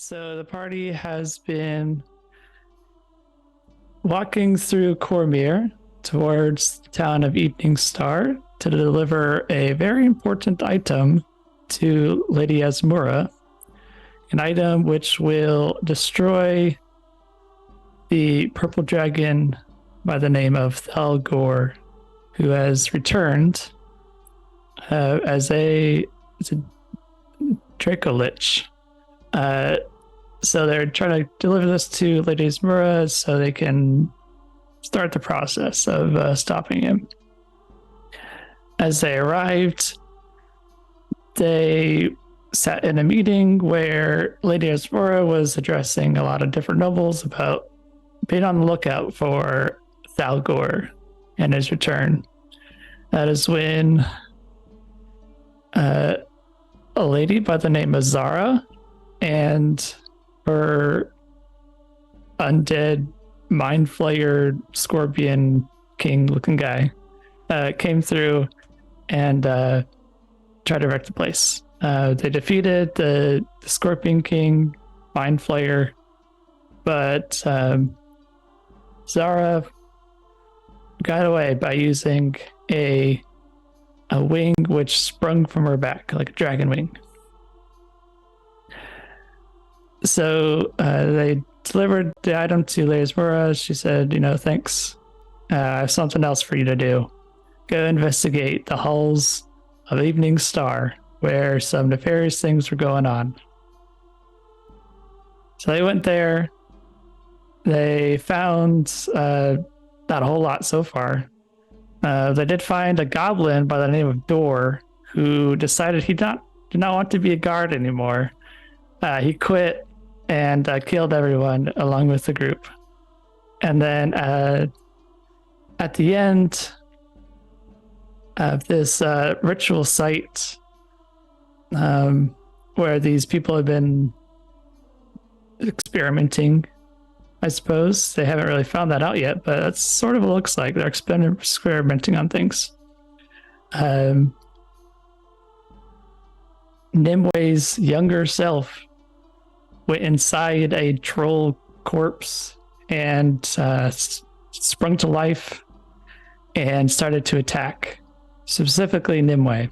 So the party has been walking through Cormyr towards the town of Evening Star to deliver a very important item to Lady Asmura, an item which will destroy the purple dragon by the name of Thalgor, who has returned as a Dracolich. So they're trying to deliver this to Lady Asmura so they can start the process of stopping him. As they arrived, they sat in a meeting where Lady Asmura was addressing a lot of different nobles about being on the lookout for Thalgor and his return. That is when a lady by the name of Zara and her undead mind flayer scorpion king looking guy came through and tried to wreck the place. They defeated the scorpion king mind flayer, but Zara got away by using a wing which sprung from her back like a dragon wing. So they delivered the item to Lady Asmura. She said, thanks. I have something else for you to do. Go investigate the halls of Evening Star, where some nefarious things were going on. So they went there. They found not a whole lot so far. They did find a goblin by the name of Dor, who decided he did not want to be a guard anymore. He quit and killed everyone along with the group. And then at the end of this ritual site, where these people have been experimenting, I suppose. They haven't really found that out yet, but that's sort of what it looks like. They're experimenting on things. Nimwe's younger self went inside a troll corpse and sprung to life and started to attack, specifically Nimue.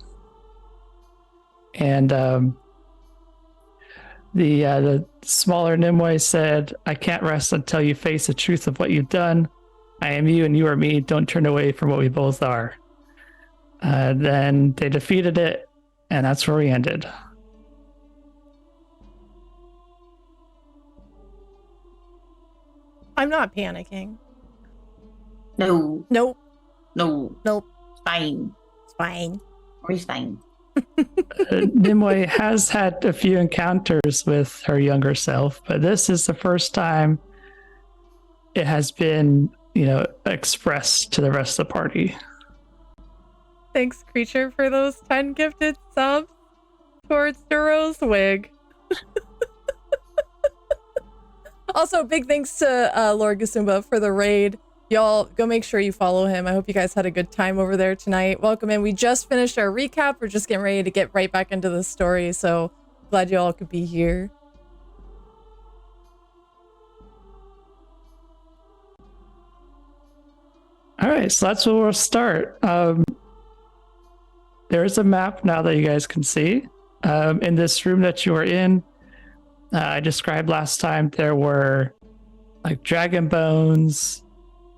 And the smaller Nimue said, "I can't rest until you face the truth of what you've done. I am you and you are me. Don't turn away from what we both are." Then they defeated it, and that's where we ended. I'm not panicking. No. Nope. No. Nope. It's fine. It's fine. We're fine. Nimue has had a few encounters with her younger self, but this is the first time it has been, expressed to the rest of the party. Thanks, Creature, for those 10 gifted subs towards Duro's wig. Also, big thanks to Lord Gasumba for the raid. Y'all, go make sure you follow him. I hope you guys had a good time over there tonight. Welcome in. We just finished our recap. We're just getting ready to get right back into the story, so glad you all could be here. All right, so that's where we'll start. There's a map now that you guys can see. In this room that you are in, I described last time, there were like dragon bones,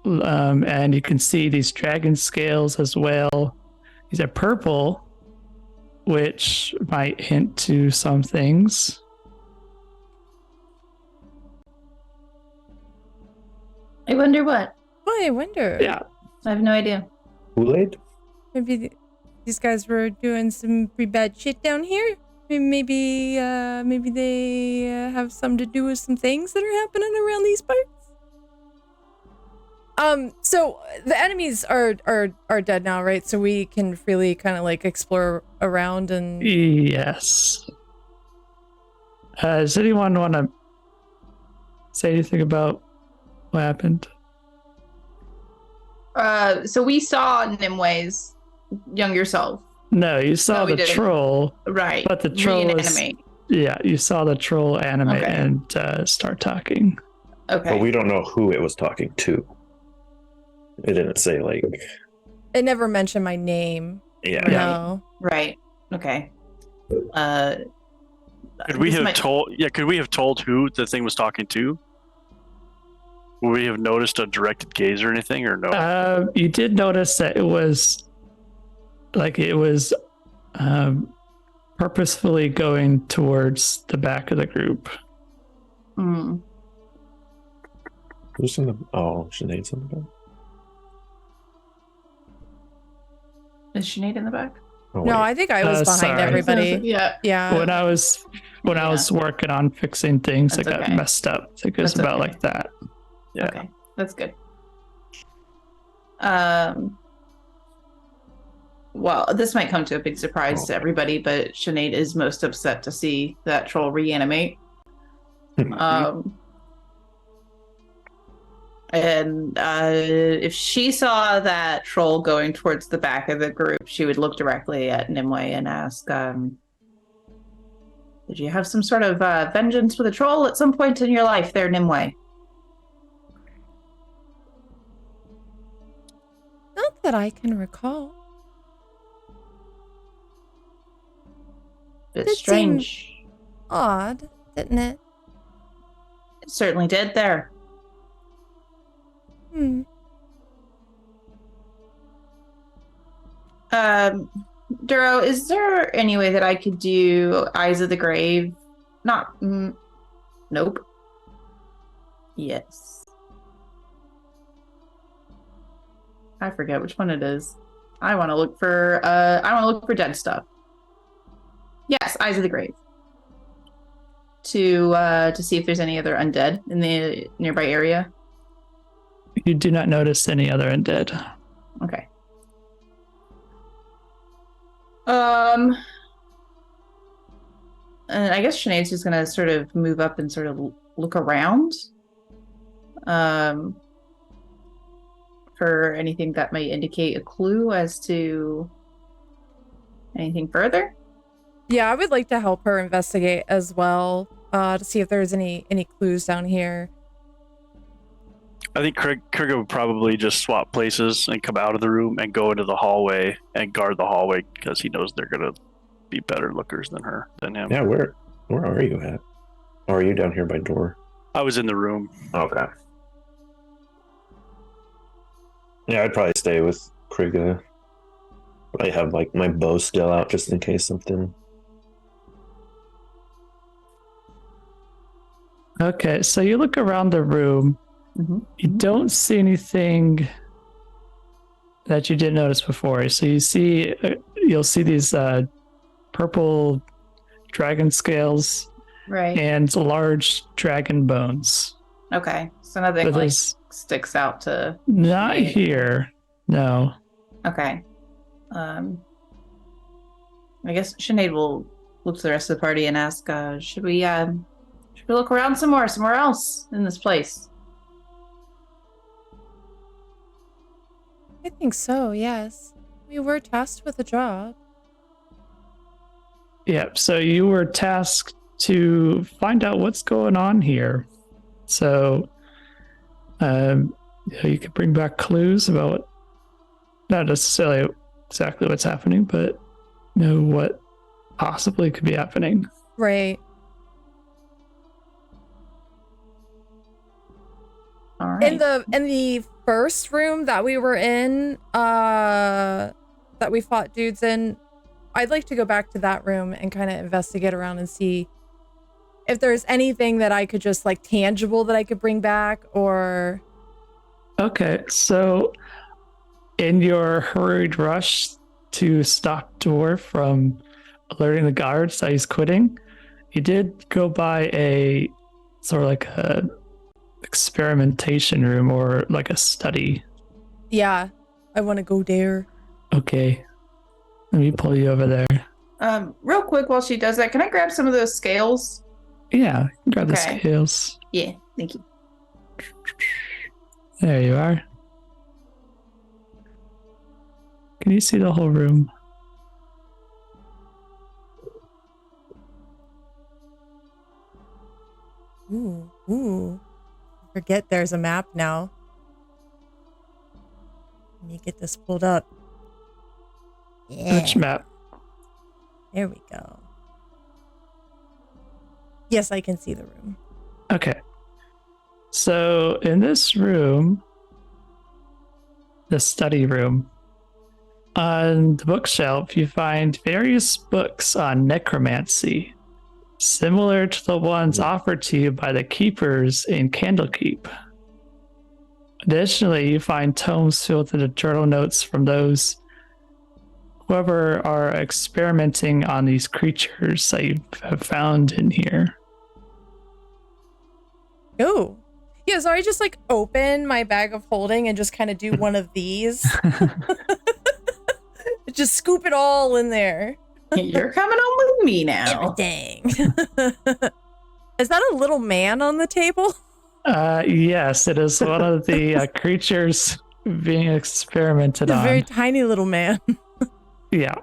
and you can see these dragon scales as well. These are purple, which might hint to some things. I wonder what. Oh, I wonder. Yeah. I have no idea. Kool-Aid? Maybe these guys were doing some pretty bad shit down here. Maybe they have something to do with some things that are happening around these parts. So the enemies are dead now, right? So we can freely kind of like explore around and... Yes. Does anyone want to say anything about what happened? So we saw Nimwe's younger self. No, you saw the didn't. troll. Right. But the troll was... Reanimate. you saw the troll animate Okay. and start talking. Okay. But we don't know who it was talking to. It didn't say like. It never mentioned my name. Yeah. No. Right. Okay. Could we this have might- told? Yeah, could we have told who the thing was talking to? Would we have noticed a directed gaze or anything, or no? You did notice that it was purposefully going towards the back of the group. Hmm. Who's in the? Oh, Sinead's in the back. Is Sinead in the back? Oh, No, wait. I think I was behind sorry. everybody. Yeah. Yeah. When I was working on fixing things, That's I got okay. messed up. I think it was That's about okay. like that. Yeah. Okay. That's good. Well, this might come to a big surprise to everybody, but Sinead is most upset to see that troll reanimate. And if she saw that troll going towards the back of the group, she would look directly at Nimue and ask, did you have some sort of vengeance with a troll at some point in your life there, Nimue? Not that I can recall. It's It strange. Odd, didn't it? It certainly did there. Duro, is there any way that I could do Eyes of the Grave? Not. Nope. Yes. I forget which one it is. I want to look for. I want to look for dead stuff. Yes, Eyes of the Grave. To see if there's any other undead in the nearby area. You do not notice any other undead. Okay. And I guess Sinead's just gonna sort of move up and sort of look around. For anything that might indicate a clue as to anything further. Yeah, I would like to help her investigate as well, to see if there's any clues down here. I think Krigga would probably just swap places and come out of the room and go into the hallway and guard the hallway because he knows they're gonna be better lookers than him. Yeah, where are you at? Or are you down here by door? I was in the room. Okay. Yeah, I'd probably stay with Krigga. I have like my bow still out just in case something. Okay, so you look around the room. You don't see anything that you didn't notice before. So you'll see these purple dragon scales Right. and large dragon bones. Okay. So nothing But like there's sticks out to. not Sinead. here. No. Okay. I guess Sinead will look to the rest of the party and ask, should we look around somewhere else in this place? I think so, yes. We were tasked with a job. Yeah, so you were tasked to find out what's going on here. So you could bring back clues about not necessarily exactly what's happening, but know what possibly could be happening. Right. All right. In the first room that we were in, that we fought dudes in, I'd like to go back to that room and kind of investigate around and see if there's anything that I could just like tangible that I could bring back or. Okay, so in your hurried rush to stop Dwarf from alerting the guards that he's quitting, you did go by a sort of like a experimentation room or like a study. Yeah, I want to go there. Okay, let me pull you over there. Real quick while she does that, can I grab some of those scales? Yeah, grab the Okay. scales. Yeah, thank you. There you are. Can you see the whole room? Ooh. Forget there's a map now. Let me get this pulled up. Yeah. Which map? There we go. Yes, I can see the room. Okay. So in this room, the study room, on the bookshelf, you find various books on necromancy, similar to the ones offered to you by the keepers in Candlekeep. Additionally, you find tomes filled with journal notes from those whoever are experimenting on these creatures that you have found in here. Oh. Yeah, so I just like open my bag of holding and just kind of do one of these. Just scoop it all in there. You're coming home with me now. Everything. Is that a little man on the table? Yes, it is one of the creatures being experimented A on. very tiny little man. Yeah,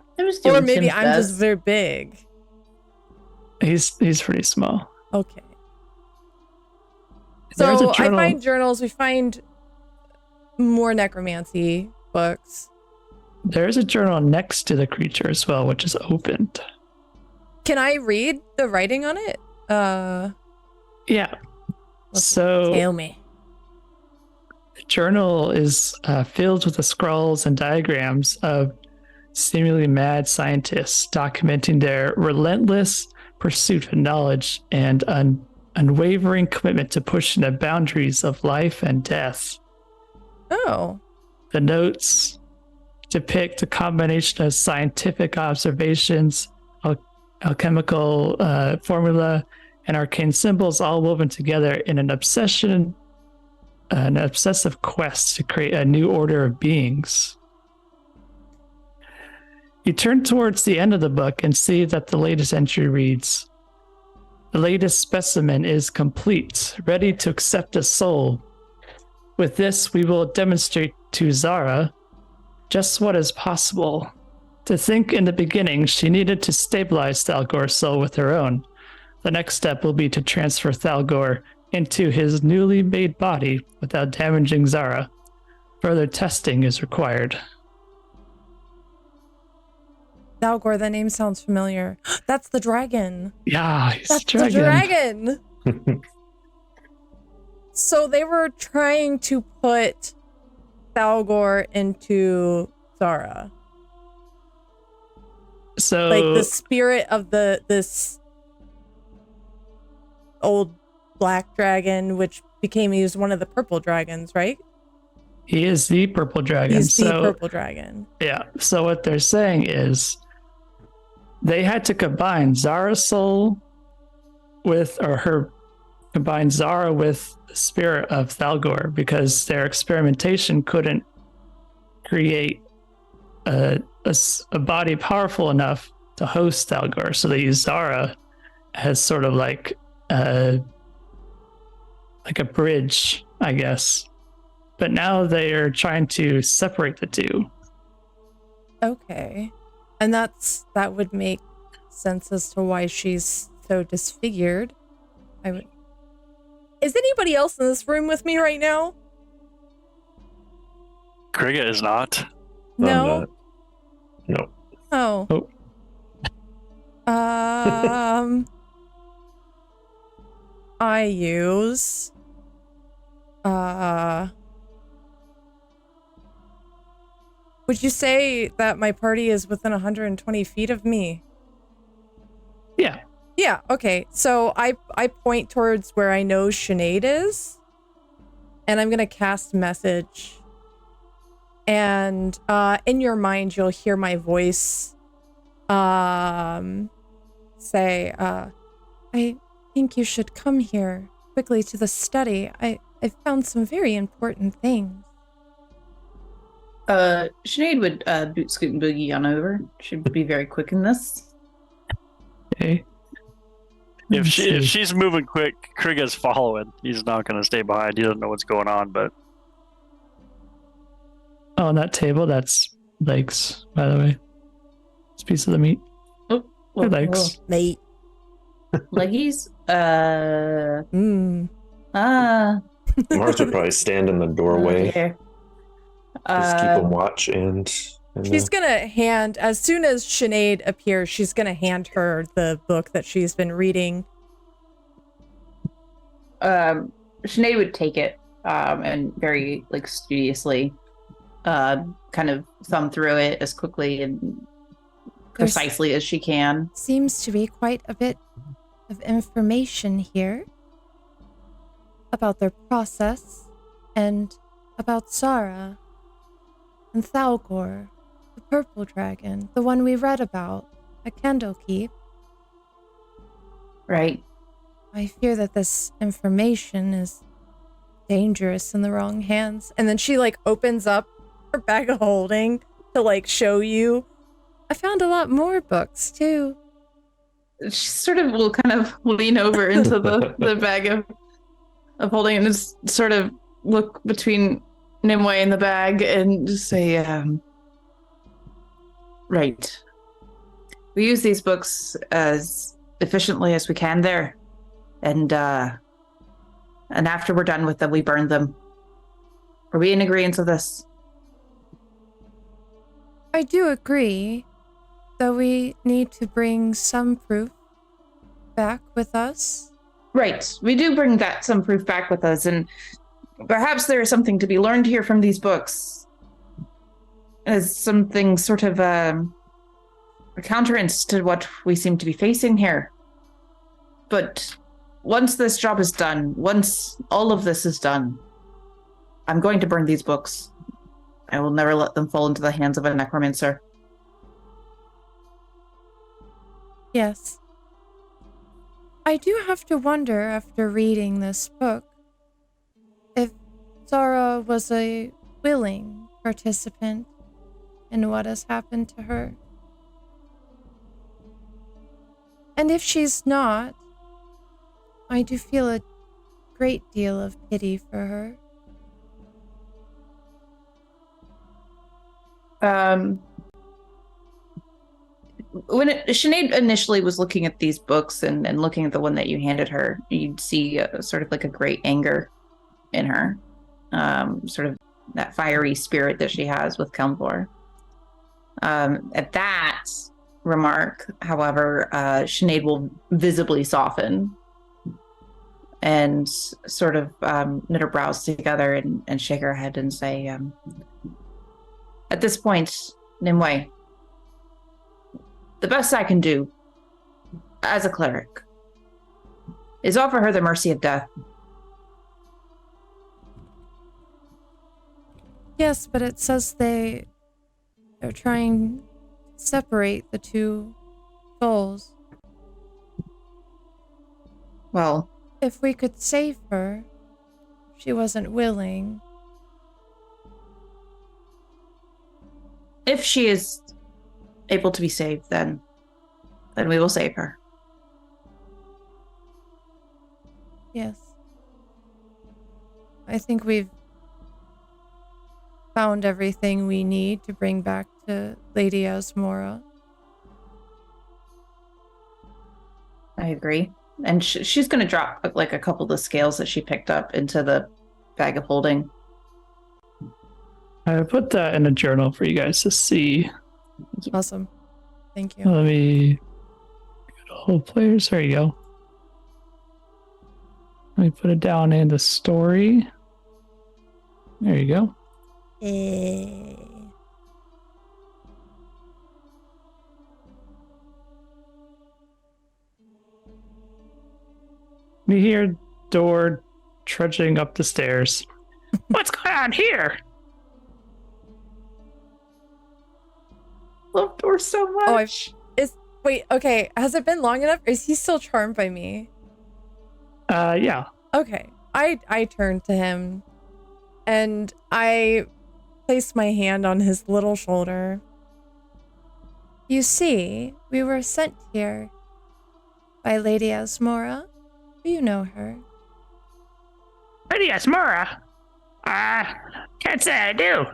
Or maybe I'm just very big. he's pretty small. Okay. There's So a I journal. find journals. We find more necromancy books. There's a journal next to the creature as well, which is opened. Can I read the writing on it? Yeah. Tell So me. the journal is filled with the scrawls and diagrams of seemingly mad scientists documenting their relentless pursuit of knowledge and unwavering commitment to pushing the boundaries of life and death. Oh. The notes depict a combination of scientific observations, alchemical formula, and arcane symbols all woven together in an obsessive quest to create a new order of beings. You turn towards the end of the book and see that the latest entry reads, "The latest specimen is complete, ready to accept a soul. With this, we will demonstrate to Zara just what is possible. To think in the beginning, she needed to stabilize Thalgor's soul with her own. The next step will be to transfer Thalgor into his newly made body without damaging Zara. Further testing is required." Thalgor, that name sounds familiar. That's the dragon. Yeah, he's That's a the dragon. So they were trying to put Thalgor into Zara. So Like the spirit of this old black dragon, which became used one of the purple dragons, right? he is the purple dragon. He's the So purple dragon. yeah, so what they're saying is they had to combine Zara's soul combine Zara with the spirit of Thalgor because their experimentation couldn't create a body powerful enough to host Thalgor. So they used Zara as sort of like a bridge, I guess. But now they are trying to separate the two. Okay. And that would make sense as to why she's so disfigured. Is anybody else in this room with me right now? Krigga is not. No. No. Oh. I use would you say that my party is within 120 feet of me? Yeah. Yeah, okay. So I point towards where I know Sinead is, and I'm gonna cast message. And in your mind, you'll hear my voice say, I think you should come here quickly to the study. I found some very important things. Sinead would boot scoot and boogie on over. She'd be very quick in this. Okay. If Let's see. she's moving quick, Krigga's following. He's not going to stay behind. He doesn't know what's going on, but Oh, on that table, that's legs, by the way. It's a piece of the meat. Oh, They're legs. Mate. leggies. Mars would probably stand in the doorway, dear. just keep them watch, and She's gonna hand, as soon as Sinead appears, she's gonna hand her the book that she's been reading. Sinead would take it and very studiously kind of thumb through it as quickly and precisely as she can. Seems to be quite a bit of information here about their process and about Zara and Thalgor, the purple dragon, the one we read about at Candlekeep. Right. I fear that this information is dangerous in the wrong hands. And then she opens up her bag of holding to show you. I found a lot more books too. She sort of will kind of lean over into the bag of holding and just sort of look between Nimue and the bag and just say, right. We use these books as efficiently as we can there. And after we're done with them, we burn them. Are we in agreement with this? I do agree, though we need to bring some proof back with us. Right. We do bring some proof back with us, and perhaps there is something to be learned here from these books. As something sort of a counterance to what we seem to be facing here. But once this job is done, once all of this is done, I'm going to burn these books. I will never let them fall into the hands of a necromancer. Yes. I do have to wonder, after reading this book, if Zara was a willing participant in what has happened to her. And if she's not, I do feel a great deal of pity for her. When Sinead initially was looking at these books and looking at the one that you handed her, you'd see sort of a great anger in her, sort of that fiery spirit that she has with Kelmvor. At that remark, however, Sinead will visibly soften and sort of knit her brows together and shake her head and say, at this point, Nimue, the best I can do as a cleric is offer her the mercy of death. Yes, but it says they're trying to separate the two souls. Well, If we could save her, she wasn't willing. if she is able to be saved, then we will save her. Yes. I think we've found everything we need to bring back to Lady Asmora. I agree. And she's going to drop a couple of the scales that she picked up into the bag of holding. I put that in a journal for you guys to see. Awesome. Thank you. Let me go to whole players. There you go. Let me put it down in the story. There you go. We hear door trudging up the stairs. What's going on here? Love Door so much. Wait, okay. Has it been long enough? Is he still charmed by me? Yeah. Okay. I turn to him and I place my hand on his little shoulder. You see, we were sent here by Lady Asmora. Do you know her? Lady Asmora? Can't say I do.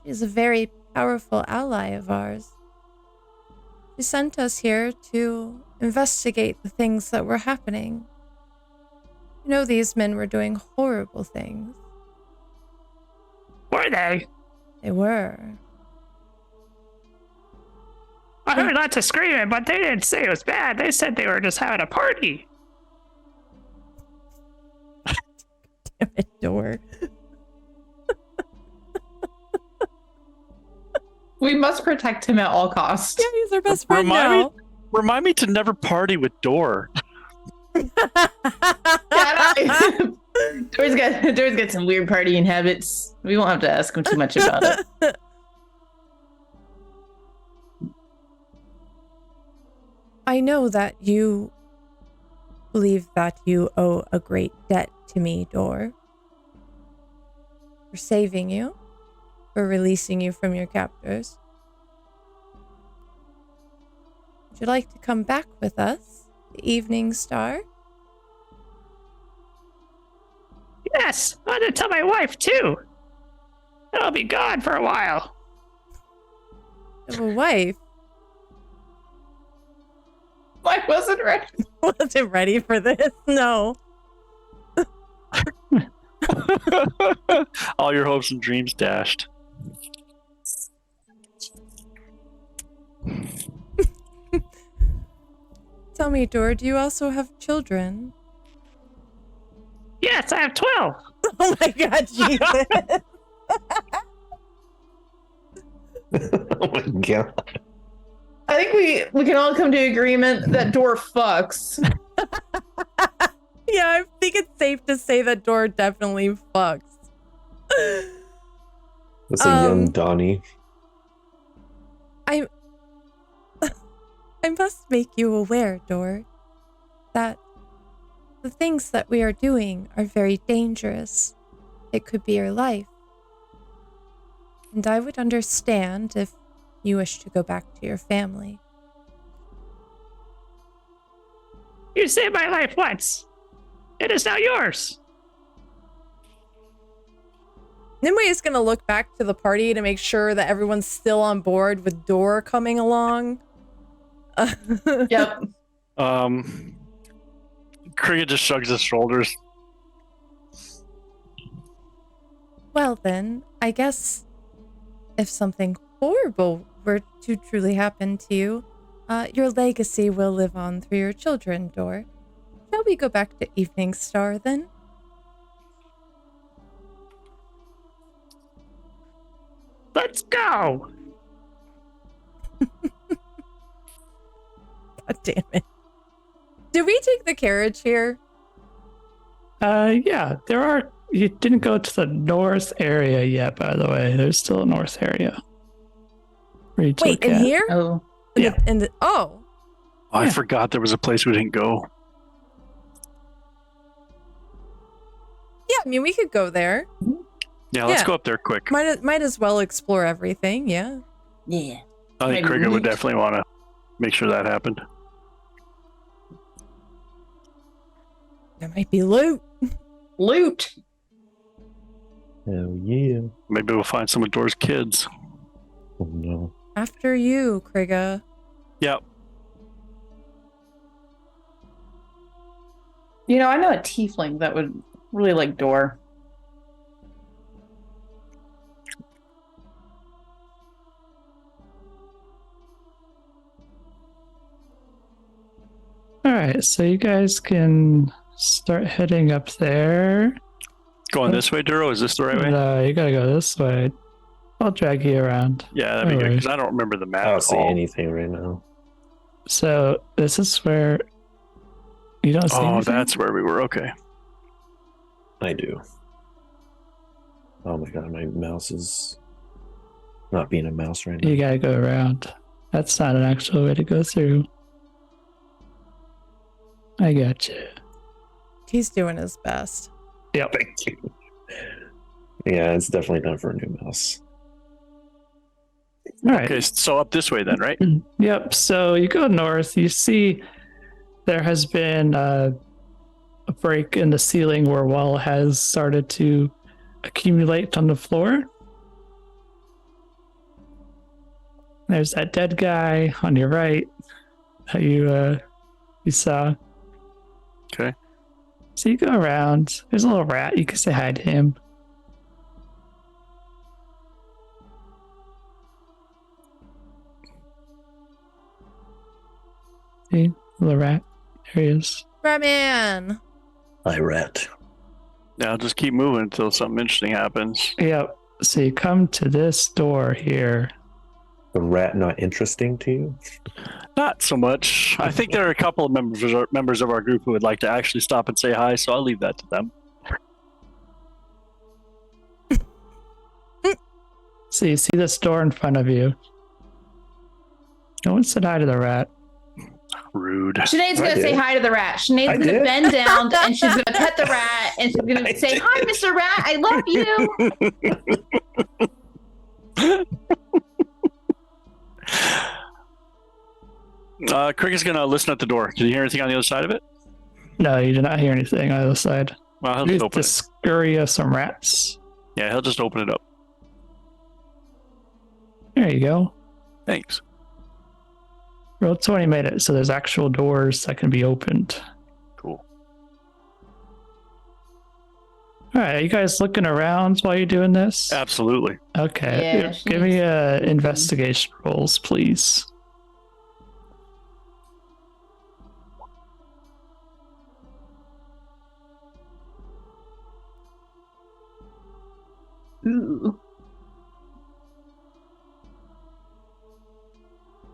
She's a very powerful ally of ours. She sent us here to investigate the things that were happening. You know, these men were doing horrible things. Were they? They were. I heard lots of screaming, but they didn't say it was bad. They said they were just having a party. Damn it, door. We must protect him at all costs. Yeah, he's our best friend now. Remind me to never party with Door. Dory's got some weird partying habits. We won't have to ask him too much about it. I know that you believe that you owe a great debt to me, Dor. For saving you, for releasing you from your captors. Would you like to come back with us, the Evening Star? Yes, I'm gonna tell my wife too. And I'll be gone for a while. You have a wife. I wasn't ready. Wasn't ready for this. No. All your hopes and dreams dashed. Tell me, Dor, do you also have children? Yes, I have 12. Oh my god, Jesus. Oh my god. I think we can all come to agreement that Dor fucks. Yeah, I think it's safe to say that Dor definitely fucks. That's a young Donnie. I must make you aware, Dor, that the things that we are doing are very dangerous. It could be your life. And I would understand if you wish to go back to your family. You saved my life once. It is now yours. Nimue is going to look back to the party to make sure that everyone's still on board with Dor coming along. Yep. Krigga just shrugs his shoulders. Well then, I guess if something horrible were to truly happen to you, your legacy will live on through your children, Dor. Shall we go back to Evening Star then? Let's go. God damn it. Did we take the carriage here? Yeah, there are. You didn't go to the north area yet, by the way. There's still a north area. where you took Wait, in it. here? Oh. Yeah. Oh. I Yeah. forgot there was a place we didn't go. Yeah, I mean, we could go there. Yeah, let's Yeah. go up there quick. Might as well explore everything, yeah. Yeah. I think Maybe Krigga would loot. definitely want to make sure that happened. There might be loot. Loot. Hell yeah. Maybe we'll find some of Door's kids. Oh no. After you, Krigga. Yep. You know, I know a tiefling that would really like Door. All right, so you guys can start heading up there. Going this way, Duro? Is this the right way? No, you gotta go this way. I'll drag you around. Yeah, that'd be No good, worries. because I don't remember the map I don't at see all. anything right now. So this is where you don't see Oh, anything? that's where we were. Okay. I do. Oh my god, my mouse is not being a mouse right now. You gotta go around. That's not an actual way to go through. I got you. He's doing his best. Yep. Thank you. Yeah, it's definitely time for a new mouse. All right. Okay, so up this way then, right? Yep. So you go north. You see there has been a break in the ceiling where wall has started to accumulate on the floor. There's that dead guy on your right that you saw. Okay. So you go around. There's a little rat. You can say hi to him. See, little rat. There he is. Ratman. Hi, rat. Yeah, I'll just keep moving until something interesting happens. Yep. So you come to this door here. The rat not interesting to you? Not so much. I think there are a couple of members of our group who would like to actually stop and say hi, so I'll leave that to them. So you see this door in front of you. No one said hi to the rat. Rude. Sinead's I gonna say did. hi to the rat. Sinead's I gonna did. bend down and she's gonna pet the rat and she's gonna I say, did. "Hi, Mr. Rat. I love you." Krigga's gonna listen at the door. Did you hear anything on the other side of it? No, you did not hear anything on the other side. Well, he'll You just open the scurry of some rats. it. Yeah, he'll just open it up. There you go. Thanks. Roll 20 made it, so there's actual doors that can be opened. Cool. All right, are you guys looking around while you're doing this? Absolutely. Okay, Yeah, give me investigation rolls, please. Ooh.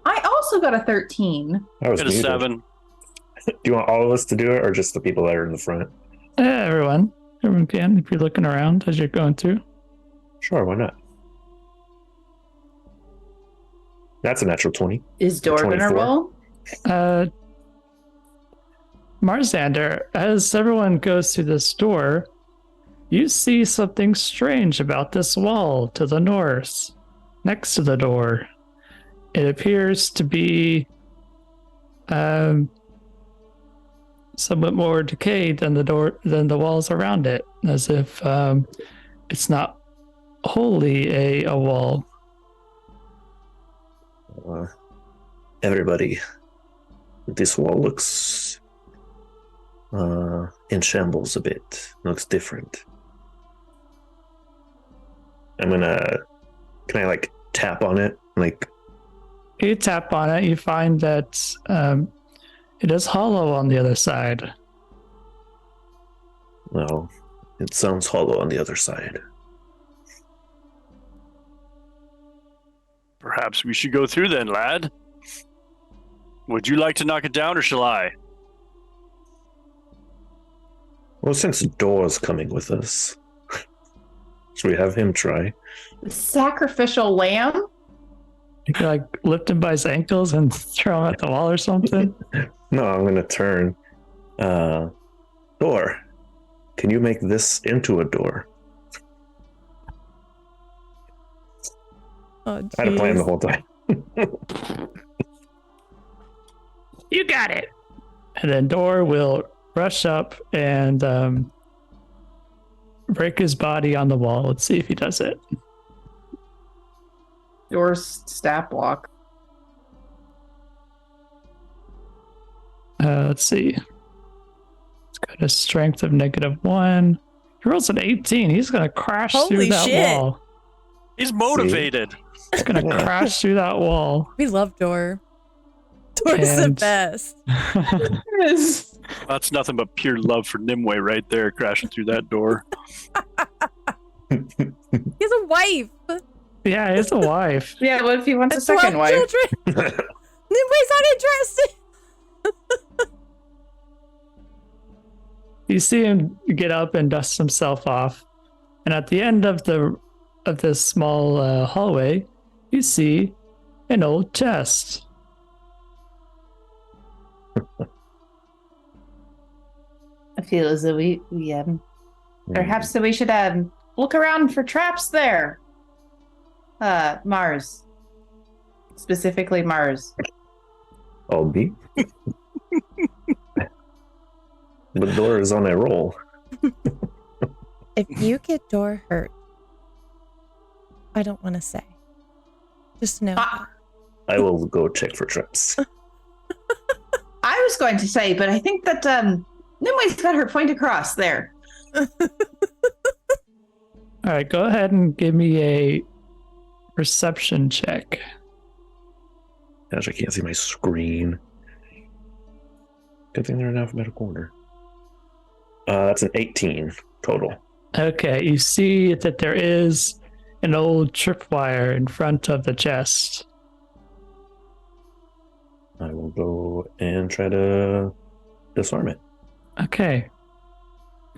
I also got a 13. That was Get a muted. 7. Do you want all of us to do it or just the people that are in the front? Everyone can if you're looking around as you're going through. Sure, why not? That's a natural 20. Is Dor gonna 24. roll? Marzander, as everyone goes through this door, you see something strange about this wall to the north, next to the door. It appears to be somewhat more decayed than the walls around it, as if it's not wholly a wall. Everybody, this wall looks in shambles a bit. Looks different. Can I like tap on it? Like, You tap on it, you find that it is hollow on the other side. no, it sounds hollow on the other side. Perhaps we should go through then, lad. Would you like to knock it down or shall I? Well, since Door's coming with us, should we have him try? The sacrificial lamb? You can like lift him by his ankles and throw him at the wall or something. No, I'm gonna turn. Door, can you make this into a door? Oh, I had a plan the jeez. whole time. You got it. And then Dor will rush up and break his body on the wall. Let's see if he does it. Dor's stat block. Let's see. It's got a strength of -1. He rolls an 18. He's gonna crash through Holy that shit. wall. He's motivated. He's gonna crash through that wall. We love Dor. Dor's the And- best. That's nothing but pure love for Nimue right there, crashing through that door. He has a wife. Yeah, it's a wife. Yeah, what if he wants a and second 12 wife? children. Nimbue's uninterested. You see him get up and dust himself off, and at the end of this small hallway, you see an old chest. I feel as though we perhaps that we should look around for traps there. Mars. Specifically Mars. I'll be. The door is on a roll. If you get Dor hurt, I don't want to say. Just know. Ah. I will go check for traps. I was going to say, but I think that Nimwe's got her point across there. All right, go ahead and give me a perception check. Gosh, I can't see my screen. Good thing they're in alphabetical order. That's an 18 total. Okay, you see that there is an old tripwire in front of the chest. I will go and try to disarm it. Okay.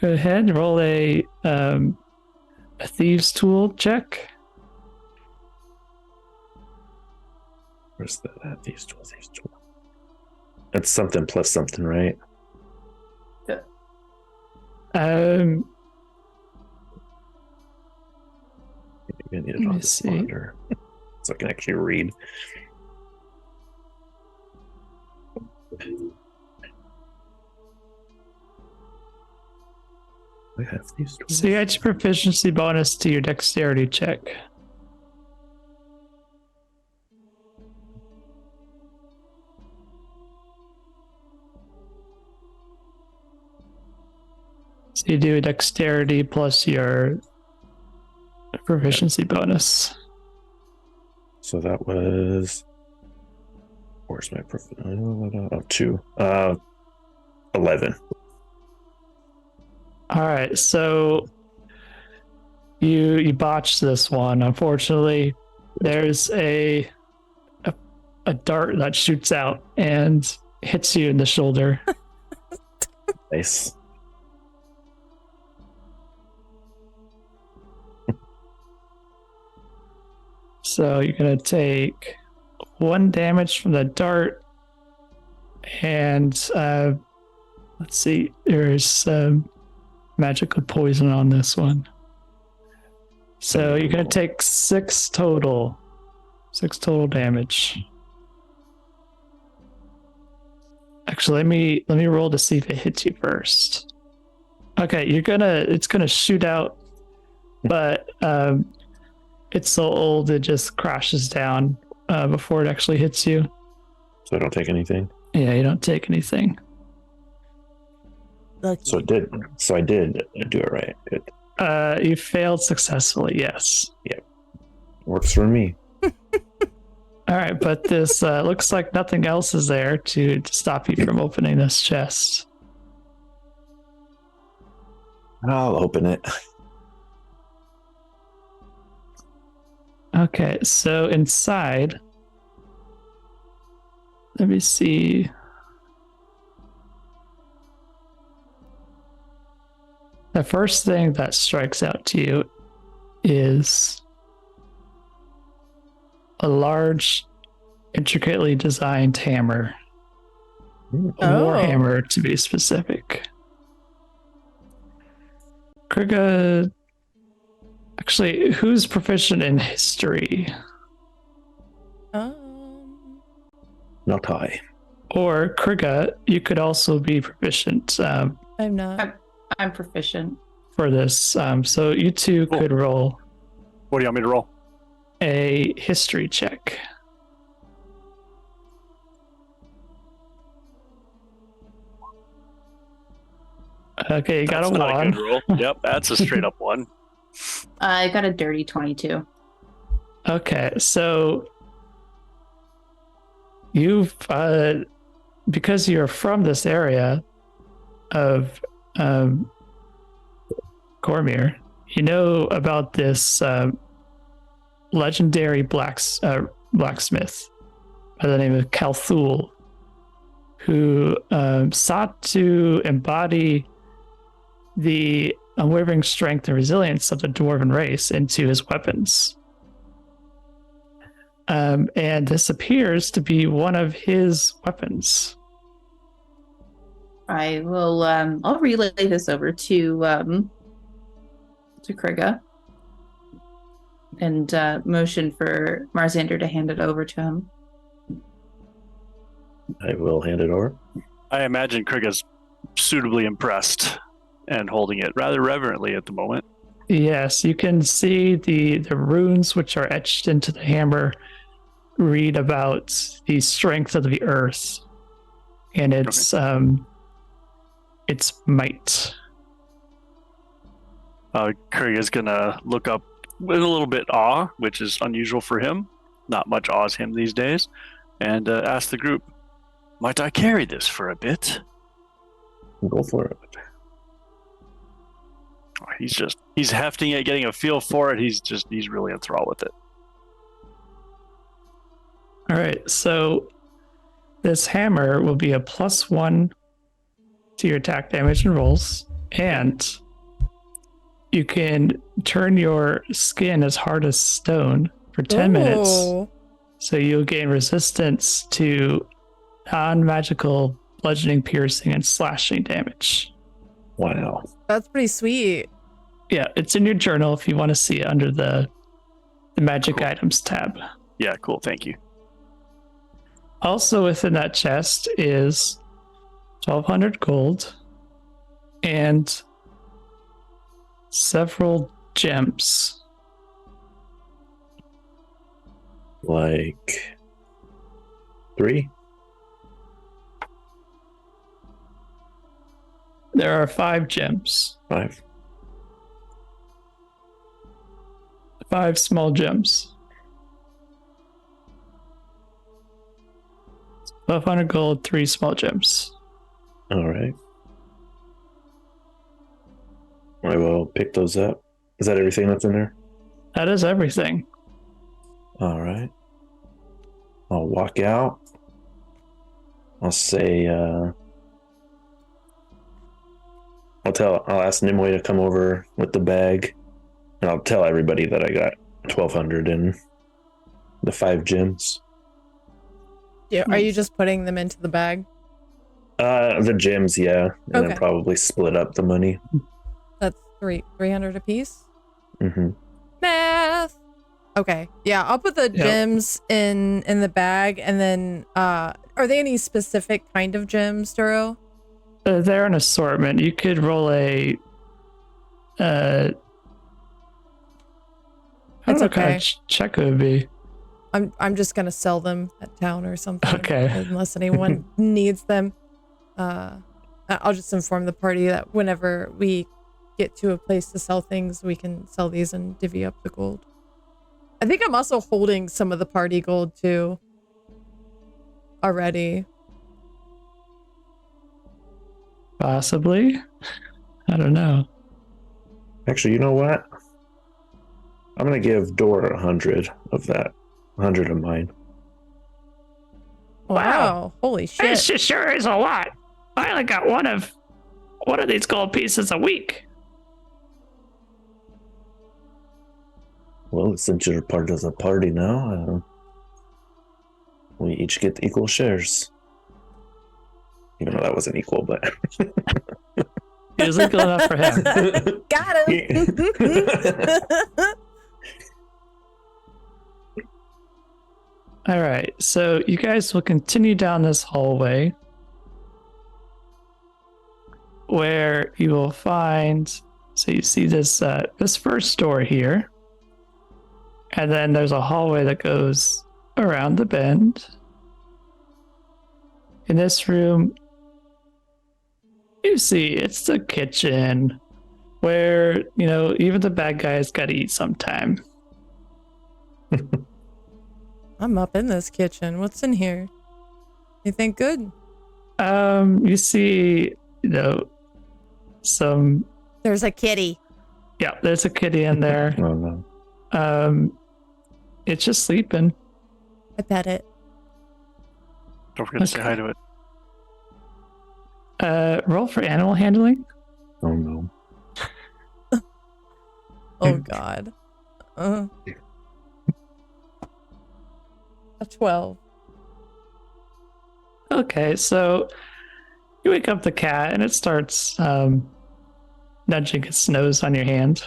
Go ahead and roll a thieves tool check. Where's that? These tools. That's something plus something, right? Um, Maybe I need it Let on me the see. monitor so I can actually read. I have these tools. so you add your proficiency bonus to your dexterity check. So you do a dexterity plus your proficiency bonus. So that was. Where's my oh, 2. 11. All right, so you botched this one. Unfortunately, there's a dart that shoots out and hits you in the shoulder. Nice. So you're gonna take 1 damage from the dart, and let's see, there's magical poison on this one. So you're gonna take 6 total damage. Actually, let me roll to see if it hits you first. Okay, it's gonna shoot out, but it's so old it just crashes down before it actually hits you. So I don't take anything. Yeah, you don't take anything. Lucky. So I did do it right. Good. You failed successfully, yes. Works for me. All right, but this looks like nothing else is there to stop you from opening this chest. I'll open it. Okay, so inside, let me see. The first thing that strikes out to you is a large, intricately designed hammer. A warhammer, to be specific. Krigga, actually, who's proficient in history? Not high. Or Krigga, you could also be proficient I'm not. I'm proficient. for this. So you two Cool. could roll What do you want me to roll? a history check. Okay, you got That's a not 1. good roll. Yep, that's a straight up 1. I got a dirty 22. Okay, so you've because you're from this area of Cormyr, you know about this legendary blacksmith by the name of Kalthul, who sought to embody the unwavering strength and resilience of the dwarven race into his weapons. And this appears to be one of his weapons. I will I'll relay this over to Krigga and motion for Marzander to hand it over to him. I will hand it over. I imagine Krigga's suitably impressed and holding it rather reverently at the moment. Yes, you can see the runes which are etched into the hammer read about the strength of the earth and its might. Krigga is gonna look up with a little bit awe, which is unusual for him. Not much awes him these days, and ask the group, "Might I carry this for a bit?" Go for it. He's hefting it, getting a feel for it. He's really enthralled with it. All right, so this hammer will be a +1 to your attack damage and rolls, and you can turn your skin as hard as stone for 10 minutes. So you'll gain resistance to non-magical bludgeoning, piercing, and slashing damage. Wow. That's pretty sweet. Yeah, it's in your journal if you want to see it under the magic items tab. Yeah, cool. Thank you. Also within that chest is 1,200 gold and several gems. Like 3? There are 5 gems. 5. 5 small gems. 1,200 gold, 3 small gems. All right. I will pick those up. Is that everything that's in there? That is everything. All right. I'll walk out. I'll say, I'll ask Nimue to come over with the bag, and I'll tell everybody that I got 1,200 and the 5 gems. Yeah, are you just putting them into the bag? The gems, yeah, and Okay. then probably split up the money. That's 300 apiece. Mm-hmm. Math. Okay, yeah, I'll put the gems in the bag, and then are they any specific kind of gems, Duro? They're an assortment. You could roll a. I don't know what kind of check it would be. I'm just gonna sell them at town or something. Okay. Unless anyone needs them. I'll just inform the party that whenever we get to a place to sell things, we can sell these and divvy up the gold. I think I'm also holding some of the party gold too. Already. Possibly. I don't know. Actually, you know what? I'm gonna give Dora 100 of that. 100 of mine. Wow. Holy shit. It sure is a lot. I only got one of these gold pieces a week. Well, since you're part of the party now, we each get equal shares. Even though that wasn't equal, but It was equal enough for him. Got him. All right, so you guys will continue down this hallway where you will find. So you see this this first door here, and then there's a hallway that goes around the bend. In this room, you see it's the kitchen where, even the bad guys got to eat sometime. I'm up in this kitchen. What's in here? Anything good? You see, some. There's a kitty. Yeah, there's a kitty in there. oh no. It's just sleeping. I bet it. Don't forget to say hi to it. Roll for animal handling. Oh no. Oh god. A 12. Okay, so you wake up the cat and it starts nudging its nose on your hand.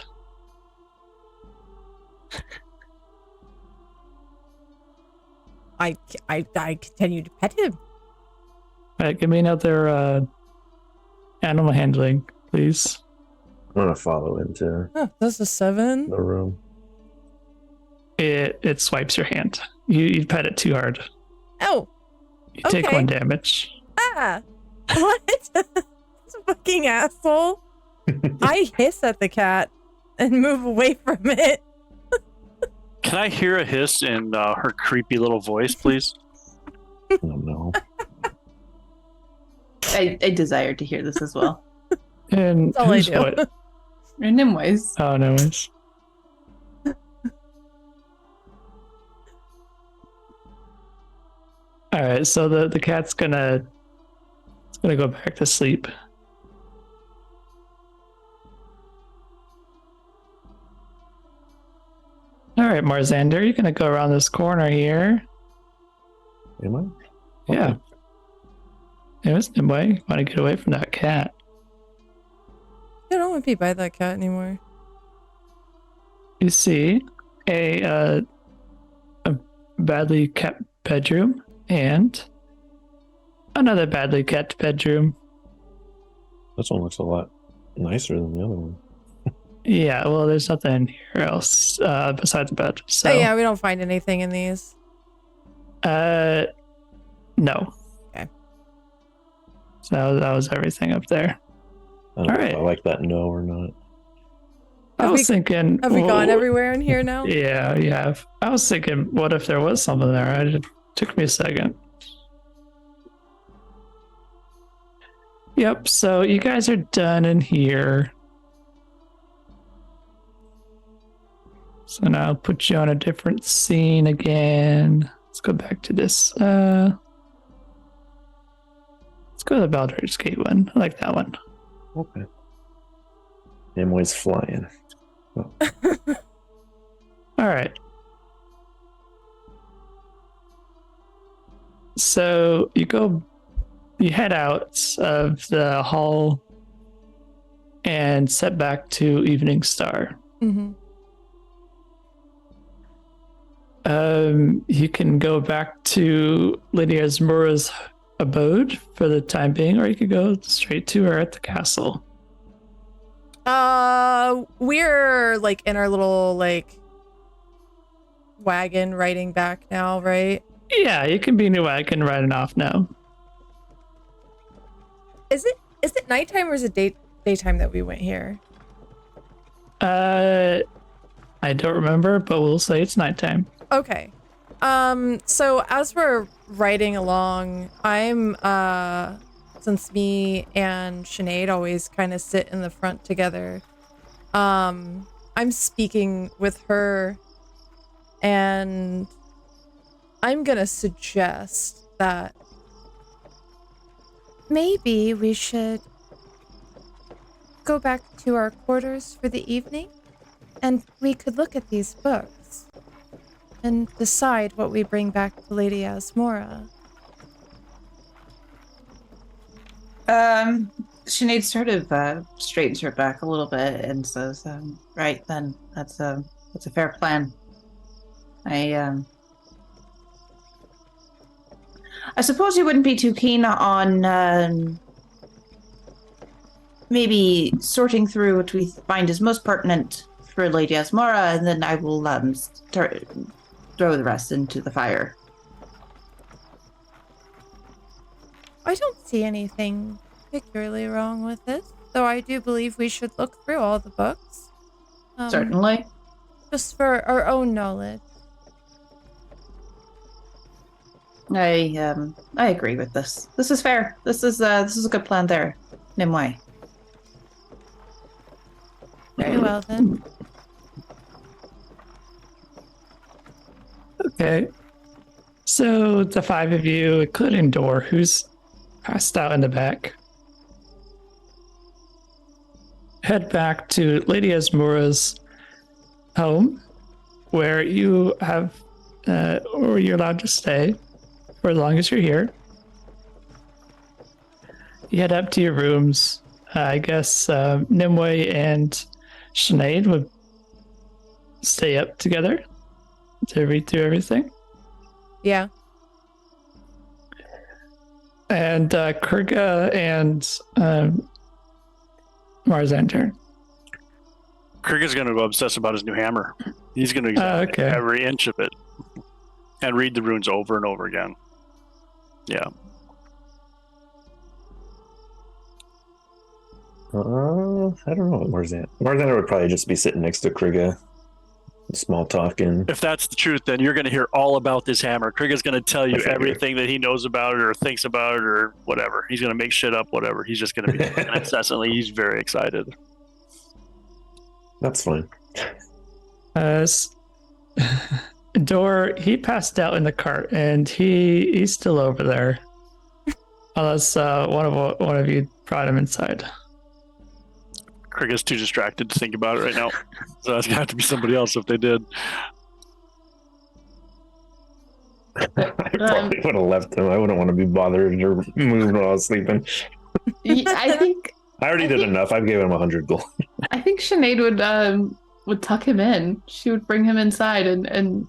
I continue to pet him. All right, give me another animal handling, please. I'm gonna follow into Huh, that's a 7. the room. it swipes your hand. You pet it too hard. Oh, You take Okay. 1 damage. ah. What? This fucking asshole. I hiss at the cat and move away from it. Can I hear a hiss in her creepy little voice, please? Oh no. I desire to hear this as well. And That's all I who's do. what? Or Nimway's. Oh, no worries. All right, so the cat's gonna go back to sleep. All right, Marzander, you're gonna go around this corner here. Am I? Yeah. There's Nimue. You want to get away from that cat. I don't want to be by that cat anymore. You see a badly kept bedroom and another badly kept bedroom. This one looks a lot nicer than the other one. Yeah, well, there's nothing here else besides the bed. So, Oh yeah, we don't find anything in these. no. Okay. So that was everything up there. I don't know Alright. if I like that no or not. I was thinking. Have we gone well, everywhere in here now? Yeah, you have. I was thinking, what if there was something there? It took me a second. Yep, so you guys are done in here. So now I'll put you on a different scene again. Let's go back to this. Let's go to the Baldur's Gate one. I like that one. Okay. Nimway's flying. All right. So you head out of the hall and set back to Evening Star. Mm-hmm. You can go back to Lady Azmura's abode for the time being, or you could go straight to her at the castle. We're like in our little like wagon riding back now, right? Yeah, you can be in your wagon riding off now. Is it nighttime or is it daytime that we went here? I don't remember, but we'll say it's nighttime. Okay. So as we're riding along, I'm since me and Sinead always kind of sit in the front together, I'm speaking with her and I'm gonna suggest that maybe we should go back to our quarters for the evening and we could look at these books and decide what we bring back to Lady Asmora. Sinead sort of straightens her back a little bit and says, right then, that's a fair plan. I suppose you wouldn't be too keen on maybe sorting through what we find is most pertinent for Lady Asmara, and then I will throw the rest into the fire. I don't see anything particularly wrong with this, though I do believe we should look through all the books. Certainly. Just for our own knowledge. I agree with this. This is fair. This is a good plan there, Nimue. Very well then. Okay. So the 5 of you, including Dor, who's passed out in the back, head back to Lady Asmura's home, where you have, or you're allowed to stay for as long as you're here. You head up to your rooms. I guess Nimue and Sinead would stay up together to read through everything. Yeah. And Krigga and Marzander. Krigga's gonna go obsess about his new hammer. He's going to examine okay. every inch of it and read the runes over and over again. Yeah. I don't know what Marzana would probably just be sitting next to Krigga, small talking. If that's the truth, then you're going to hear all about this hammer. Krigga's going to tell you everything that he knows about it or thinks about it or whatever. He's going to make shit up, whatever. He's just going to be talking incessantly. He's very excited. That's fine. Dor, he passed out in the cart, and he's still over there. Unless one of you brought him inside. Krigga's too distracted to think about it right now. So that's going to have to be somebody else if they did. I probably would have left him. I wouldn't want to be bothered or moved while I was sleeping. I think I already did enough. I've given him 100 gold. I think Sinead would tuck him in. She would bring him inside and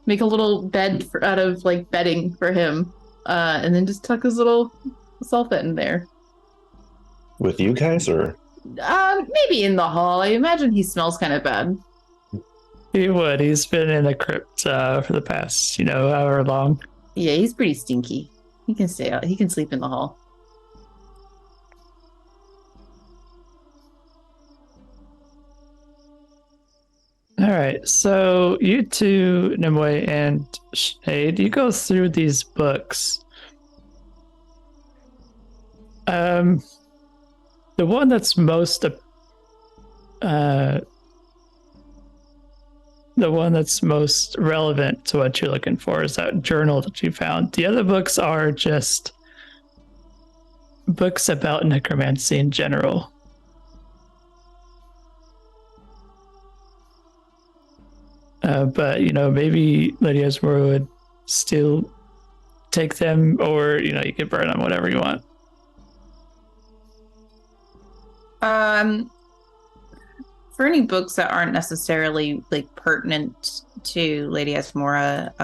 make a little bed out of like bedding for him, and then just tuck his little self in there. With you guys, or maybe in the hall. I imagine he smells kind of bad. He would. He's been in the crypt for the past, however long. Yeah, he's pretty stinky. He can stay out. He can sleep in the hall. All right, so you two, Nimue and Sinead, you go through these books. The one that's most relevant to what you're looking for is that journal that you found. The other books are just books about necromancy in general. But maybe Lady Esmora would still take them, or you can burn them, whatever you want. For any books that aren't necessarily like pertinent to Lady Esmora,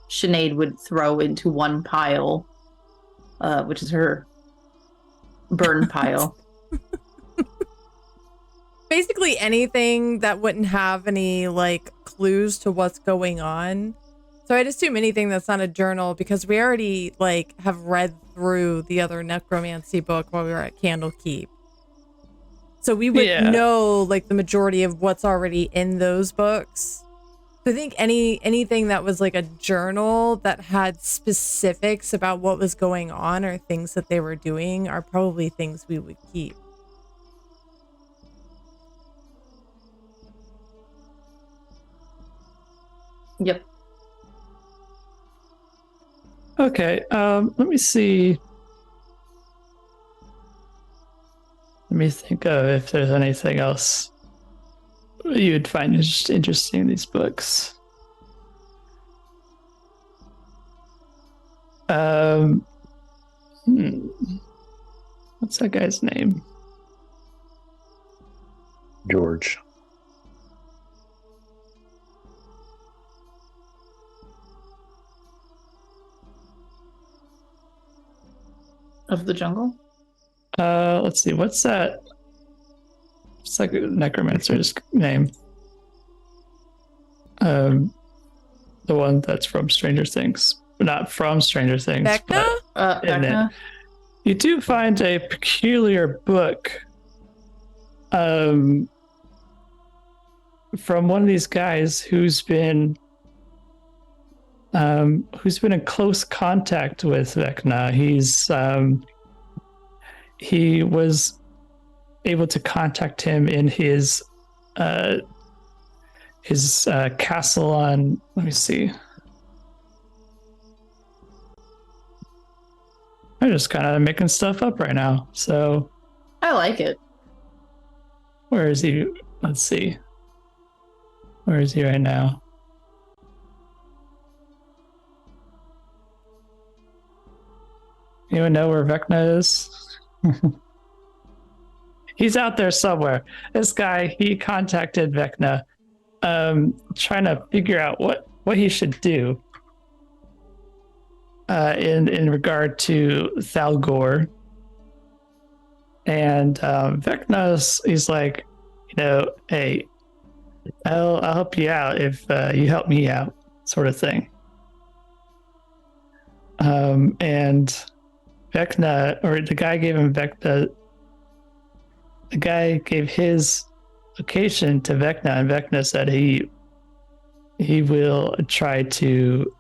Sinead would throw into one pile, which is her burn pile. Basically anything that wouldn't have any like clues to what's going on. So I'd assume anything that's not a journal, because we already like have read through the other necromancy book while we were at Candlekeep. So we would know like the majority of what's already in those books. So I think anything that was like a journal that had specifics about what was going on or things that they were doing are probably things we would keep. Yep. Okay, let me see. Let me think of if there's anything else you'd find interesting in these books. What's that guy's name? George. Of the jungle? Let's see, what's that? It's like a necromancer's name. The one that's from Stranger Things. Not from Stranger Things. Vecna? But in Vecna? it. You do find a peculiar book from one of these guys who's been in close contact with Vecna. He was able to contact him in his castle on, let me see. I'm just kind of making stuff up right now. So I like it. where is he? Let's see. Where is he right now? Anyone know where Vecna is? He's out there somewhere. This guy, he contacted Vecna, trying to figure out what he should do in regard to Thalgor. And Vecna's, he's like, hey, I'll help you out if you help me out, sort of thing. And Vecna, or the guy gave him Vecna. The guy gave his location to Vecna, and Vecna said he will try to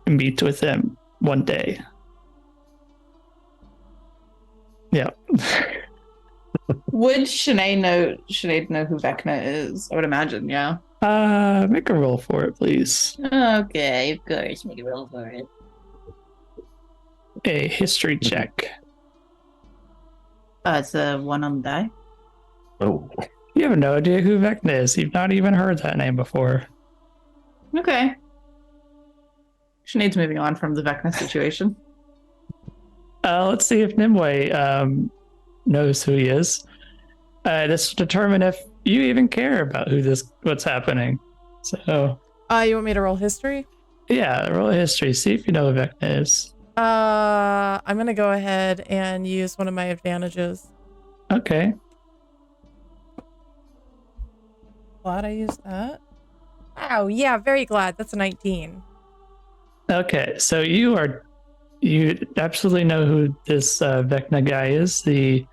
meet with him one day. Yeah. Would Sinead know who Vecna is? I would imagine, yeah. Make a roll for it, please. Okay, of course, make a roll for it. A history check. It's a 1 on the die. Oh, You have no idea who Vecna is. You've not even heard that name before. Okay. Sinead's moving on from the Vecna situation. Let's see if Nimue knows who he is. This will determine if you even care about what's happening. So, You want me to roll history? yeah, roll a history. See if you know who Vecna is. I'm gonna go ahead and use one of my advantages. Okay. Glad I used that. Wow, yeah, very glad. That's a 19. Okay, so you absolutely know who this Vecna guy is, the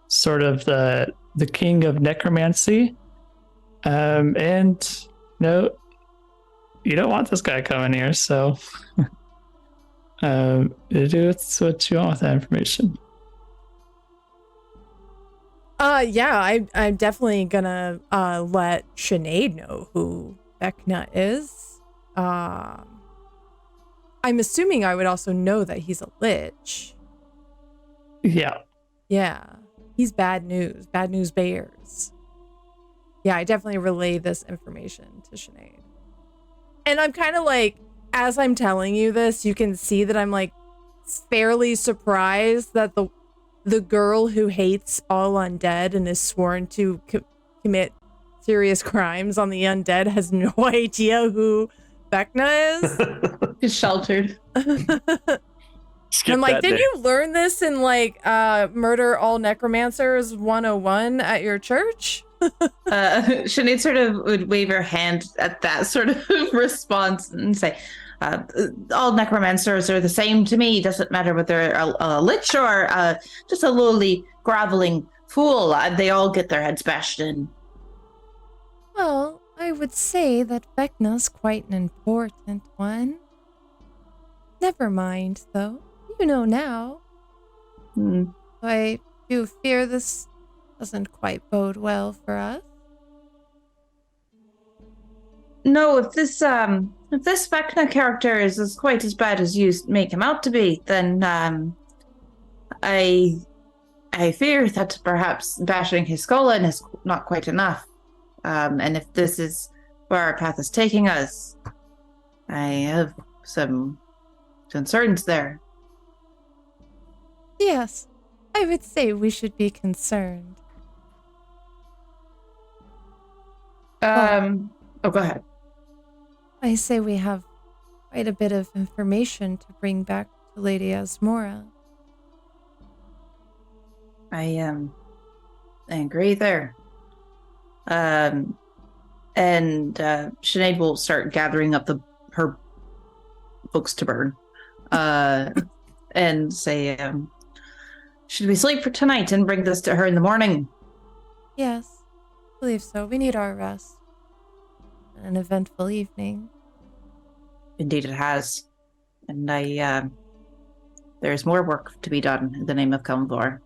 sort of the king of necromancy. And no, you don't want this guy coming here, so do what you want with that information. Yeah, I'm definitely gonna let Sinead know who Vecna is. I'm assuming I would also know that he's a lich. Yeah. Yeah, he's bad news bears. Yeah, I definitely relay this information to Sinead. And I'm kind of like, as I'm telling you this, you can see that I'm like fairly surprised that the girl who hates all undead and is sworn to commit serious crimes on the undead has no idea who Vecna is. He's sheltered. Skip I'm like, that did day. you learn this in like Murder All Necromancers 101 at your church? Sinead sort of would wave her hand at that sort of response and say, all necromancers are the same to me. Doesn't matter whether they're a lich or just a lowly, groveling fool. They all get their heads bashed in. Well, I would say that Vecna's quite an important one. Never mind, though. You know now. I do fear this doesn't quite bode well for us. No, if this Vecna character is quite as bad as you make him out to be, then I fear that perhaps bashing his skull in is not quite enough. And if this is where our path is taking us, I have some concerns there. Yes, I would say we should be concerned. Oh, go ahead. I say we have quite a bit of information to bring back to Lady Asmora. I agree there. And Sinead will start gathering up her books to burn. And say, should we sleep for tonight and bring this to her in the morning? Yes, I believe so. We need our rest. An eventful evening. Indeed it has. And there's more work to be done in the name of Kelmvor.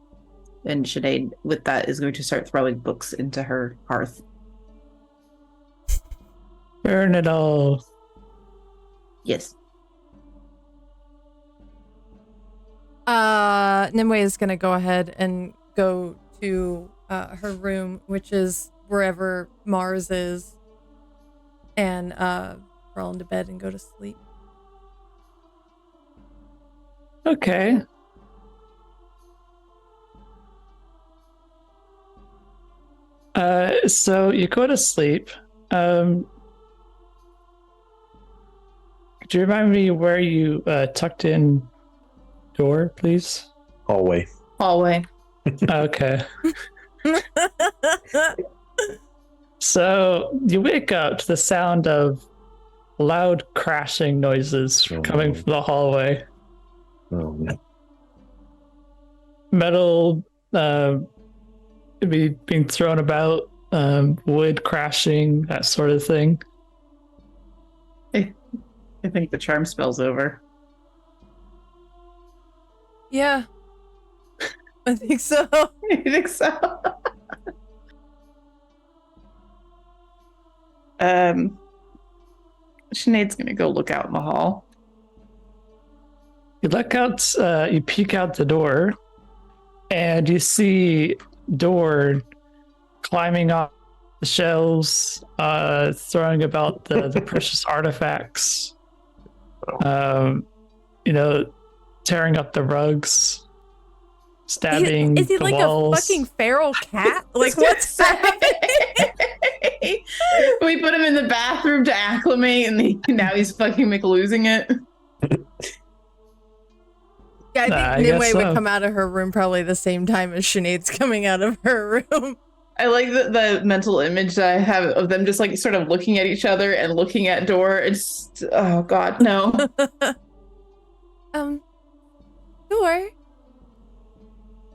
And Sinead, with that, is going to start throwing books into her hearth. Burn it all. Yes. Nimue is going to go ahead and go to her room, which is wherever Mars is, and crawl into bed and go to sleep. Okay. So you go to sleep. Could you remind me where you tucked in door, please? hallway. Hallway. Okay. So you wake up to the sound of loud crashing noises coming from the hallway. Oh, no. Metal being thrown about, wood crashing, that sort of thing. I think the charm spell's over. Yeah. I think so. I think so. Sinead's gonna go look out in the hall. You look out, you peek out the door, and you see Door climbing off the shelves, throwing about the precious artifacts. Tearing up the rugs, stabbing Is he the like walls. a fucking feral cat? Like, what's happening? We put him in the bathroom to acclimate, and now he's fucking losing it. Yeah, I think I guess Nimue would so. come out of her room probably the same time as Sinead's coming out of her room. I like the mental image that I have of them just like sort of looking at each other and looking at Door. It's oh god, no. Door,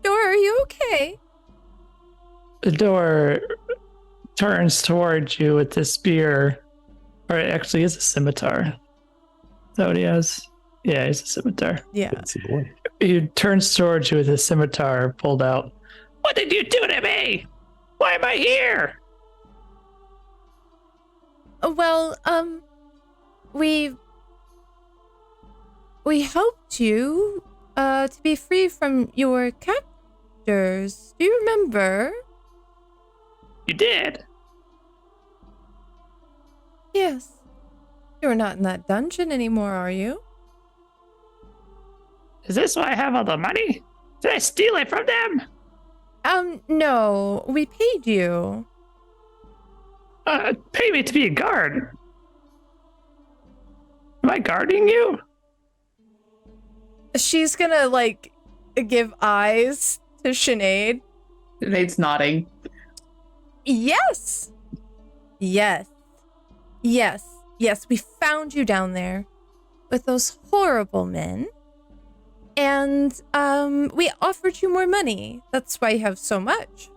are you okay? The door turns towards you with this spear, or it actually is a scimitar. Is that what he has? Yeah, he's a scimitar. Yeah. Fancy boy. He turns towards you with his scimitar pulled out. What did you do to me? Why am I here? Well, we helped you to be free from your captors. Do you remember? You did. Yes. You're not in that dungeon anymore, are you? Is this why I have all the money? Did I steal it from them? No. We paid you. Pay me to be a guard. Am I guarding you? She's gonna, like, give eyes to Sinead. Sinead's nodding. Yes. Yes. Yes. Yes, we found you down there with those horrible men. And we offered you more money. That's why you have so much.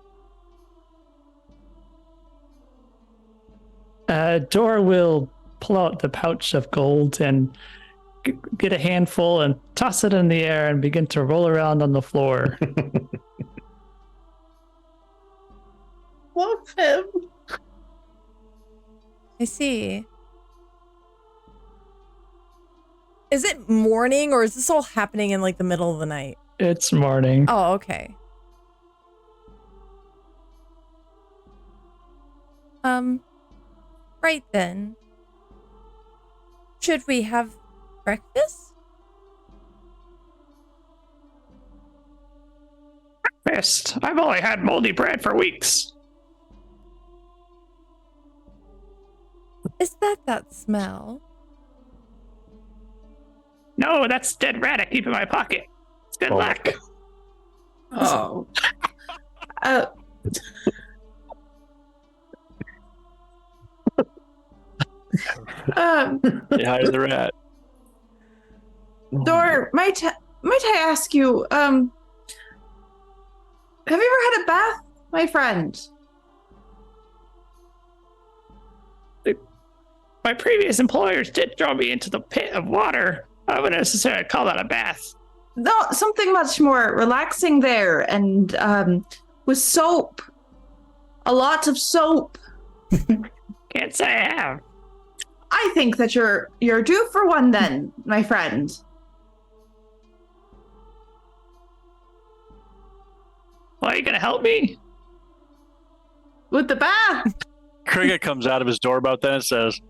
Dora will pull out the pouch of gold and get a handful and toss it in the air and begin to roll around on the floor. Love him. I see. Is it morning or is this all happening in like the middle of the night? It's morning. Oh, okay. Right then. Should we have breakfast? Breakfast? I've only had moldy bread for weeks. Is that smell? No, that's dead rat I keep in my pocket. It's good luck. Oh. Say hi to the rat. Door, might I ask you, have you ever had a bath, my friend? My previous employers did throw me into the pit of water. I wouldn't necessarily call that a bath. No, something much more relaxing there, and with soap. A lot of soap. Can't say I have. I think that you're due for one then, my friend. Well, are you gonna help me? With the bath. Krigga comes out of his door about then and says,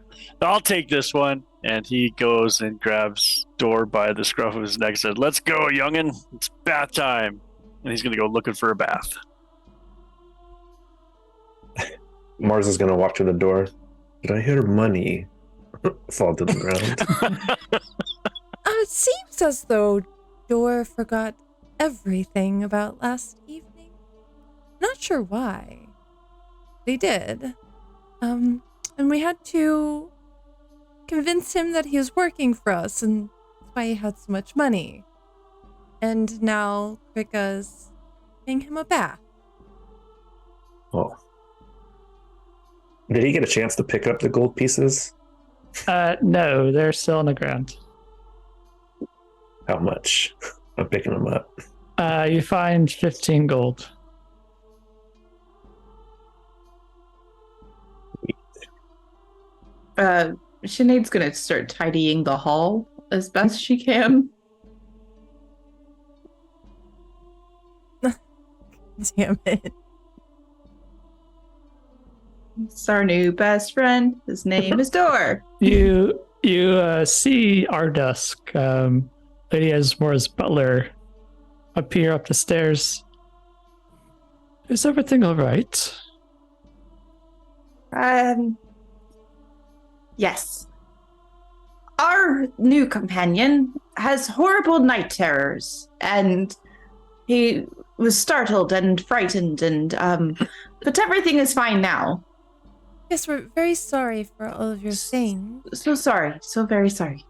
I'll take this one. And he goes and grabs Door by the scruff of his neck and says, let's go, youngin'. It's bath time. And he's going to go looking for a bath. Mars is going to walk to the door. Did I hear money fall to the ground? It seems as though Door forgot everything about last evening. Not sure why. He did. And we had to convince him that he was working for us, and that's why he had so much money. And now Krigga's paying him a bath. Oh. Did he get a chance to pick up the gold pieces? No, they're still on the ground. How much? I'm picking them up. You find 15 gold. Sinead's gonna start tidying the hall as best she can. Damn it. It's our new best friend. His name is Dor. You see Ardusk, Lady Asmore's butler, appear up the stairs. Is everything all right? Yes. Our new companion has horrible night terrors, and he was startled and frightened, and but everything is fine now. Yes, we're very sorry for all of your things. So sorry, so very sorry.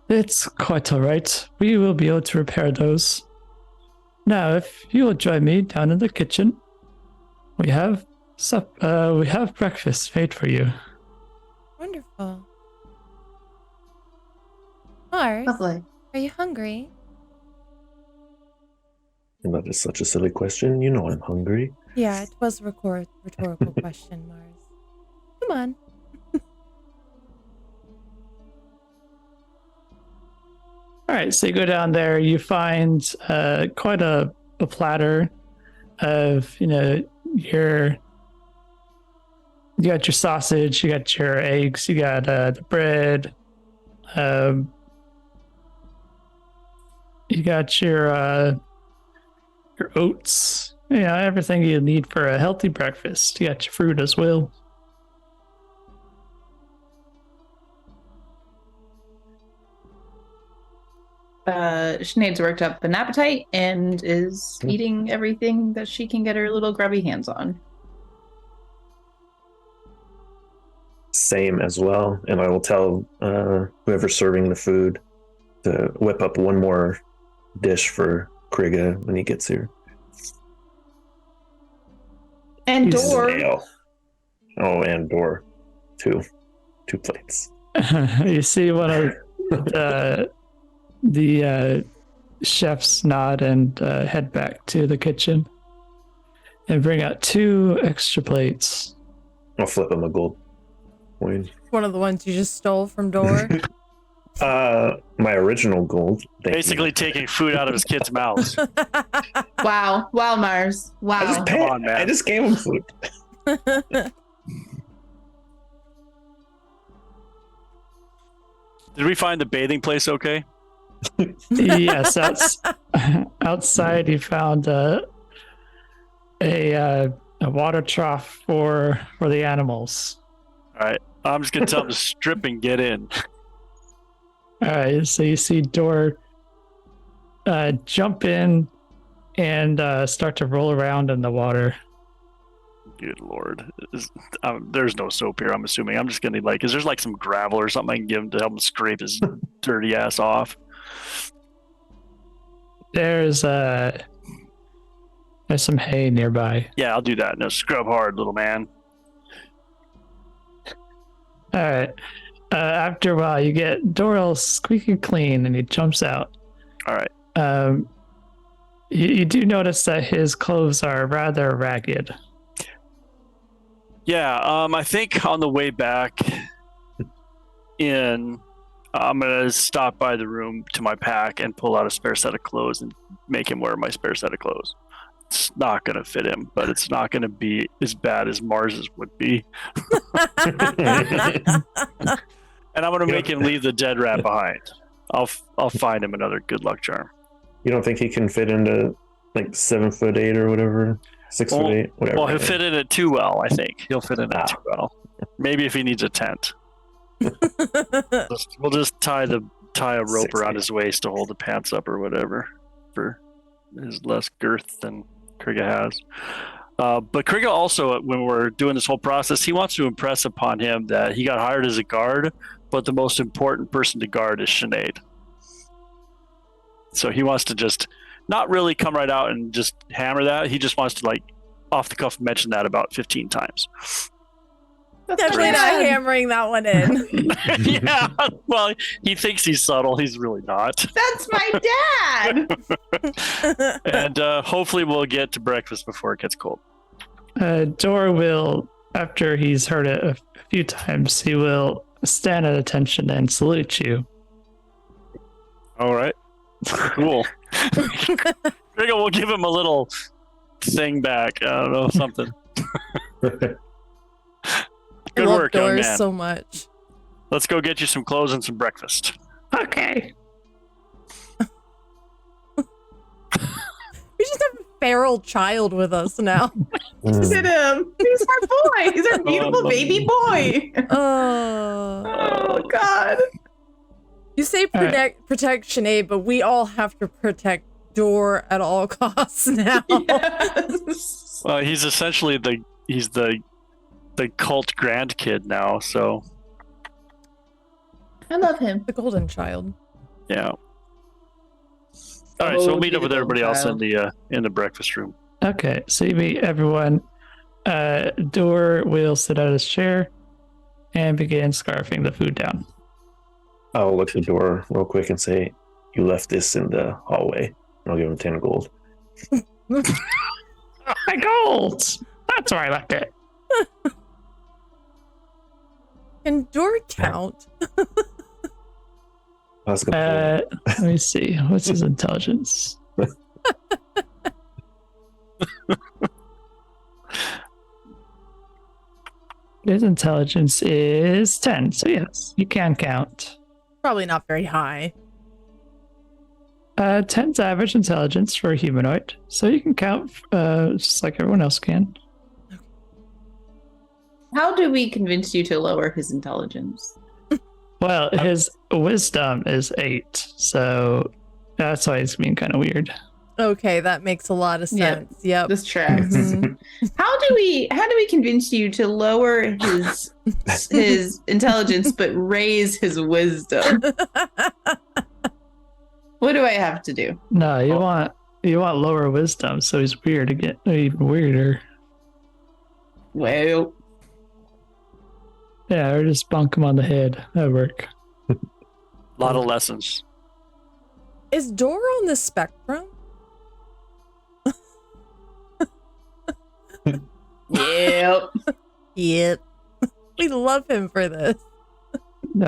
It's quite all right. We will be able to repair those. Now, if you will join me down in the kitchen, we have breakfast made for you. Wonderful. Mars, Lovely. are you hungry? And that is such a silly question. You know I'm hungry. Yeah, it was a rhetorical question, Mars. Come on. All right, so you go down there, you find quite a platter of, you got your sausage, you got your eggs, you got the bread, you got your oats, everything you need for a healthy breakfast. You got your fruit as well. Sinead's worked up an appetite and is eating everything that she can get her little grubby hands on. Same as well. And I will tell whoever's serving the food to whip up one more dish for Krigga when he gets here. And This is an Dor. ale. Oh, and Dor. Two plates. You see one of the chefs nod and head back to the kitchen and bring out 2 extra plates. I'll flip him a gold coin. One of the ones you just stole from Dor. My original gold. Thank Basically you. taking food out of his kids' mouths. Wow, Mars. Wow. Come on, man. I just gave him food. Did we find the bathing place okay? Yes, outside you found a water trough for the animals. All right. I'm just going to tell him to strip and get in. All right, so you see Dor jump in and start to roll around in the water. Good Lord. There's no soap here, I'm assuming. I'm just going to is there some gravel or something I can give him to help him scrape his dirty ass off? There's some hay nearby. Yeah, I'll do that. No, scrub hard, little man. All right. After a while, you get Dorel squeaky clean, and he jumps out. All right. You do notice that his clothes are rather ragged. Yeah, I think on the way back in, I'm going to stop by the room to my pack and pull out a spare set of clothes and make him wear my spare set of clothes. It's not going to fit him, but it's not going to be as bad as Mars's would be. And I'm going to make him leave the dead rat behind. I'll find him another good luck charm. You don't think he can fit into 7'8" or whatever? 6'8", whatever. Well, he'll fit in it too well, I think. He'll fit in it too well. Maybe if he needs a tent. We'll just tie a rope around his waist to hold the pants up or whatever for his less girth than Krigga has. But Krigga also, when we're doing this whole process, he wants to impress upon him that he got hired as a guard, but the most important person to guard is Sinead. So he wants to just not really come right out and just hammer that. He just wants to, like, off the cuff mention that about 15 times. Definitely not hammering that one in. Yeah, well, he thinks he's subtle. He's really not. That's my dad. And hopefully we'll get to breakfast before it gets cold. Dor will, after he's heard it a few times, he will stand at attention and salute you. All right. Cool. Krigga will give him a little thing back. I don't know, something. I Good love work, young doors man. so much. Let's go get you some clothes and some breakfast. Okay. We just have a feral child with us now. Look at him. He's our boy. He's our beautiful baby boy. Oh, God. You say protect Sinead, but we all have to protect Dor at all costs now. Yes. Well, he's essentially the cult grandkid now, so I love him. The golden child. yeah. All right, so we'll meet up with everybody else in the breakfast room. Okay, so you meet everyone. Dor will sit at his chair and begin scarfing the food down. I'll look at the door real quick and say, "You left this in the hallway." And I'll give him 10 gold. My gold! That's where I left it. Can Dor count? That's a good point. Let me see. What's his intelligence? His intelligence is 10, so yes, you can count. Probably not very high. 10's average intelligence for a humanoid, so you can count just like everyone else can. How do we convince you to lower his intelligence? Well, his wisdom is 8, so that's why he's being kind of weird. Okay, that makes a lot of sense. Yep. This tracks. Mhm. How do we convince you to lower his intelligence but raise his wisdom? What do I have to do? No, you want lower wisdom, so he's weird to get even weirder. Well, Yeah, or just bonk him on the head. That'd work. A lot of lessons. Is Dor on the spectrum? yep. Yep. We love him for this.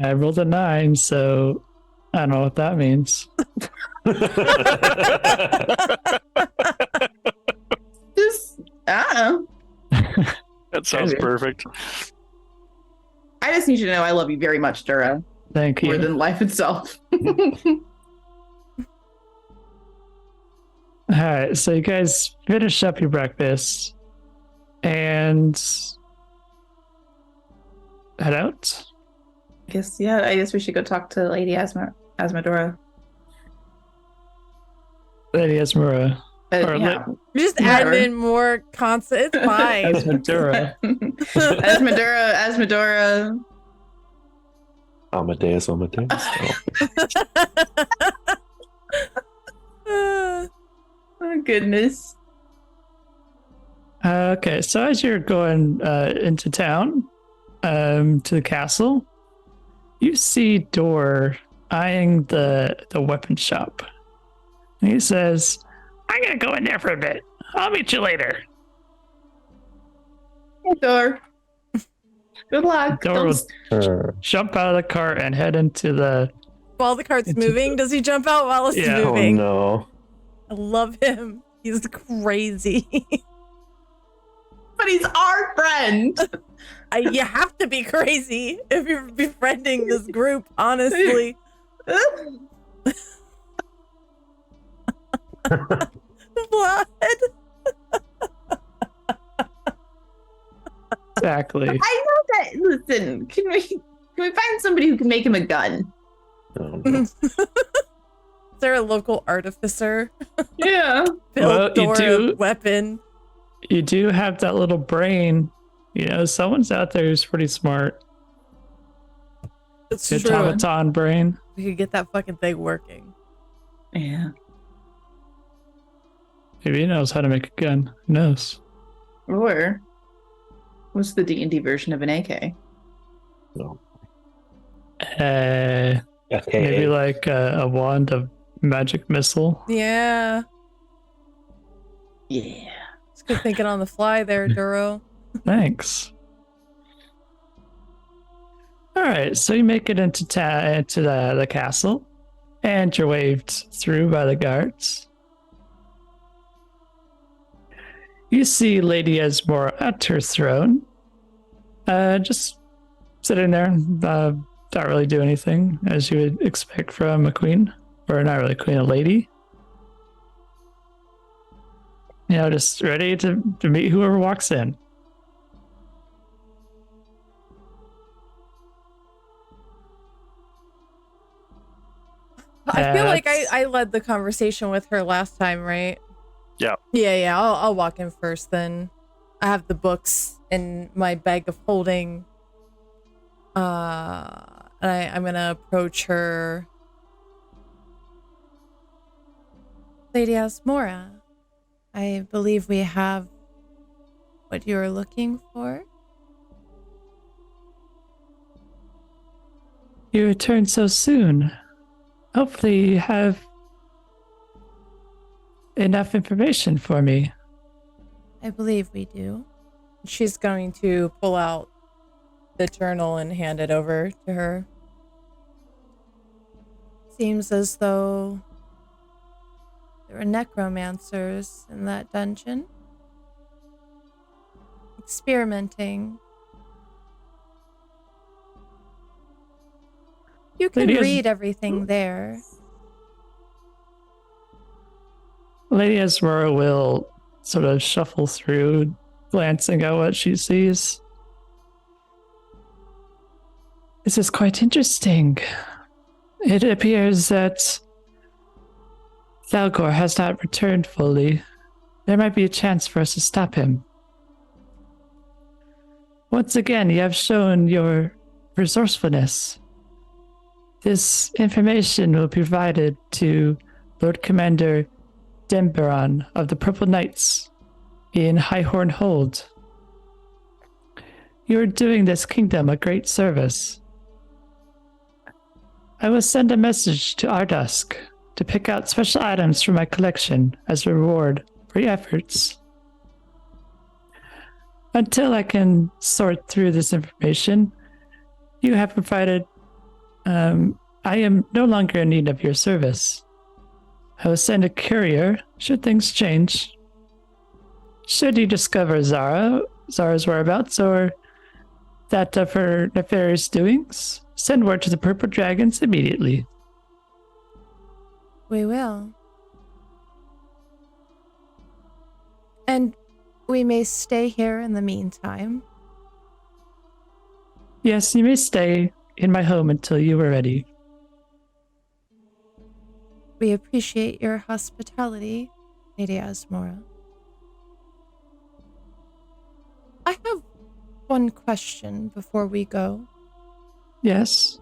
I rolled a 9, so I don't know what that means. Just I don't know. That sounds Maybe. perfect. I just need you to know I love you very much, Dura. Thank More you. than life itself. All right, so you guys finish up your breakfast and head out. I guess we should go talk to Lady Asmodora. Lady Asmura. Or Yeah. Just Whatever. add in more constant. It's fine. Asmodora. Asmodora. Amadeus. Oh. Oh, goodness. Okay, so as you're going into town, to the castle, you see Dor eyeing the weapon shop. And he says, "I'm gonna go in there for a bit. I'll meet you later." Hey, Dor. Good luck. Dor will Don't- jump out of the car and head into the. While the cart's moving, does he jump out while it's Yeah. Oh moving? no. I love him. He's crazy. But he's our friend. You have to be crazy if you're befriending this group, honestly. Blood. Exactly. I know that. Listen, can we find somebody who can make him a gun? Oh, no. Is there a local artificer? Yeah. Well, Build Dor a weapon. You do have that little brain. You know, someone's out there who's pretty smart. It's The true. automaton brain. We could get that fucking thing working. Yeah. Maybe he knows how to make a gun. Who knows? Or what's the D&D version of an AK? No. Maybe Okay. like a wand of magic missile. Yeah. Yeah. It's good thinking on the fly there, Duro. Thanks. All right, so you make it into the castle, and you're waved through by the guards. You see Lady Esmore at her throne, just sitting there, not really do anything as you would expect from a queen, or not really a queen, a lady. You know, just ready to meet whoever walks in. I feel like That's- I led the conversation with her last time, right? Yeah. Yeah. I'll walk in first then. I have the books in my bag of holding. And I'm gonna approach her. Lady Asmora, I believe we have what you're looking for. You returned so soon. Hopefully you have enough information for me. I believe we do. She's going to pull out the journal and hand it over to her. Seems as though there were necromancers in that dungeon, experimenting. You can Lady read everything there. Lady Esmora will sort of shuffle through, glancing at what she sees. This is quite interesting. It appears that Thalgor has not returned fully. There might be a chance for us to stop him. Once again, you have shown your resourcefulness. This information will be provided to Lord Commander Demberon of the Purple Knights in Highhorn Hold. You are doing this kingdom a great service. I will send a message to Ardusk to pick out special items from my collection as a reward for your efforts. Until I can sort through this information, you have provided. I am no longer in need of your service. I will send a courier should things change. Should you discover Zara's whereabouts, or that of her nefarious doings, send word to the Purple Dragons immediately. We will. And we may stay here in the meantime. Yes, you may stay in my home until you are ready. We appreciate your hospitality, Lady Asmora. I have one question before we go. Yes?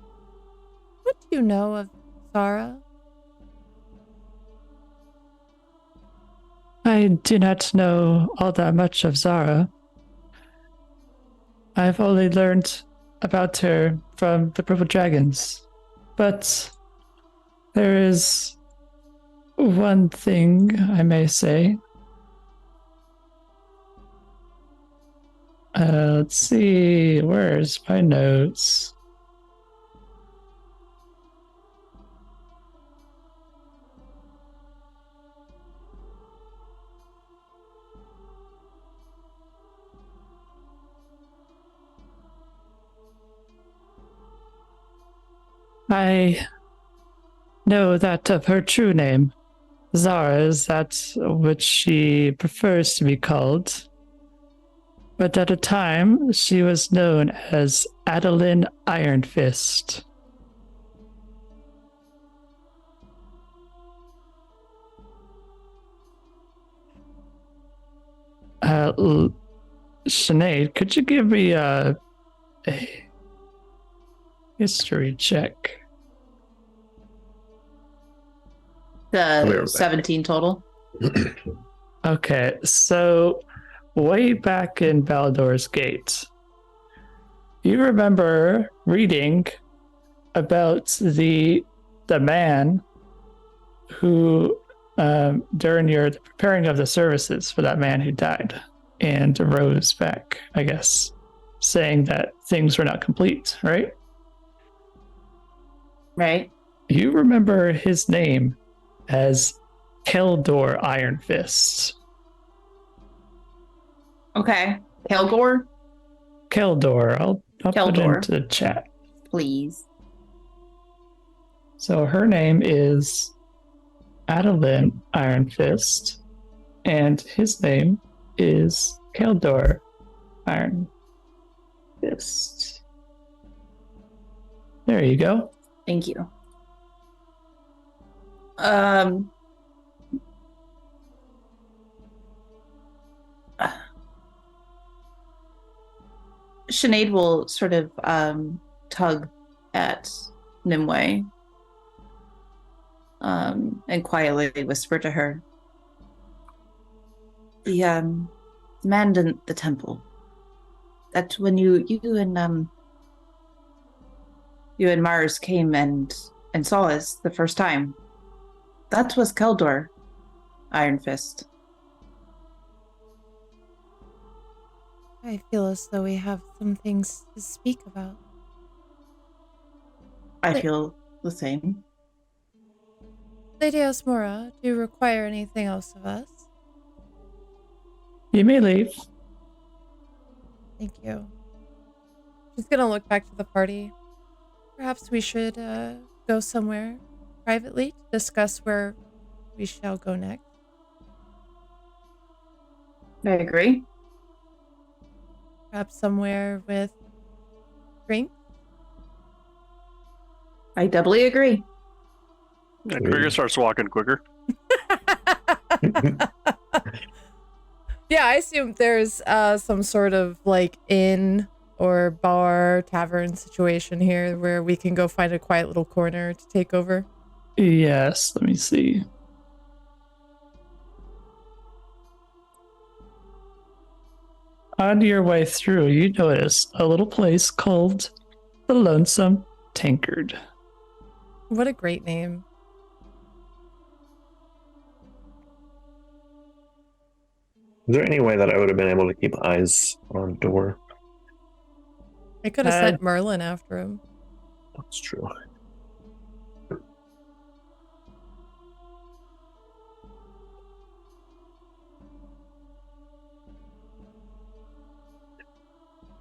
What do you know of Zara? I do not know all that much of Zara. I've only learned about her from the Purple Dragons. But there is one thing I may say. Let's see, where's my notes? I know that of her true name. Zara is that which she prefers to be called. But at a time, she was known as Adeline Ironfist. Sinead, could you give me a history check? I'll be right The back. 17 total. Okay, so way back in Baldur's Gate, you remember reading about the man who, during the preparing of the services for that man who died and arose back, I guess, saying that things were not complete, right? Right. You remember his name as Keldor Iron Fist. Okay. Kelgor, Keldor, I'll put it Keldor. into the chat. please. So her name is Adeline Iron Fist, and his name is Keldor Iron Fist. There you go. Thank you. Sinead will sort of tug at Nimue and quietly whisper to her, the man in the temple, that when you and Mars came and saw us the first time, that was Keldor Iron Fist. I feel as though we have some things to speak about. I feel the same. Lady Osmora, do you require anything else of us? You may leave. Thank you. She's gonna look back to the party. Perhaps we should go somewhere privately to discuss where we shall go next. I agree. Perhaps somewhere with drink. I doubly agree. Yeah, Krigga starts walking quicker. Yeah, I assume there's some sort of like inn or bar, tavern situation here where we can go find a quiet little corner to take over. Yes, let me see. On your way through, you notice a little place called the Lonesome Tankard. What a great name. Is there any way that I would have been able to keep eyes on the door? I could have sent Merlin after him. That's true.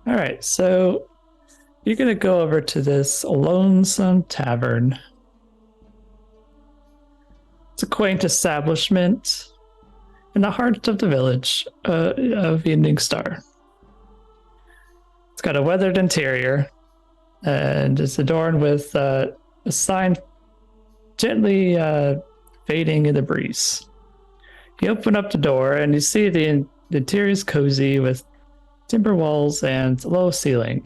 All right, so you're going to go over to this Lonesome Tavern. It's a quaint establishment in the heart of the village of Evening Star. It's got a weathered interior, and it's adorned with a sign gently fading in the breeze. You open up the door, and you see the interior is cozy with timber walls and low ceiling.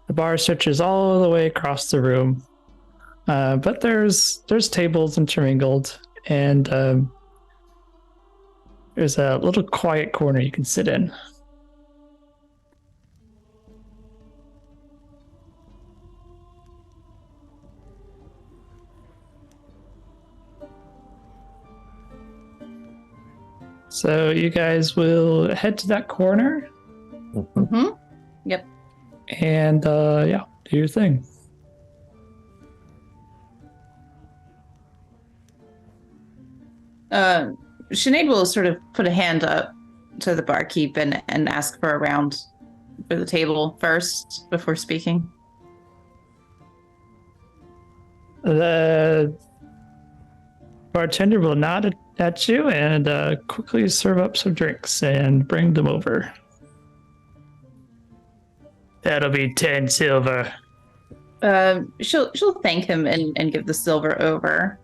The bar stretches all the way across the room, but there's tables intermingled, and there's a little quiet corner you can sit in. So you guys will head to that corner Mm-hmm. Yep. and yeah, do your thing. Sinead will sort of put a hand up to the barkeep and ask for a round for the table first before speaking. The bartender will nod at you and quickly serve up some drinks and bring them over. That'll be 10 silver. She'll thank him and give the silver over.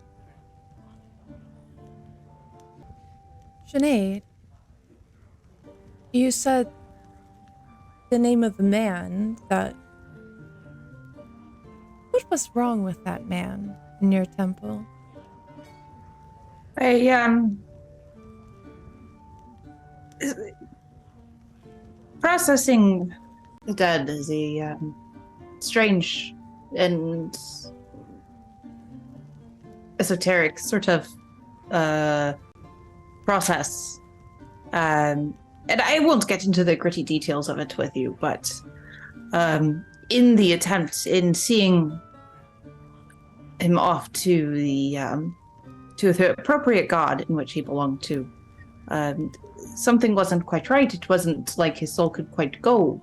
Sinead, You said the name of the man that... What was wrong with that man in your temple? Processing the dead is a strange and esoteric sort of process. And I won't get into the gritty details of it with you, but in the attempt, in seeing him off to the appropriate god in which he belonged to, something wasn't quite right. It wasn't like his soul could quite go.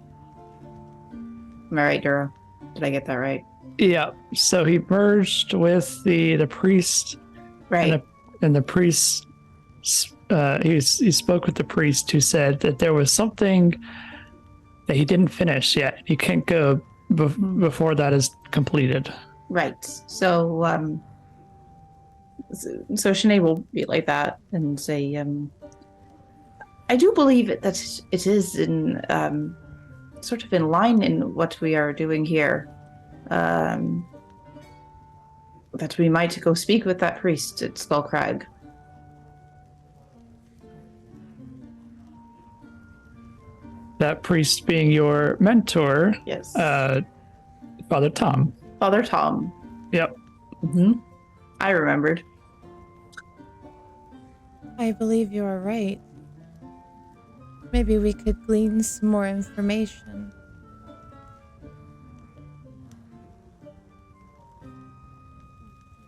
Am I right, Duro? Did I get that right? Yeah. So he merged with the priest, Right. and the priest. He spoke with the priest, who said that there was something that he didn't finish yet. He can't go before that is completed. Right. So Sinead will be like that and say, I do believe that it is in sort of in line in what we are doing here. That we might go speak with that priest at Skullcrag. That priest being your mentor, Yes. Father Tom. Father Tom. Yep. Mm-hmm. I remembered. I believe you are right. Maybe we could glean some more information.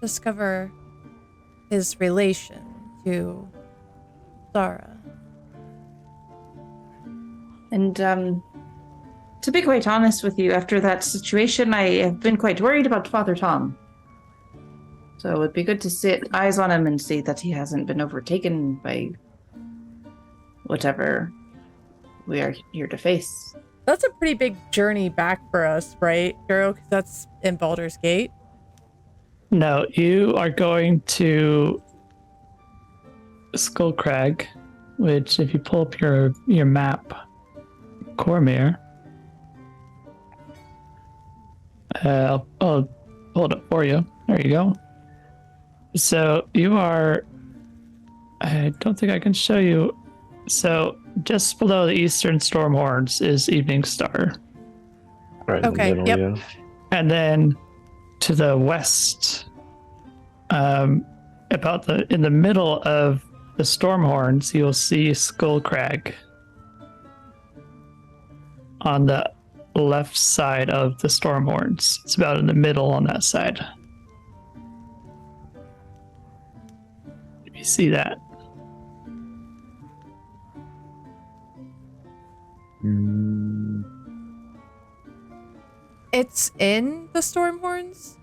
Discover his relation to Zara. And to be quite honest with you, after that situation, I have been quite worried about Father Tom. So it would be good to sit eyes on him and see that he hasn't been overtaken by whatever we are here to face. That's a pretty big journey back for us, right, Guro? Because that's in Baldur's Gate. No, you are going to Skullcrag, which, if you pull up your map, Cormyr. I'll hold it for you. There you go. So you are... I don't think I can show you. So just below the Eastern Stormhorns is Evening Star. Right Okay, in the middle, yeah. And then to the west, in the middle of the Stormhorns, you'll see Skullcrag on the left side of the Stormhorns. It's about in the middle on that side. You see that? It's in the Stormhorns?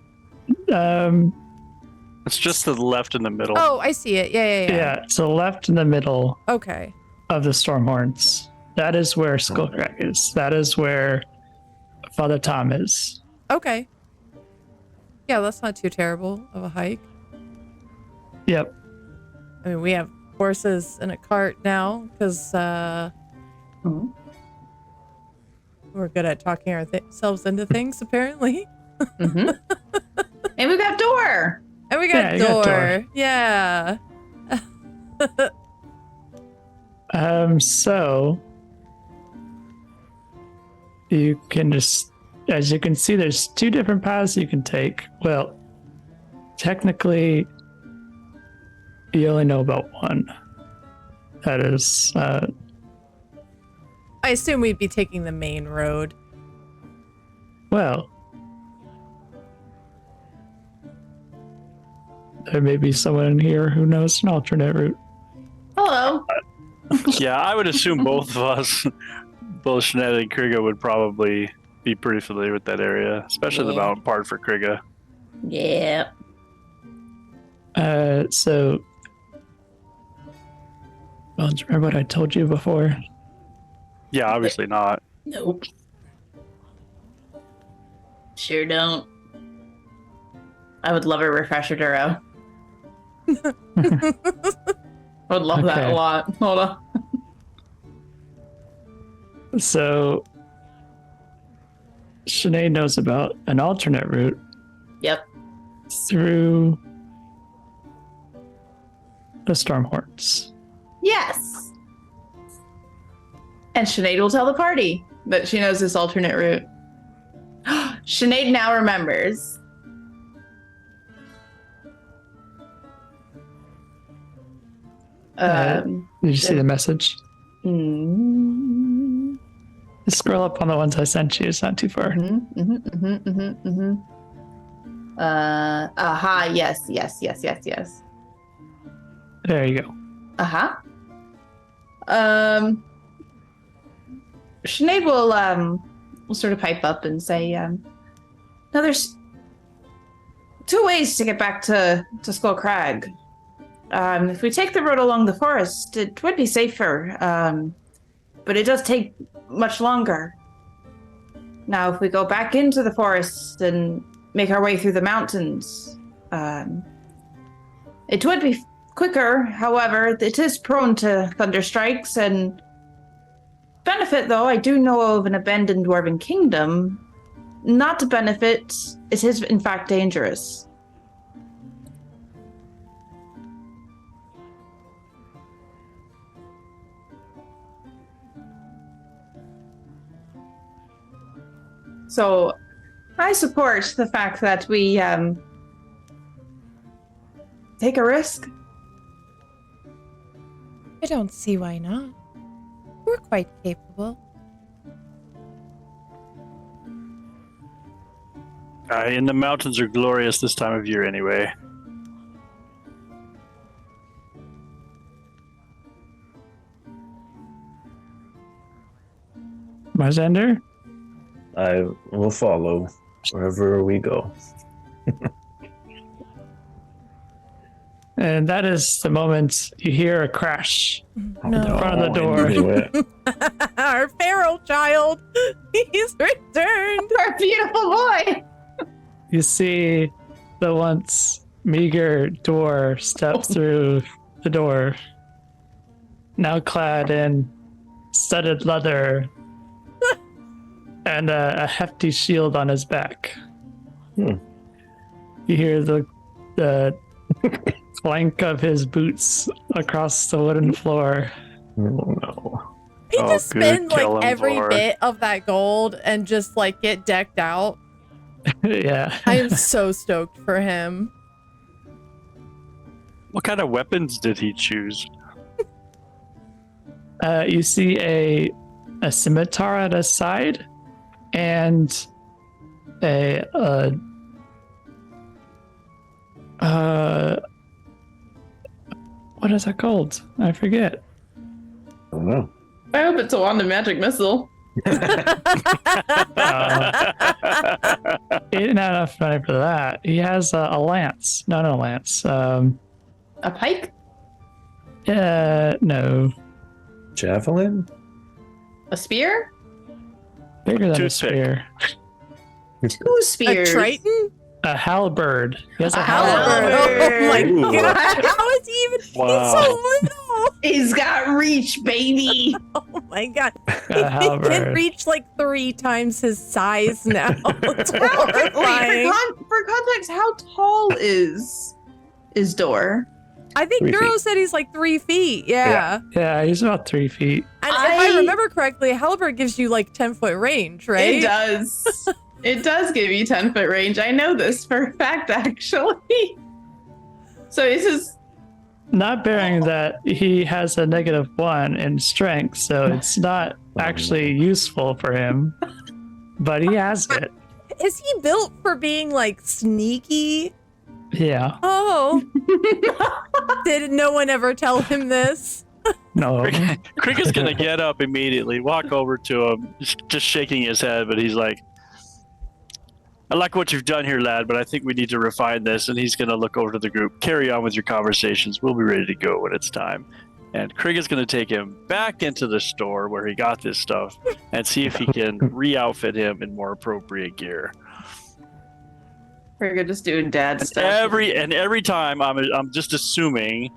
It's just to the left in the middle. Oh, I see it. Yeah. Yeah, so left in the middle Okay. of the Stormhorns. That is where Skullcrag is. That is where Father Tom is. Okay. Yeah, that's not too terrible of a hike. Yep. I mean, we have horses and a cart now because we're good at talking ourselves into things, apparently. Mm-hmm. And we got Door. And we got Yeah, you got Door. Door. Yeah. So you can just, as you can see, there's two different paths you can take. Well, technically, you only know about one. That is, I assume we'd be taking the main road. well, there may be someone in here who knows an alternate route. Hello. Yeah, I would assume both of us, both Sinead and Krigga, would probably be pretty familiar with that area, especially the Yeah. mountain part for Krigga. Yeah. So, well, do you remember what I told you before? Yeah, obviously not. Nope. Sure don't. I would love a refresher, Duro. I would love that Okay. a lot. Hold on. So Sinead knows about an alternate route Yep. through the Stormhorns. Yes. And Sinead will tell the party that she knows this alternate route. Sinead now remembers. Did you see the message? Mm, Just scroll up on the ones I sent you. It's not too far. Aha, yes. There you go. Uh-huh. Sinead will sort of pipe up and say, now there's two ways to get back to Skull Crag. If we take the road along the forest, it would be safer, but it does take much longer. Now, if we go back into the forest and make our way through the mountains, it would be quicker. However, it is prone to thunderstrikes, and benefit, though, I do know of an abandoned dwarven kingdom. Not to benefit, it is in fact dangerous. So, I support the fact that we take a risk. I don't see why not. We're quite capable. And the mountains are glorious this time of year anyway. Marzander? I will follow wherever we go. And that is the moment you hear a crash No. in front of the door. Anyway, Our feral child, he's returned. Our beautiful boy! You see the once meager dwarf step through the door, now clad in studded leather and a hefty shield on his back. Hmm. You hear the clank of his boots across the wooden floor. oh no. He Oh, just good spend like kill him, every Lord. bit of that gold and just like get decked out. Yeah. I am so stoked for him. What kind of weapons did he choose? You see a scimitar at his side and a what is that called? I forget. I don't know. I hope it's a wand of magic missile. He didn't have enough money for that. He has a lance. No, no lance. A pike? No. Javelin? A spear? Bigger than a Toothpick. spear. Two spears. A Triton? A halberd. He has a halberd. Oh my Ooh. god. How is he even Wow. he's so little? He's got reach, baby. Oh my god. A He can halberd. reach like 3 times his size now. It's Wait, horrifying. for context, how tall is Door? I think 3 Duro feet. said he's like 3 feet. Yeah. Yeah, he's about 3 feet. And if I remember correctly, halberd gives you like 10-foot range, right? It does. It does give you 10-foot range. I know this for a fact, actually. So this is Not bearing that he has a -1 in strength, so it's not actually useful for him. But he has it. Is he built for being like sneaky? Yeah. Oh. Did no one ever tell him this? No. Krigga's gonna get up immediately, walk over to him, just shaking his head, but he's like, I like what you've done here, lad, but I think we need to refine this. And he's going to look over to the group. Carry on with your conversations. We'll be ready to go when it's time. And Krigga's going to take him back into the store where he got this stuff and see if he can re-outfit him in more appropriate gear. Krigga just doing dad stuff. Every time, I'm just assuming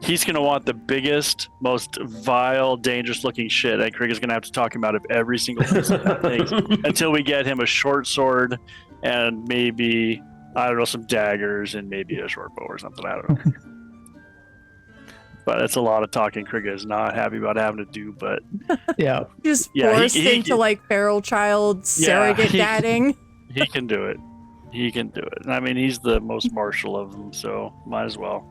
he's going to want the biggest, most vile, dangerous-looking shit, and Krigga's going to have to talk him out of every single piece of that thing until we get him a short sword and maybe, I don't know, some daggers and maybe a short bow or something. I don't know. But it's a lot of talking Krigga is not happy about having to do, but... Yeah. Just Yeah, forced into like feral child surrogate dadding. He can do it. He can do it. I mean, he's the most martial of them, so might as well.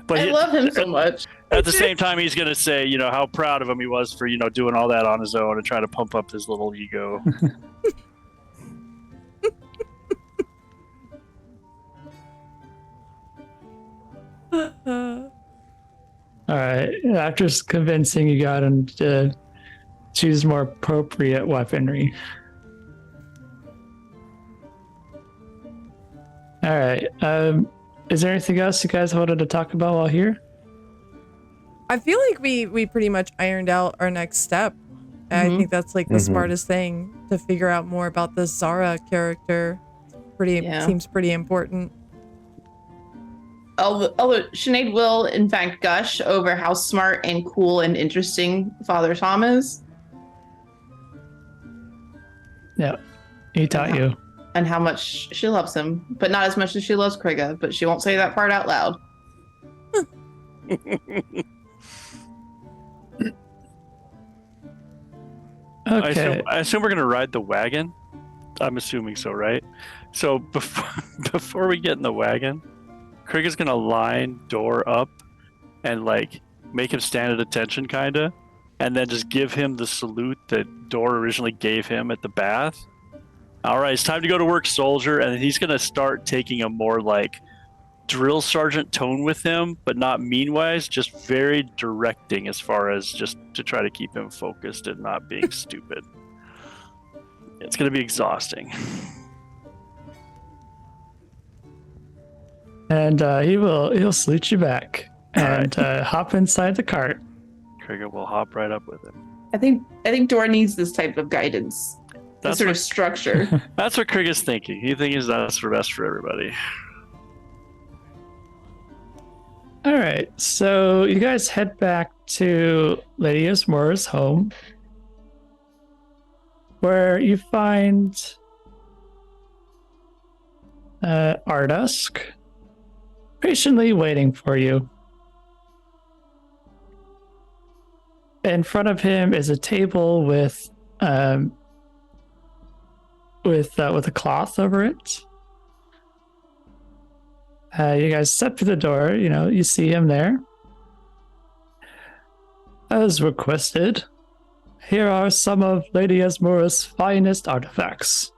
But I love him so much. At the same time, he's going to say, you know, how proud of him he was for, you know, doing all that on his own and trying to pump up his little ego. All right. After convincing you got him to choose more appropriate weaponry. All right. Is there anything else you guys wanted to talk about while here? I feel like we pretty much ironed out our next step. I think that's like the smartest thing, to figure out more about this Zara character. Seems pretty important. Although Sinead will, in fact, gush over how smart and cool and interesting Father Tom is. Yeah. He taught you. And how much she loves him, but not as much as she loves Krigga, but she won't say that part out loud. Okay. I assume we're going to ride the wagon. I'm assuming so, right? So before we get in the wagon, Krigga's going to line Door up and like make him stand at attention, kind of, and then just give him the salute that Door originally gave him at the bath. All right, it's time to go to work, soldier. And he's going to start taking a more like drill sergeant tone with him, but not mean-wise, just very directing as far as just to try to keep him focused and not being stupid. It's going to be exhausting. And he'll salute you back and hop inside the cart. Krigga will hop right up with him. I think Dora needs this type of guidance. That sort of structure. That's what Krigga's thinking. He thinks that's for best for everybody. All right, so you guys head back to Lady Osmora's home, where you find Ardusk patiently waiting for you. In front of him is a table with a cloth over it. You guys step through the door, you see him there. As requested, here are some of Lady Osmora's finest artifacts.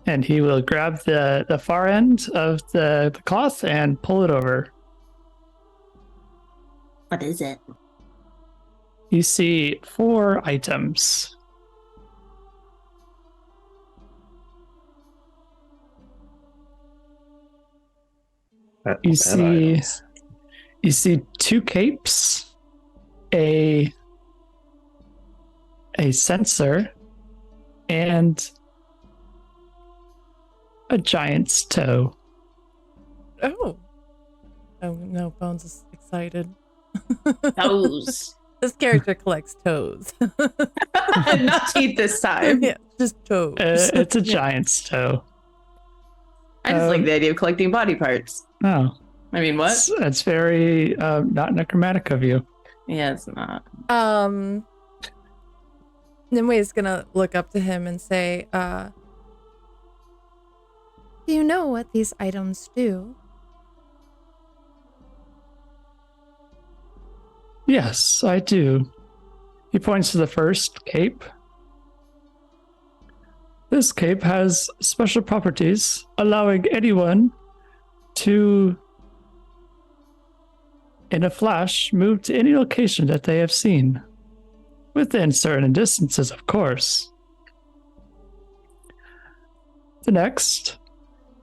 And he will grab the far end of the cloth and pull it over. What is it? You see 4 items. You see 2 capes, a sensor, and a giant's toe. Oh no, Bones is excited. Toes. This character collects toes. Not teeth this time. Yeah, just toes. It's a giant's toe. I just like the idea of collecting body parts. Oh. I mean, what? That's very not necromantic of you. Yeah, it's not. Nimue is gonna look up to him and say, do you know what these items do? Yes, I do. He points to the first cape. This cape has special properties, allowing anyone to, in a flash, move to any location that they have seen. Within certain distances, of course. The next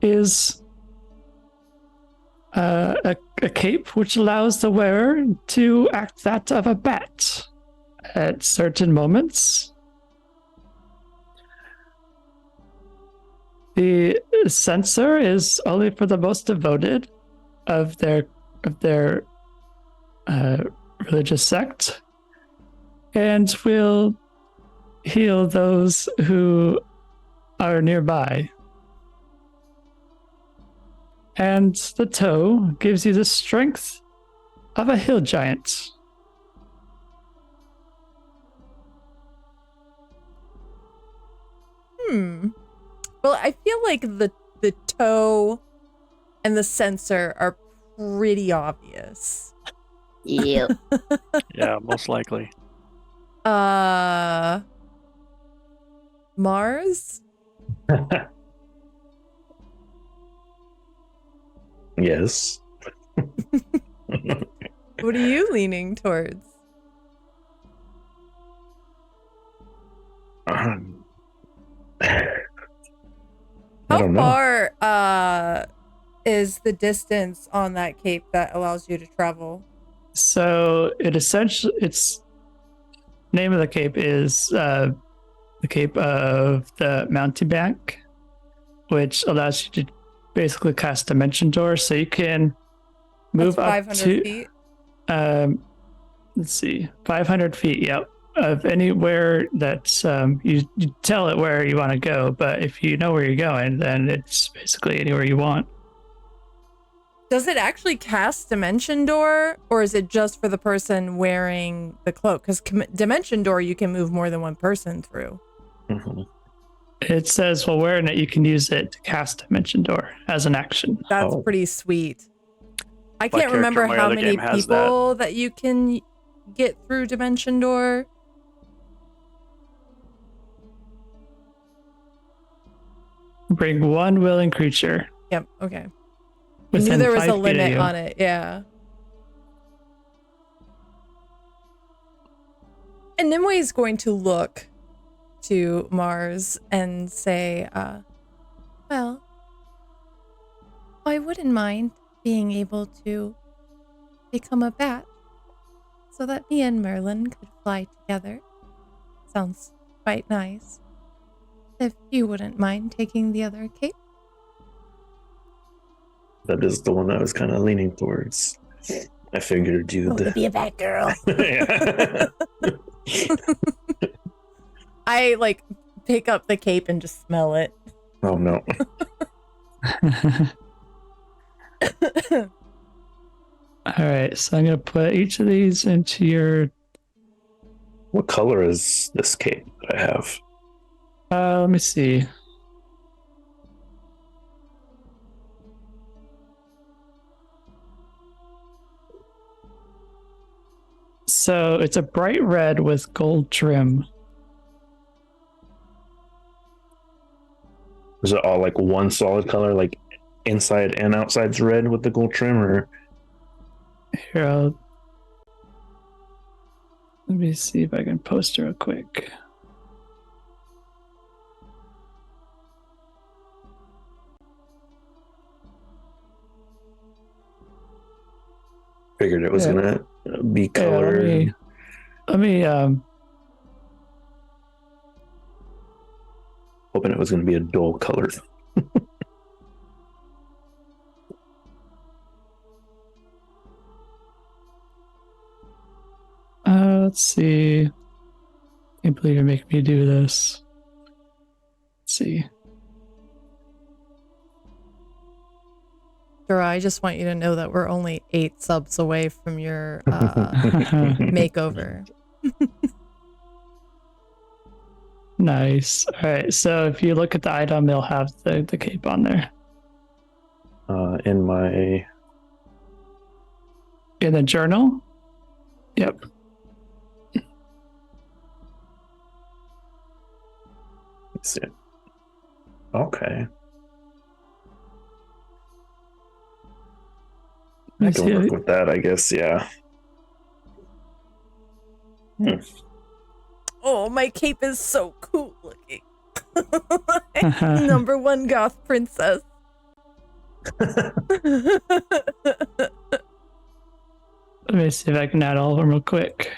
is a cape which allows the wearer to act that of a bat at certain moments. The censor is only for the most devoted of their religious sect, and will heal those who are nearby. And the toe gives you the strength of a hill giant. Well, I feel like the toe and the sensor are pretty obvious. Yep. Yeah, most likely. Mars? Yes. What are you leaning towards? I How don't know. far is the distance on that cape that allows you to travel? So its name of the cape is the Cape of the Mountebank, which allows you to basically cast Dimension Door, so you can move That's up 500 to feet. let's see, 500 feet. Yep, of anywhere that you tell it where you want to go. But if you know where you're going, then it's basically anywhere you want. Does it actually cast Dimension Door, or is it just for the person wearing the cloak? Because Dimension Door, you can move more than one person through. Mhm. It says while wearing it, you can use it to cast Dimension Door as an action. That's Oh. pretty sweet. I My can't character remember in my how other many game has people that you can get through Dimension Door. Bring one willing creature. Yep. Okay. I knew Within there was 5 a feet of limit you. on it. Yeah. And Nimue is going to look to Mars and say, well, I wouldn't mind being able to become a bat so that me and Merlin could fly together. Sounds quite nice. If you wouldn't mind taking the other cape. That is the one I was kind of leaning towards. I figured you'd. To be a bat girl. Yeah. I like pick up the cape and just smell it. Oh no. All right, so I'm gonna put each of these into your. What color is this cape that I have? Let me see. So it's a bright red with gold trim. Is it all like one solid color, like inside and outside's red with the gold trim, or? Here, let me see if I can post it real quick. Figured it was Yeah. gonna be Yeah, colored. let me Hoping it was gonna be a dull color. let's see. Can't believe you're making me do this. Let's see. Dora, I just want you to know that we're only 8 subs away from your makeover. Nice. All right. So if you look at the item, it'll have the cape on there. In my In the journal? Yep. let's see. Okay. I Let's can see. work with that, I guess, yeah. Oh, my cape is so cool looking. Number 1 goth princess. Let me see if I can add all of them real quick.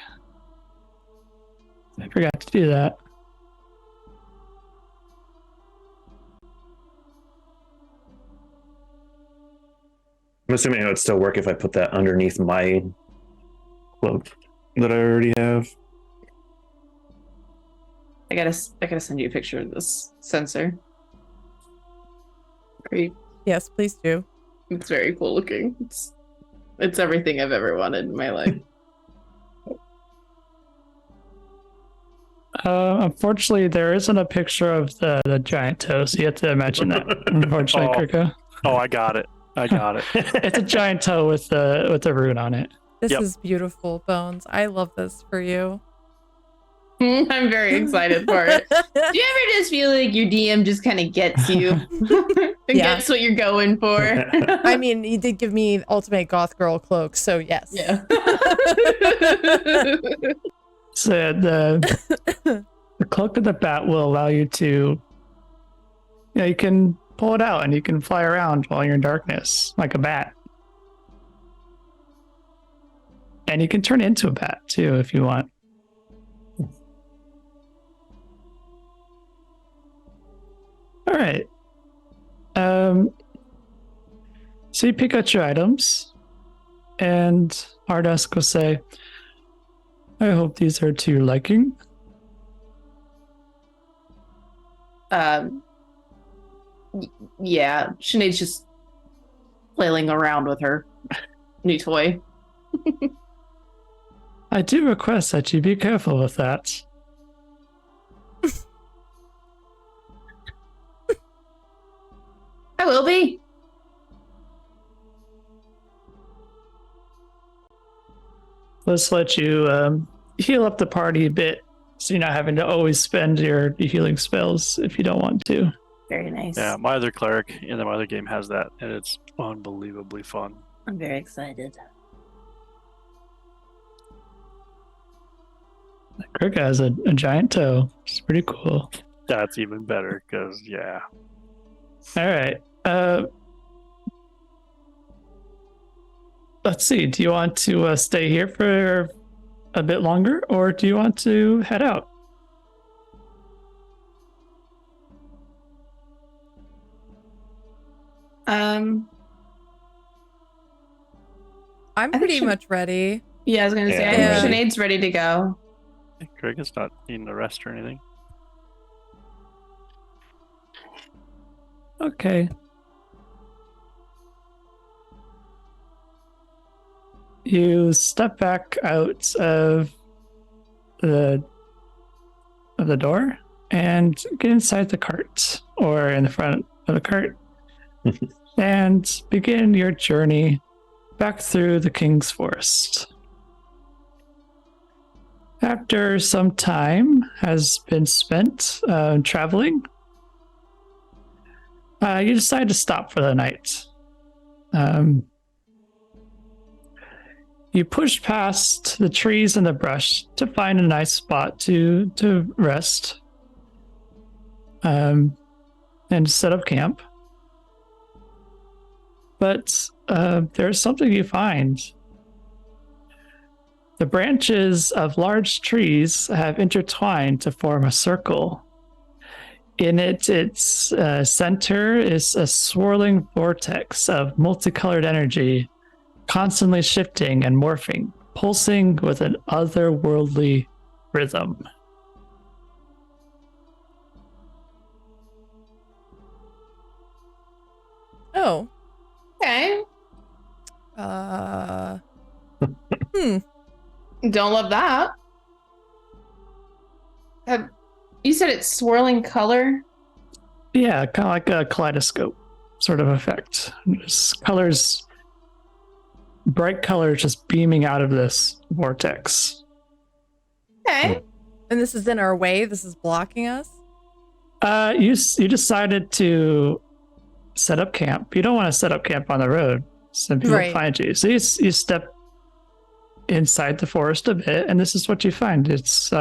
I forgot to do that. I'm assuming it would still work if I put that underneath my cloak that I already have. I gotta send you a picture of this sensor. Great. Yes, please do. It's very cool looking. It's everything I've ever wanted in my life. Unfortunately, there isn't a picture of the giant toe, so you have to imagine that. Unfortunately, Krigga. Oh, I got it. It's a giant toe with a rune on it. This is beautiful, Bones. I love this for you. I'm very excited for it. Do you ever just feel like your DM just kind of gets you? And gets what you're going for? I mean, you did give me ultimate goth girl cloak, so yes. Yeah. So the cloak of the bat will allow you to, you can pull it out and you can fly around while you're in darkness like a bat. And you can turn into a bat too if you want. All right. So you pick out your items, and Ardask will say, I hope these are to your liking. Yeah, Sinead's just flailing around with her new toy. I do request that you be careful with that. I will be. Let's let you heal up the party a bit, so you're not having to always spend your healing spells if you don't want to. Very nice. Yeah, my other cleric in my other game has that, and it's unbelievably fun. I'm very excited. Krigga has a giant toe. It's pretty cool. That's even better, because, yeah. All right. Let's see. Do you want to stay here for a bit longer, or do you want to head out? I'm pretty much ready. Yeah, I was gonna say, I think Sinead's ready to go. Krigga's not needing a rest or anything. Okay. You step back out of the door and get inside the cart, or in the front of the cart, and begin your journey back through the King's Forest. After some time has been spent traveling, you decide to stop for the night. You push past the trees and the brush to find a nice spot to rest and set up camp. But there's something you find. The branches of large trees have intertwined to form a circle. In its center is a swirling vortex of multicolored energy, constantly shifting and morphing, pulsing with an otherworldly rhythm. Oh. Okay. Don't love that. You said it's swirling color? Yeah, kind of like a kaleidoscope sort of effect. There's colors, bright colors just beaming out of this vortex. Okay. And this is in our way? This is blocking us? You decided to set up camp. You don't want to set up camp on the road. Some people find you. So you step inside the forest a bit, and this is what you find. It's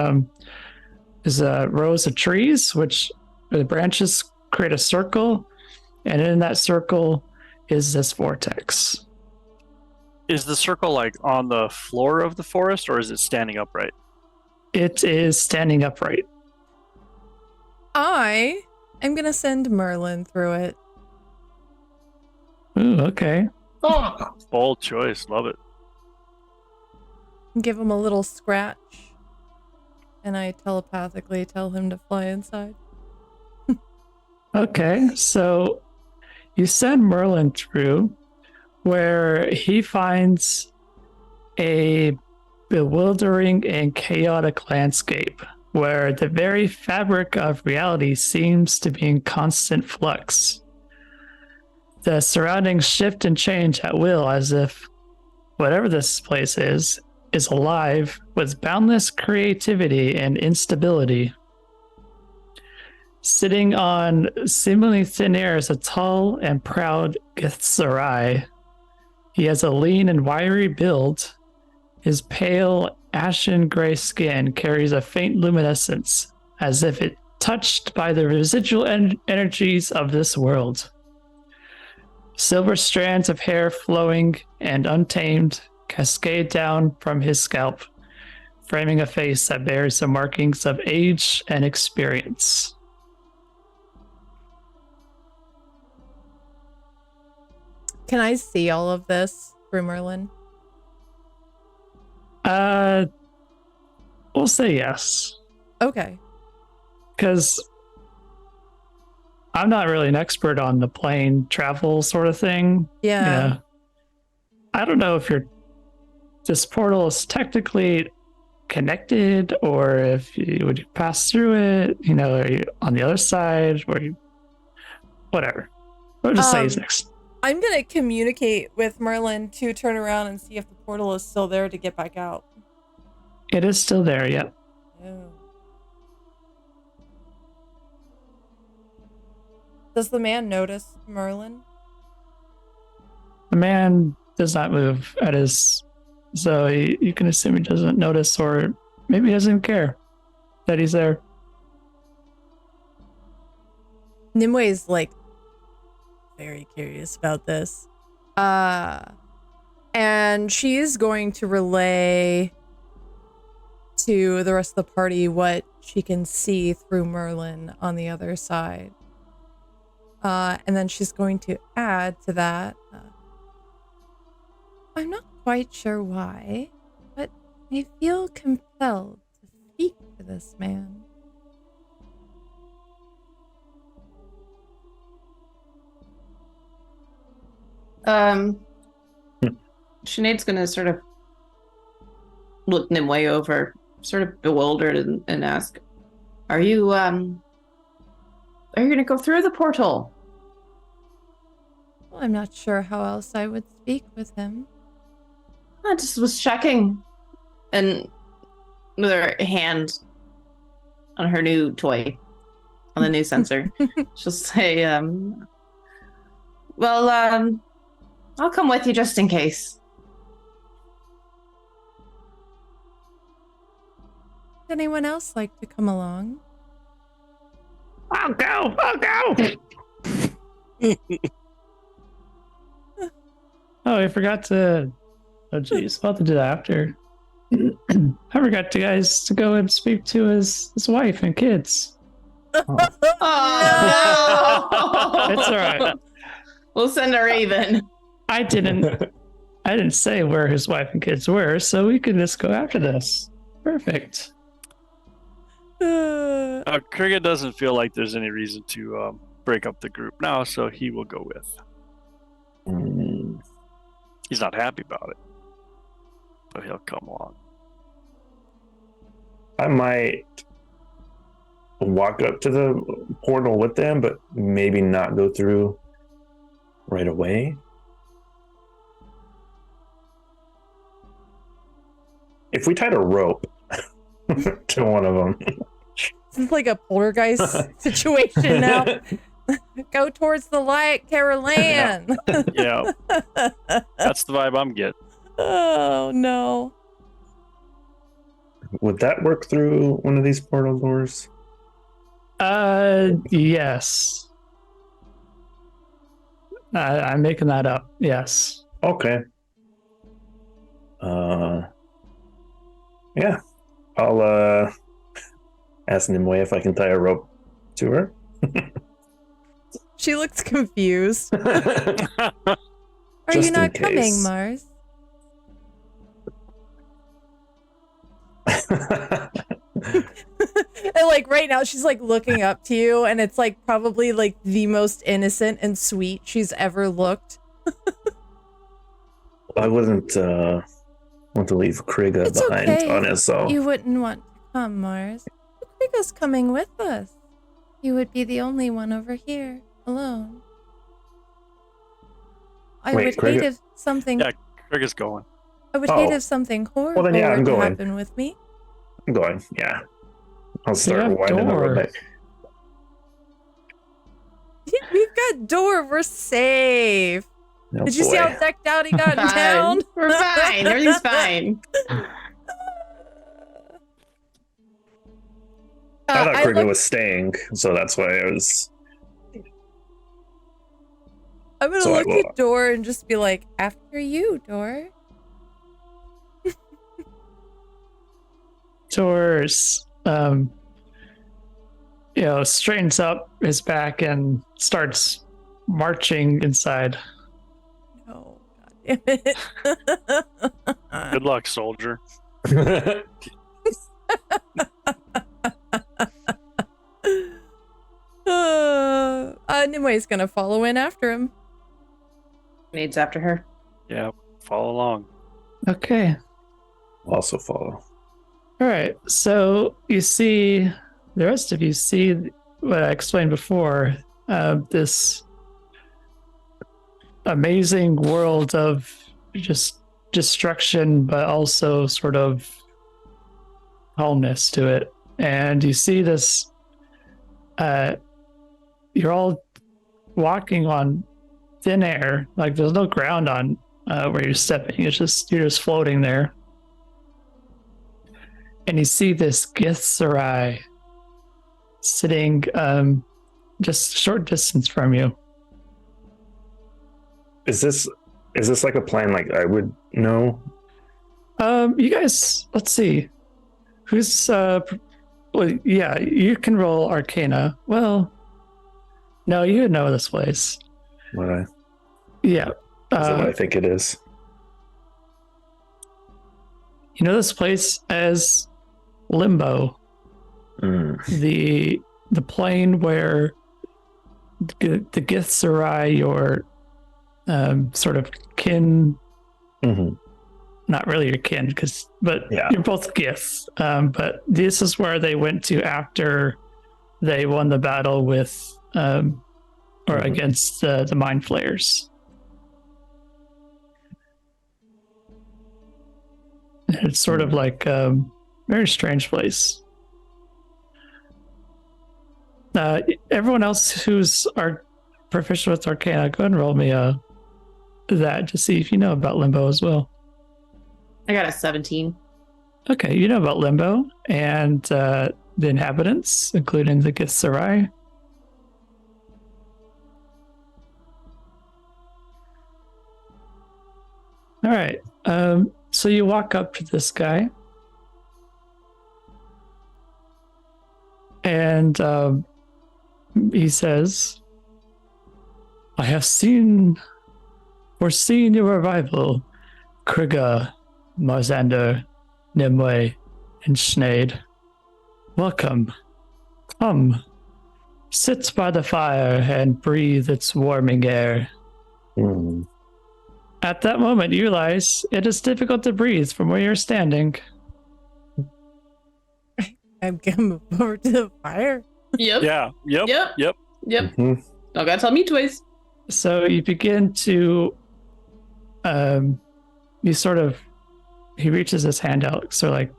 rows of trees, which the branches create a circle, and in that circle is this vortex. Is the circle like on the floor of the forest, or is it standing upright? It is standing upright. I am going to send Merlin through it. Ooh, okay. Bold choice. Love it. Give him a little scratch. And I telepathically tell him to fly inside. Okay, so you send Merlin through where he finds a bewildering and chaotic landscape where the very fabric of reality seems to be in constant flux. The surroundings shift and change at will as if whatever this place is alive with boundless creativity and instability. Sitting on seemingly thin air is a tall and proud Githzerai. He has a lean and wiry build. His pale, ashen gray skin carries a faint luminescence, as if it touched by the residual energies of this world. Silver strands of hair flowing and untamed cascade down from his scalp, framing a face that bears the markings of age and experience. Can I see all of this through Merlin? We'll say yes. Okay. Because I'm not really an expert on the plane travel sort of thing. Yeah. I don't know if this portal is technically connected or if would you pass through it, are you on the other side or whatever. We'll just say he's next. I'm going to communicate with Merlin to turn around and see if the portal is still there to get back out. It is still there, yep. Oh. Does the man notice Merlin? The man does not move so you can assume he doesn't notice or maybe he doesn't care that he's there. Nimue is very curious about this. And she's going to relay to the rest of the party what she can see through Merlin on the other side. And then she's going to add to that. I'm not quite sure why, but I feel compelled to speak to this man. Sinead's gonna sort of look Nimue over, sort of bewildered, and ask, Are you gonna go through the portal? Well, I'm not sure how else I would speak with him. I just was checking. And with her hand on her new toy, on the new sensor, she'll say, I'll come with you just in case. Would anyone else like to come along? I'll go. Oh, I forgot to. Oh, geez, I'll have to do that after. I forgot you guys to go and speak to his wife and kids. Oh, no! It's all right. We'll send a raven. I didn't say where his wife and kids were, so we can just go after this. Perfect. Krigga doesn't feel like there's any reason to break up the group now, so he will go with. He's not happy about it, but he'll come along. I might walk up to the portal with them, but maybe not go through right away. If we tied a rope to one of them. This is like a poltergeist situation now. Go towards the light, Caroline. Yeah, that's the vibe I'm getting. Oh, no. Would that work through one of these portal doors? Yes. I'm making that up. Yes. Okay. Yeah. I'll ask Nimue if I can tie a rope to her. She looks confused. Are Just you not in coming, case. Mars? And like right now she's like looking up to you and it's like probably like the most innocent and sweet she's ever looked. I wouldn't want to leave Krigga It's behind okay. on his own. You wouldn't want to come, Mars. Krigga's coming with us. You would be the only one over here, alone. I Wait, would hate Krigga- if something Yeah, Krigga's going. I would hate Oh. if something horrible Well, then, yeah, were I'm to going. happen with me. I'm going. Yeah. I'll You start have winding the door. road back. We've got door, we're safe. Oh, Did you see how boy. decked out he got in Fine. town? We're fine. Everything's fine. I thought I Krigga look- was staying, so that's why I was. I'm gonna So I look will- at Door and just be like, after you, Door. Doors, straightens up his back and starts marching inside. No, god damn it. Good luck, soldier. Nimue gonna follow in after him. Needs after her. Yeah, follow along. Okay. Also follow. All right. So the rest of you see what I explained before. This amazing world of just destruction, but also sort of calmness to it. And you see this. You're all walking on thin air. Like there's no ground on where you're stepping. You're just floating there. And you see this Githzerai sitting just a short distance from you. Is this like a plan like I would know? You guys, let's see. Who's well, yeah, you can roll Arcana. Well, no, you know this place. What I, is Yeah. that what I think it is? You know this place as Limbo, Mm. the plane where the Githzerai, your sort of kin, Hmm. not really your kin, but Yeah. you're both Giths. But this is where they went to after they won the battle with or Mhm. against the Mind Flayers. It's sort of like a very strange place. Everyone else who's proficient with Arcana, go ahead and roll me that to see if you know about Limbo as well. I got a 17. Okay, you know about Limbo and the inhabitants, including the Githzerai. All right. So you walk up to this guy, and he says, "I have foreseen your arrival, Krigga, Marzander, Nimue, and Schneid. Welcome. Come. Sit by the fire and breathe its warming air." Mm. At that moment, you realize it is difficult to breathe from where you're standing. I'm gonna move over to the fire. Yep. Yeah. Yep. Yep. Yep. Yep. Mhm. Don't gotta tell me twice. So you begin to, he reaches his hand out, so like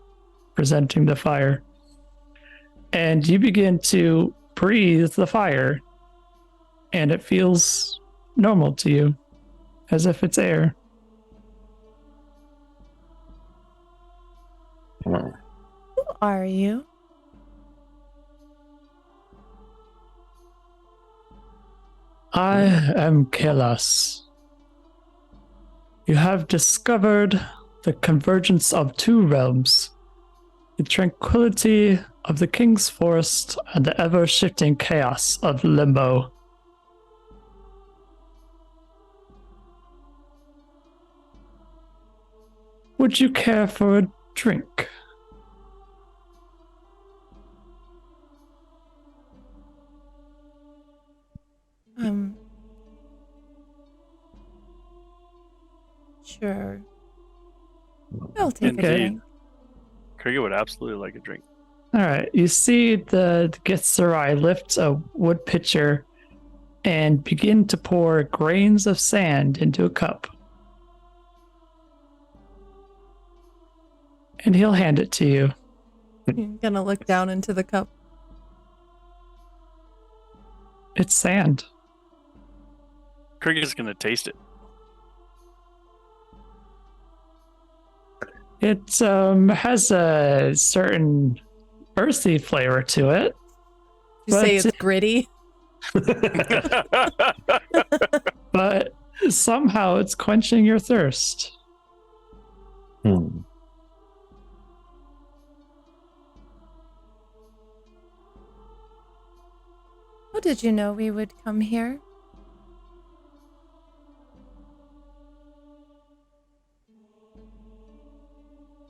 presenting the fire. And you begin to breathe the fire, and it feels normal to you, as if it's air. Oh. Who are you? I am Kelas. You have discovered the convergence of two realms, the tranquility of the King's Forest and the ever-shifting chaos of Limbo. Would you care for a drink? Sure. I'll take a Indeed. drink. Krigga would absolutely like a drink. All right. You see the Githzerai lift a wood pitcher and begin to pour grains of sand into a cup. And he'll hand it to you. I'm gonna look down into the cup. It's sand. Krigga's gonna taste it. It has a certain earthy flavor to it. You say it's gritty. But somehow it's quenching your thirst. How did you know we would come here?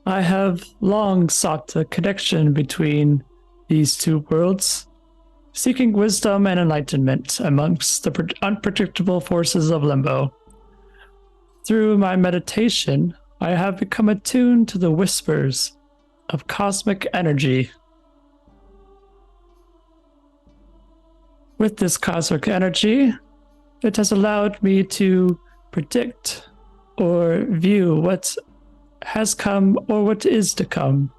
I have long sought a connection between these two worlds, seeking wisdom and enlightenment amongst the unpredictable forces of limbo. Through my meditation, I have become attuned to the whispers of cosmic energy. With this cosmic energy, it has allowed me to predict or view what has come or what is to come.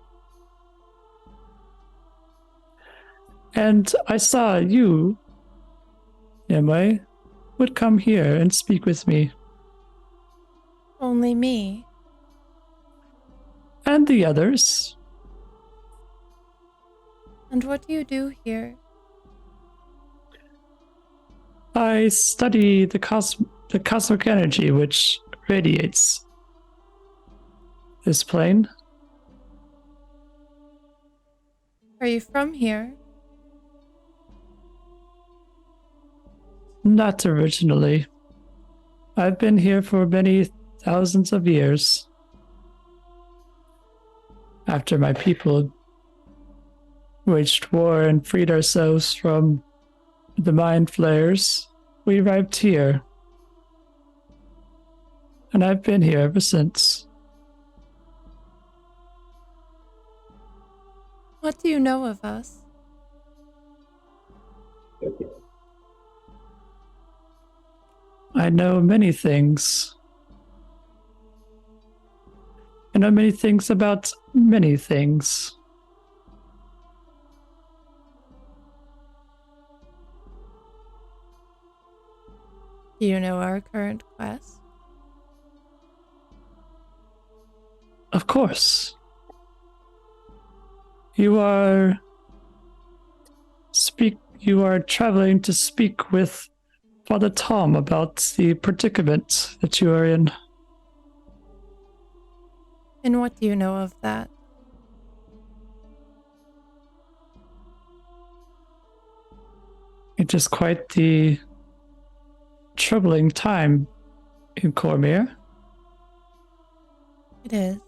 And I saw you, Nimue, would come here and speak with me. Only me. And the others. And what do you do here? I study the cosmic energy which radiates this plane. Are you from here? Not originally. I've been here for many thousands of years. After my people waged war and freed ourselves from the mind flayers, we arrived here. And I've been here ever since. What do you know of us? I know many things. I know many things about many things. Do you know our current quest? Of course. You are traveling to speak with Father Tom about the predicament that you are in. And what do you know of that? It is quite the troubling time in Cormyr. It is.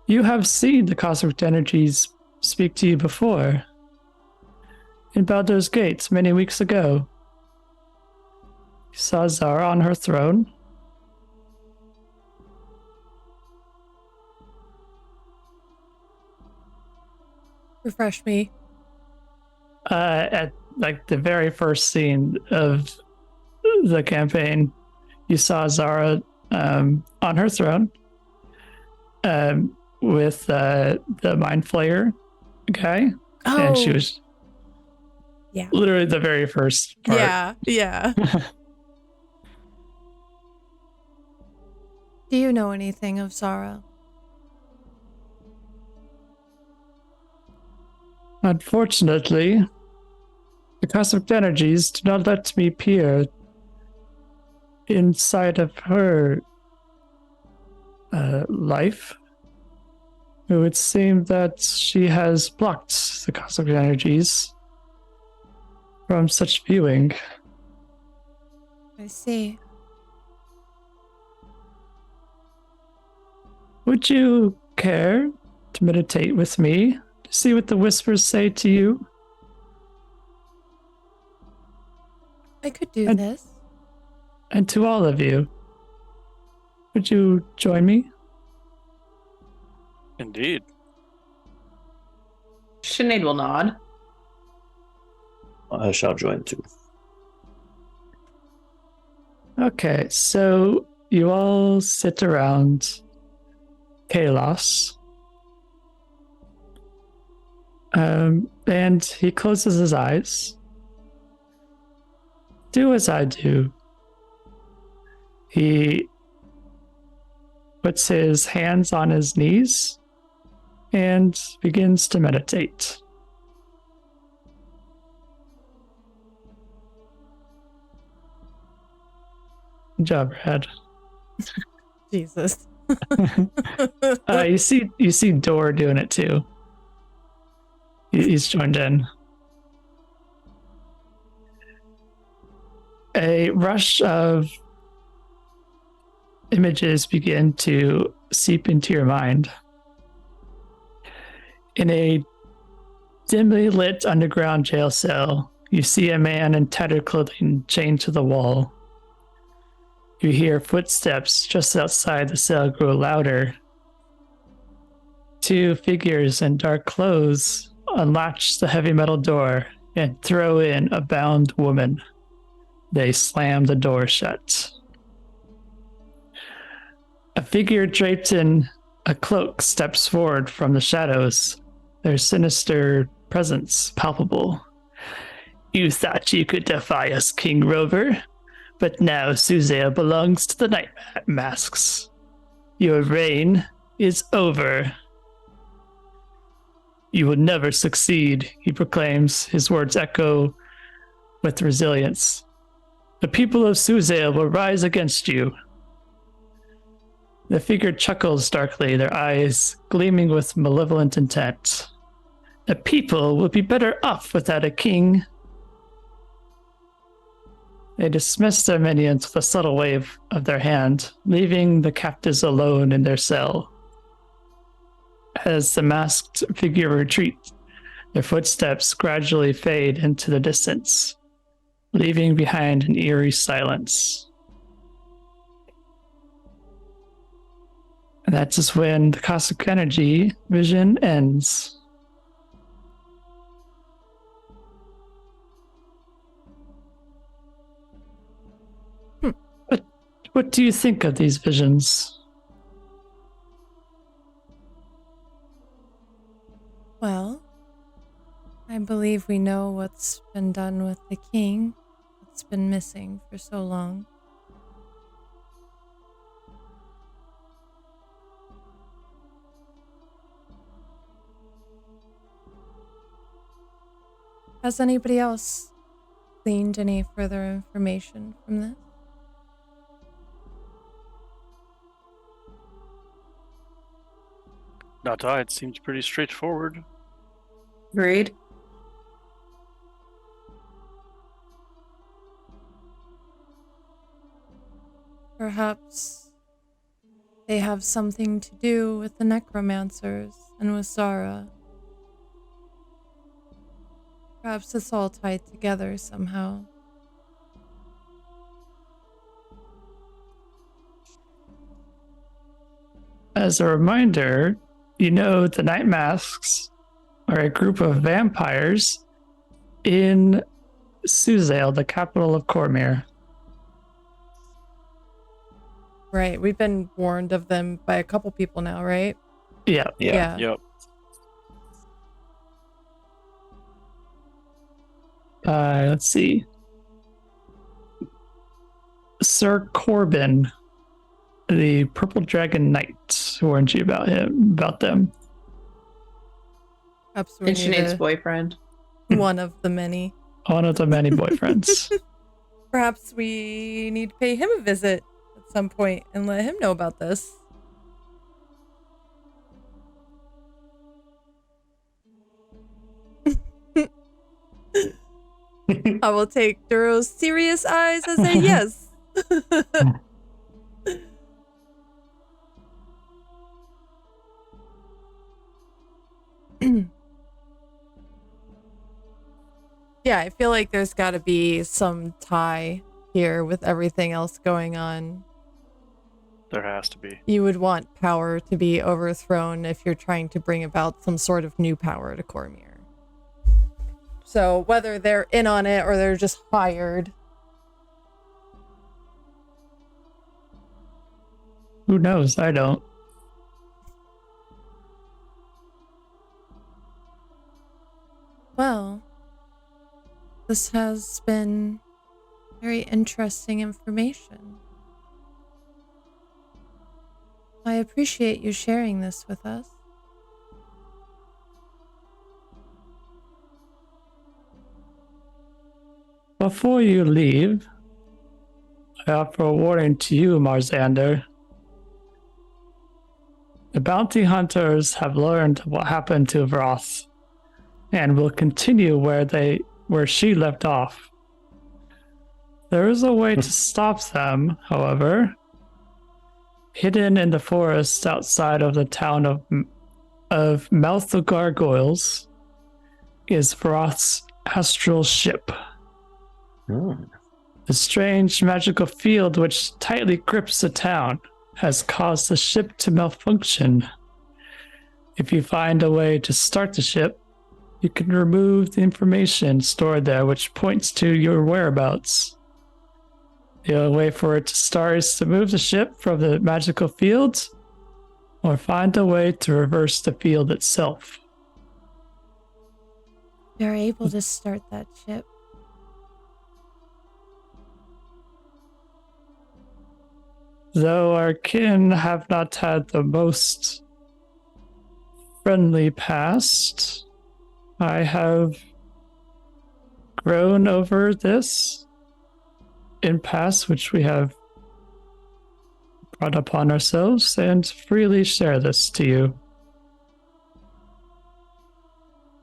You have seen the cosmic energies speak to you before. In Baldur's Gate many weeks ago. You saw Zara on her throne. Refresh me. At like the very first scene of the campaign, you saw Zara on her throne with the Mind Flayer guy. Oh, And she was yeah. literally the very first part. Yeah. Do you know anything of Zara? Unfortunately, the cosmic energies do not let me peer inside of her life. It would seem that she has blocked the cosmic energies from such viewing. I see. Would you care to meditate with me to see what the whispers say to you? I could do And- this. And to all of you? Would you join me? Indeed. Sinead will nod. I shall join too. Okay, so you all sit around Kalos. And he closes his eyes. Do as I do. He puts his hands on his knees and begins to meditate. Good job, Brad. Jesus. You see Dor doing it too. He's joined in. A rush of images begin to seep into your mind. In a dimly lit underground jail cell, you see a man in tattered clothing chained to the wall. You hear footsteps just outside the cell grow louder. Two figures in dark clothes unlatch the heavy metal door and throw in a bound woman. They slam the door shut. A figure draped in a cloak steps forward from the shadows, their sinister presence palpable. You thought you could defy us, King Rover, but now Suzail belongs to the Night Masks. Your reign is over. You will never succeed, he proclaims. His words echo with resilience. The people of Suzail will rise against you. The figure chuckles darkly, their eyes gleaming with malevolent intent. The people will be better off without a king. They dismiss their minions with a subtle wave of their hand, leaving the captives alone in their cell. As the masked figure retreats, their footsteps gradually fade into the distance, leaving behind an eerie silence. And that's just when the cosmic energy vision ends. What do you think of these visions? Well, I believe we know what's been done with the king. It's been missing for so long. Has anybody else gleaned any further information from this? Not I. It seems pretty straightforward. Agreed. Perhaps they have something to do with the necromancers and with Zara. Perhaps it's all tied together somehow. As a reminder, you know the Night Masks are a group of vampires in Suzail, the capital of Cormyr. Right, we've been warned of them by a couple people now, right? Yeah. Yeah. Yep. Let's see. Sir Corbin, the Purple Dragon Knight, warned you about them. Perhaps we And need Sinead's boyfriend. one of the many. One of the many boyfriends. Perhaps we need to pay him a visit at some point and let him know about this. I will take Duro's serious eyes as a yes. Yeah, I feel like there's got to be some tie here with everything else going on. There has to be. You would want power to be overthrown if you're trying to bring about some sort of new power to Cormyr. So whether they're in on it or they're just hired. Who knows? I don't. Well, this has been very interesting information. I appreciate you sharing this with us. Before you leave, I offer a warning to you, Marzander. The bounty hunters have learned what happened to Vroth and will continue where she left off. There is a way to stop them, however. Hidden in the forest outside of the town of Mouth of Gargoyles is Vroth's astral ship. The strange magical field which tightly grips the town has caused the ship to malfunction. If you find a way to start the ship, you can remove the information stored there which points to your whereabouts. The only way for it to start is to move the ship from the magical field or find a way to reverse the field itself. You're able to start that ship. Though our kin have not had the most friendly past, I have grown over this impasse which we have brought upon ourselves and freely share this to you.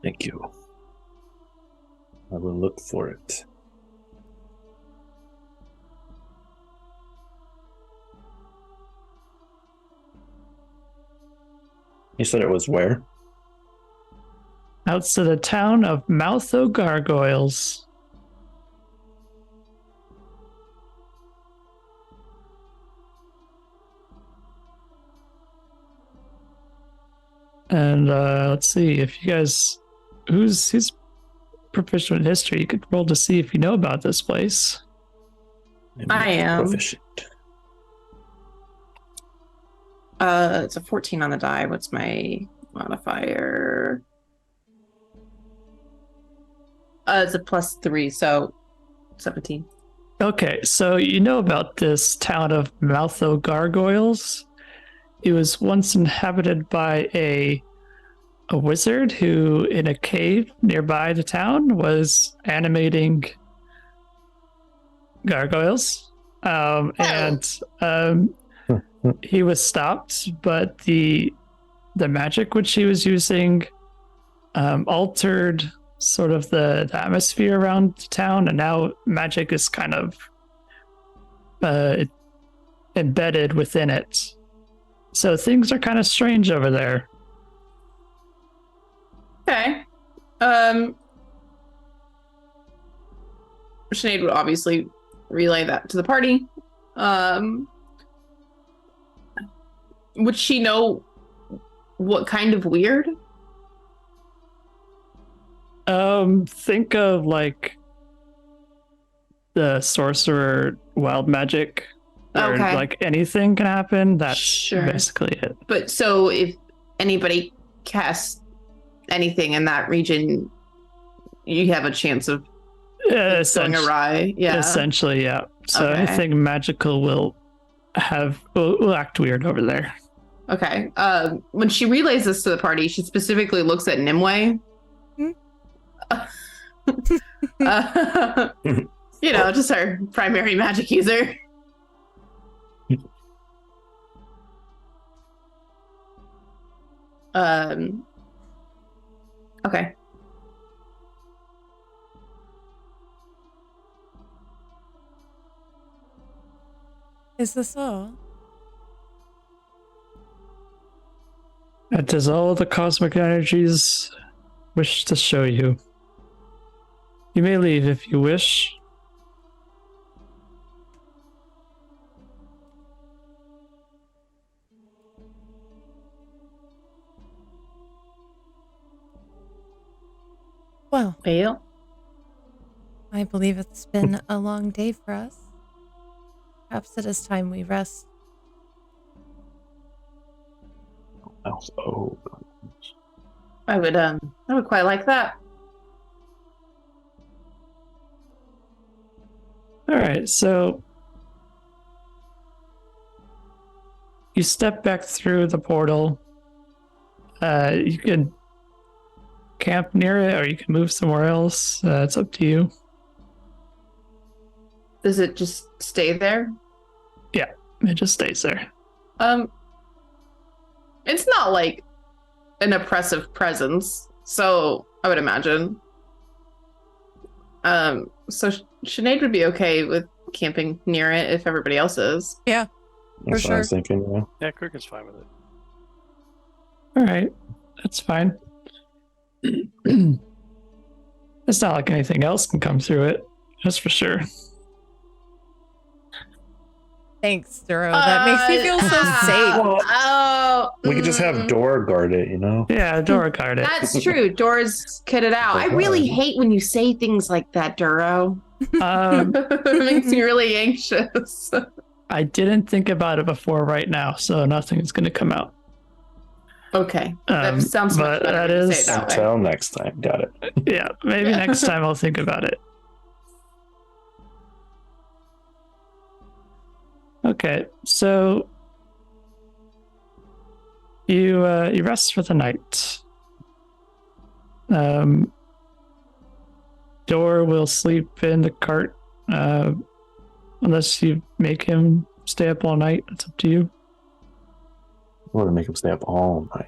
Thank you. I will look for it. You said it was where? Outside the town of Mouth o' Gargoyles. And let's see if you guys, who's proficient in history, you could roll to see if you know about this place. I am. Proficient. It's a 14 on the die. What's my modifier? It's a +3, so 17. Okay, so you know about this town of Mouth o' Gargoyles. It was once inhabited by a wizard who, in a cave nearby the town, was animating gargoyles. He was stopped, but the magic which he was using altered sort of the atmosphere around the town, and now magic is kind of embedded within it. So things are kind of strange over there. Okay. Sinead would obviously relay that to the party. Would she know what kind of weird? Think of like the sorcerer wild magic, where like anything can happen. That's basically it. But so if anybody casts anything in that region, you have a chance of going awry. Yeah. Essentially, yeah. So anything magical will act weird over there. Okay. When she relays this to the party, she specifically looks at Nimue. Just our primary magic user. Okay. Is this all? That is all the cosmic energies wish to show you. You may leave if you wish. Well, Well, I believe it's been a long day for us. Perhaps it is time we rest. Oh, I would quite like that. All right, so you step back through the portal. You can camp near it, or you can move somewhere else. It's up to you. Does it just stay there? It just stays there. It's not like an oppressive presence, so I would imagine. So Sinead would be okay with camping near it if everybody else is. Yeah, that's what I was thinking. Yeah. Yeah, Krigga's fine with it. All right, that's fine. It's not like anything else can come through it, that's for sure. Thanks, Duro. That makes me feel so safe. Well, Oh, we could just have door guard it, you know? Yeah, door guard it. That's true. Doors kitted out. I really hate when you say things like that, Duro. It makes me really anxious. I didn't think about it before right now, so nothing's going to come out. Okay, that sounds much but better that when you is- say it that way. Until next time. Got it. Yeah, maybe next time I'll think about it. Okay, so you rest for the night. Dor will sleep in the cart unless you make him stay up all night. It's up to you. I want to make him stay up all night.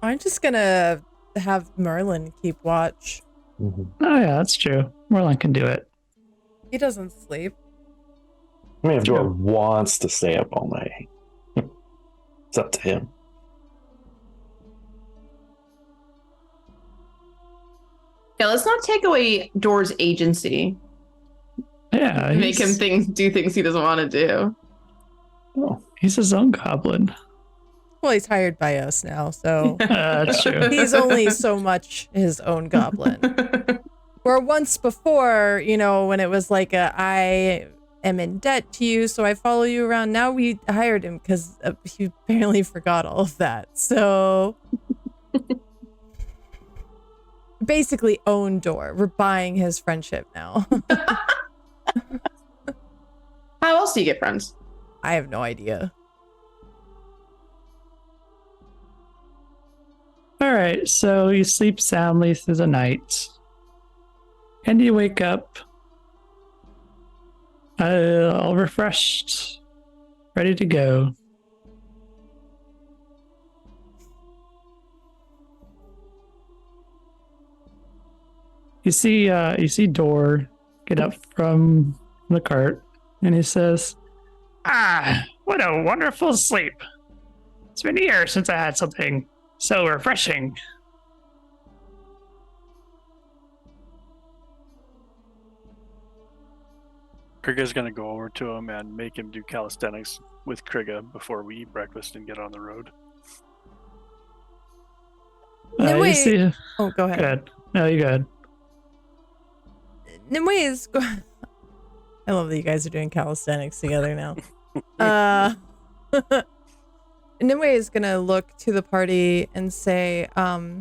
I'm just gonna have Merlin keep watch. Mm-hmm. Oh yeah, that's true. Merlin can do it. He doesn't sleep. I mean, if Dor wants to stay up all night, it's up to him. Yeah, let's not take away Dor's agency. Yeah, Make him do things he doesn't want to do. Oh, He's his own goblin. Well, he's hired by us now, so That's true. he's only so much his own goblin. Where once before, when it was like I am in debt to you, so I follow you around. Now we hired him because he apparently forgot all of that. So basically own Dor. We're buying his friendship now. How else do you get friends? I have no idea. All right, so you sleep soundly through the night, and you wake up all refreshed, ready to go. You see Dor get up from the cart, and he says, "Ah, what a wonderful sleep! It's been years since I had something so refreshing." Krigga's gonna go over to him and make him do calisthenics with Krigga before we eat breakfast and get on the road. No, You wait. see, Oh, go ahead. good. No, you good. Nimue is I love that you guys are doing calisthenics together now. Nimue is gonna look to the party and say, I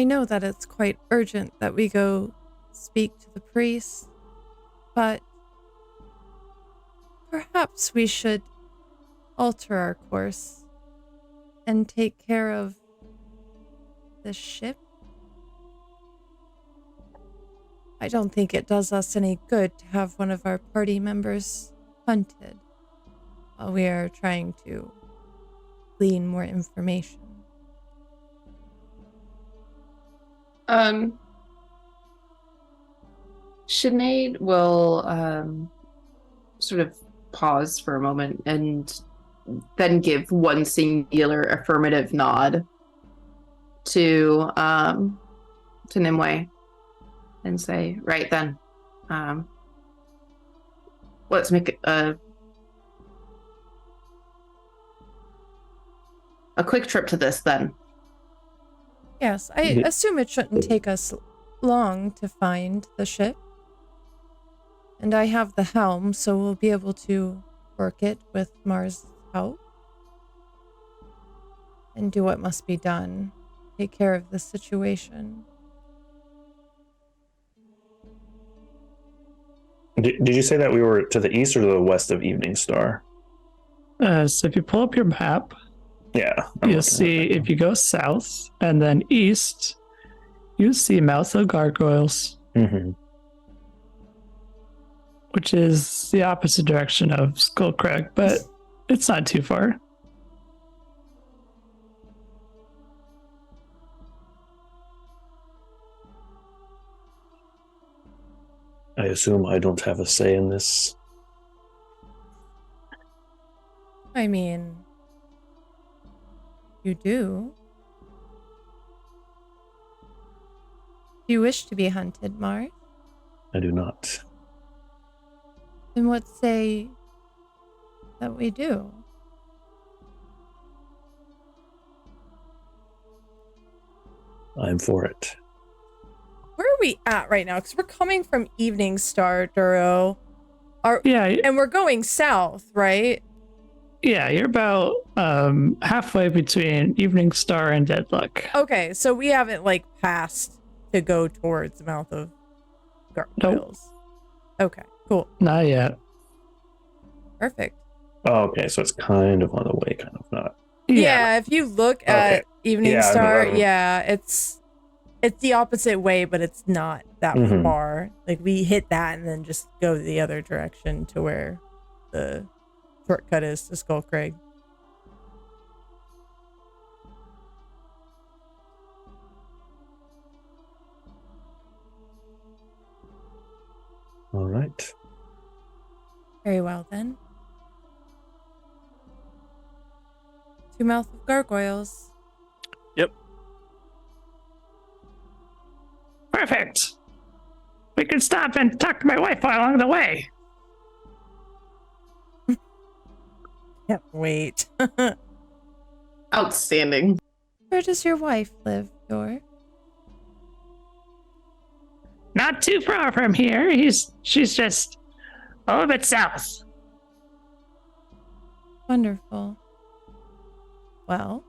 know that it's quite urgent that we go speak to the priest, but perhaps we should alter our course and take care of the ship. I don't think it does us any good to have one of our party members hunted while we are trying to glean more information. Sinead will sort of pause for a moment and then give one singular affirmative nod to Nimue and say, right then, let's make a quick trip to this then. Yes, I assume it shouldn't take us long to find the ship. And I have the helm, so we'll be able to work it with Mars' help. And do what must be done. Take care of the situation. Did you say that we were to the east or to the west of Evening Star? So if you pull up your map, Yeah. you'll see if you go south and then east, you see Mouth of Gargoyles, Mm-hmm. which is the opposite direction of Skullcrag, but it's not too far. I assume I don't have a say in this. I mean, you do. Do you wish to be hunted, Mars? I do not. Then what say that we do? I'm for it. Where are we at right now? Because we're coming from Evening Star, Duro. Yeah, And we're going south, right? yeah, you're about halfway between Evening Star and Deadlock. Okay, so we haven't like passed to go towards the Mouth of Gargoyles. Okay, cool. Not yet. Perfect. Oh, okay, so it's kind of on the way, kind of not. Yeah, if you look at Evening Yeah, Star, no, yeah, it's the opposite way, but it's not that Mhm. far. Like we hit that and then just go the other direction to where the shortcut is to Skullcrag. All right. Very well then. To Mouth of Gargoyles. Perfect. We can stop and talk to my wife along the way. Yep. Wait. Outstanding. Where does your wife live, Dor? Not too far from here. She's just a little bit south. Wonderful. Well,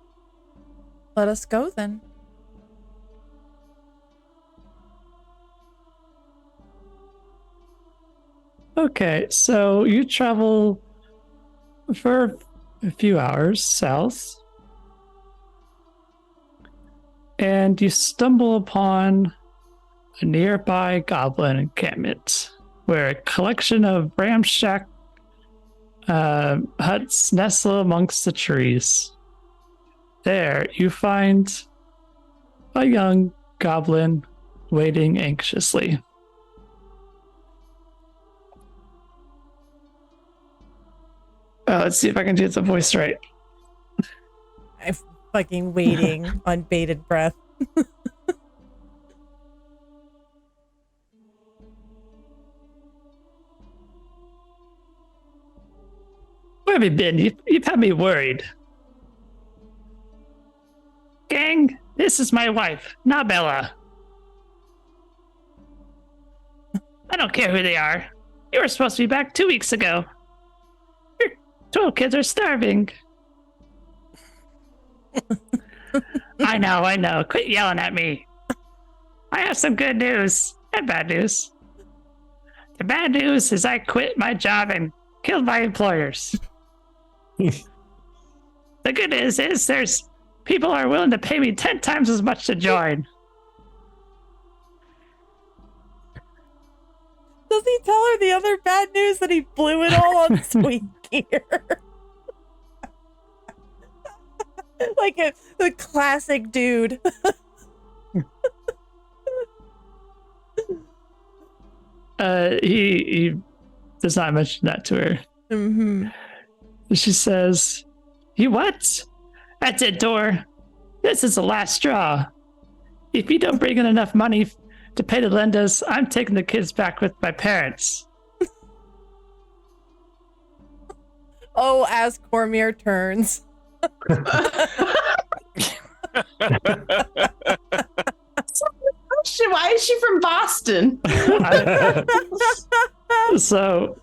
let us go then. Okay, so you travel for a few hours south, and you stumble upon a nearby goblin encampment where a collection of ramshack huts nestle amongst the trees. There, you find a young goblin waiting anxiously. Let's see if I can do the voice right. I'm fucking waiting on bated breath. Where have you been? You've had me worried. Gang, this is my wife, Nabella. I don't care who they are. You were supposed to be back 2 weeks ago. Your 12 kids are starving. I know. Quit yelling at me. I have some good news and bad news. The bad news is I quit my job and killed my employers. The good news is there's people are willing to pay me 10 times as much to join. Does he tell her the other bad news that he blew it all on Sweet Gear? Like the classic dude. He does not mention that to her. Mm-hmm. She says, "You what? That's it, Dor. This is the last straw. If you don't bring in enough money to pay the lenders, I'm taking the kids back with my parents." Oh, as Cormyr turns. Why is she from Boston? So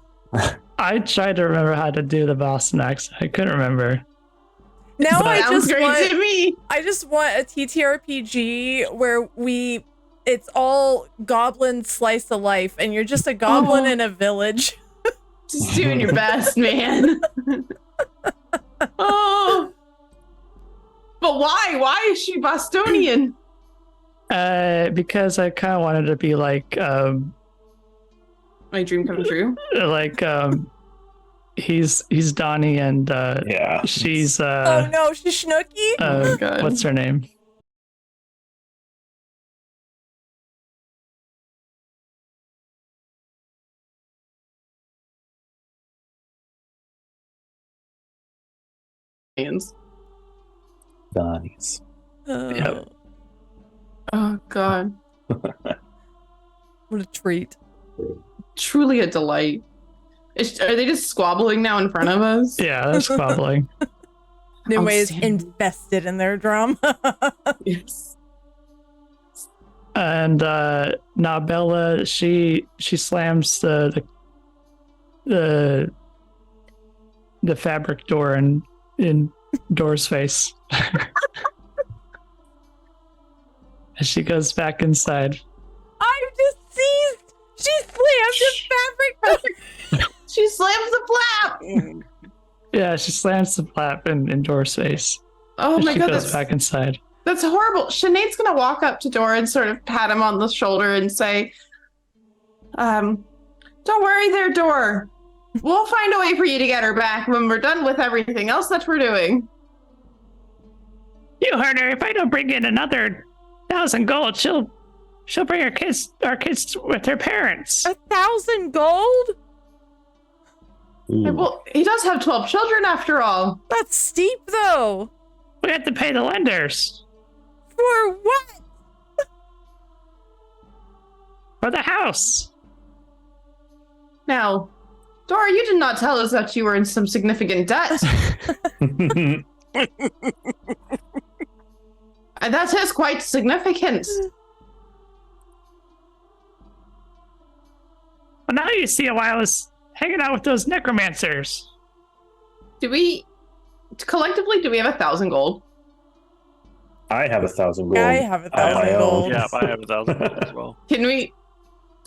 I tried to remember how to do the Boston accent. I couldn't remember. Now I Sounds just great want to me. I just want a TTRPG where it's all goblin slice of life and you're just a goblin in a village. Just doing your best, man. Oh. But why? Why is she Bostonian? Because I kind of wanted to be like, My dream come true. like, he's Donnie and Yeah. she's Oh no, she's Snooky. Oh my God. What's her name? Donnie's. Yep. Oh God. What a treat. Truly a delight. Are they just squabbling now in front of us? Yeah, that's squabbling. Nimue is Outstanding. invested in their drama. Yes. And now Bella, she slams the fabric door in Door's face. And she goes back inside. I'm deceased. She slammed the fabric. She slams the flap. Yeah, she slams the flap in Door's face. Oh And my she God. goes back inside. That's horrible. Sinead's gonna walk up to Dora and sort of pat him on the shoulder and say, don't worry there, Dora. We'll find a way for you to get her back when we're done with everything else that we're doing." You heard her. If I don't bring in another 1,000 gold, she'll bring our kids with her parents. 1,000 gold? Ooh. Well, he does have 12 children after all. That's steep though. We have to pay the lenders For what? for the house. Now, Dora, you did not tell us that you were in some significant debt. And that is quite significant. Well, now you see why I was hanging out with those necromancers. Collectively, do we have 1,000 gold? I have 1,000 gold. I have on my 1,000 own. gold. Yeah, I have 1,000 gold as well. Can we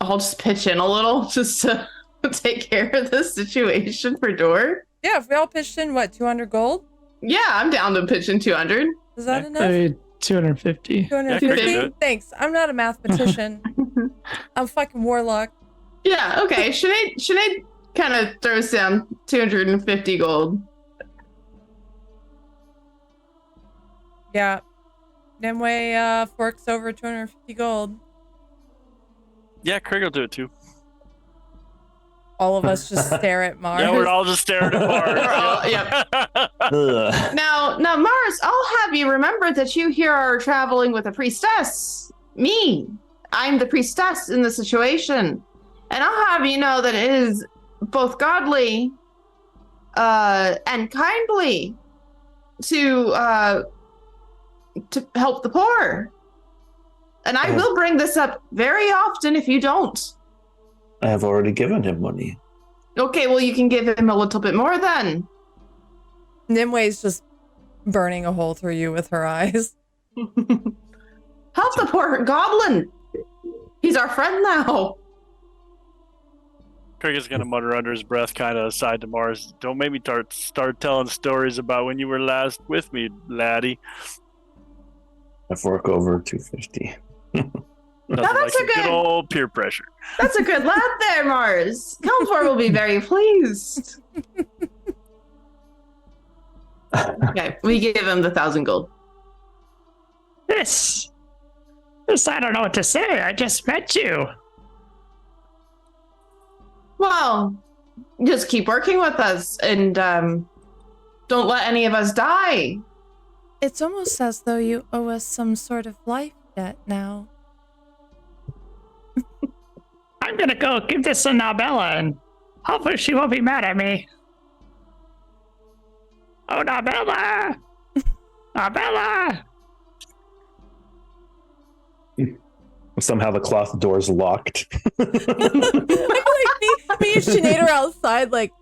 all just pitch in a little just to take care of this situation for Dora? Yeah, if we all pitched in, what, 200 gold? Yeah, I'm down to pitch in 200. Is that Yeah. enough? 250. 250? Yeah, Thanks. I'm not a mathematician. I'm fucking warlock. Yeah, okay. Sinead kind of throws down 250 gold. Yeah. Nimue forks over 250 gold. Yeah, Krigga will do it too. All of us just stare at Mars. Yeah, we're all just staring at Mars. We're all- yep. Ugh. Now, Mars, I'll have you remember that you here are traveling with a priestess. Me. I'm the priestess in the situation. And I'll have you know that it is both godly and kindly to help the poor. And I will bring this up very often if you don't. I have already given him money. Okay, well, you can give him a little bit more then. Nimue's just burning a hole through you with her eyes. Help the poor goblin. He's our friend now. Krigga's gonna mutter under his breath, kind of aside to Mars. Don't make me start telling stories about when you were last with me, laddie. I fork over 250. Nothing like that's a some good good- old peer pressure. That's a good lad there, Mars. Kelfor will be very pleased. Okay, we give him the 1,000 gold. This, I don't know what to say. I just met you. Well, just keep working with us and don't let any of us die. It's almost as though you owe us some sort of life debt now. I'm gonna go give this to Nabella and hopefully she won't be mad at me. Oh, Nabella! Nabella! Somehow the cloth door's locked. I feel like me and Sinead are outside, like,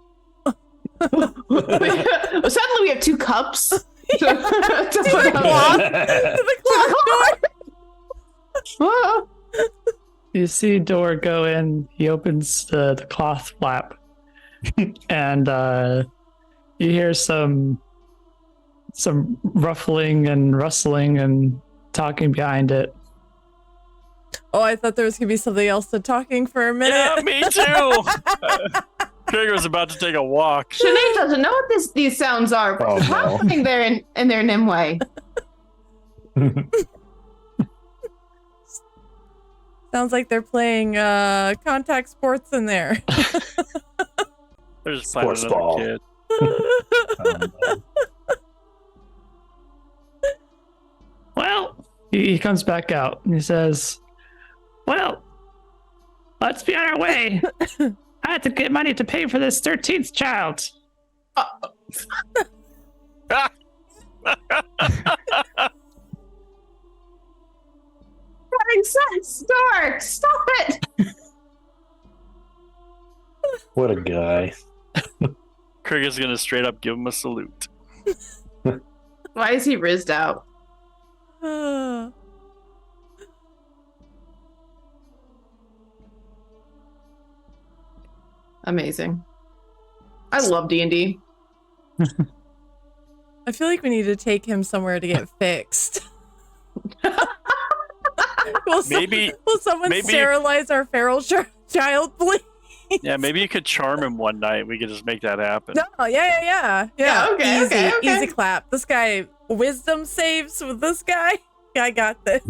Suddenly we have 2 cups to to the cloth door. Whoa. You see Door go in, he opens the cloth flap, and you hear some ruffling and rustling and talking behind it. Oh, I thought there was gonna be something else to talking for a minute. Yeah, me too. Krigga was about to take a walk. Sinead doesn't know what these sounds are. What's happening there in their Nimue? Sounds like they're playing contact sports in there. They're just playing Sports another ball. kid. Well, he comes back out and he says, well, let's be on our way. I have to get money to pay for this 13th child. Having sex, Dark, stop it! What a guy. Krigga's gonna straight up give him a salute. Why is he rizzed out? Amazing. I love D&D. I feel like we need to take him somewhere to get fixed. will someone maybe- sterilize our feral child, please? Yeah, maybe you could charm him one night. We could just make that happen. No, yeah. Okay, easy, okay. easy clap. This guy, wisdom saves with this guy. Yeah, I got this.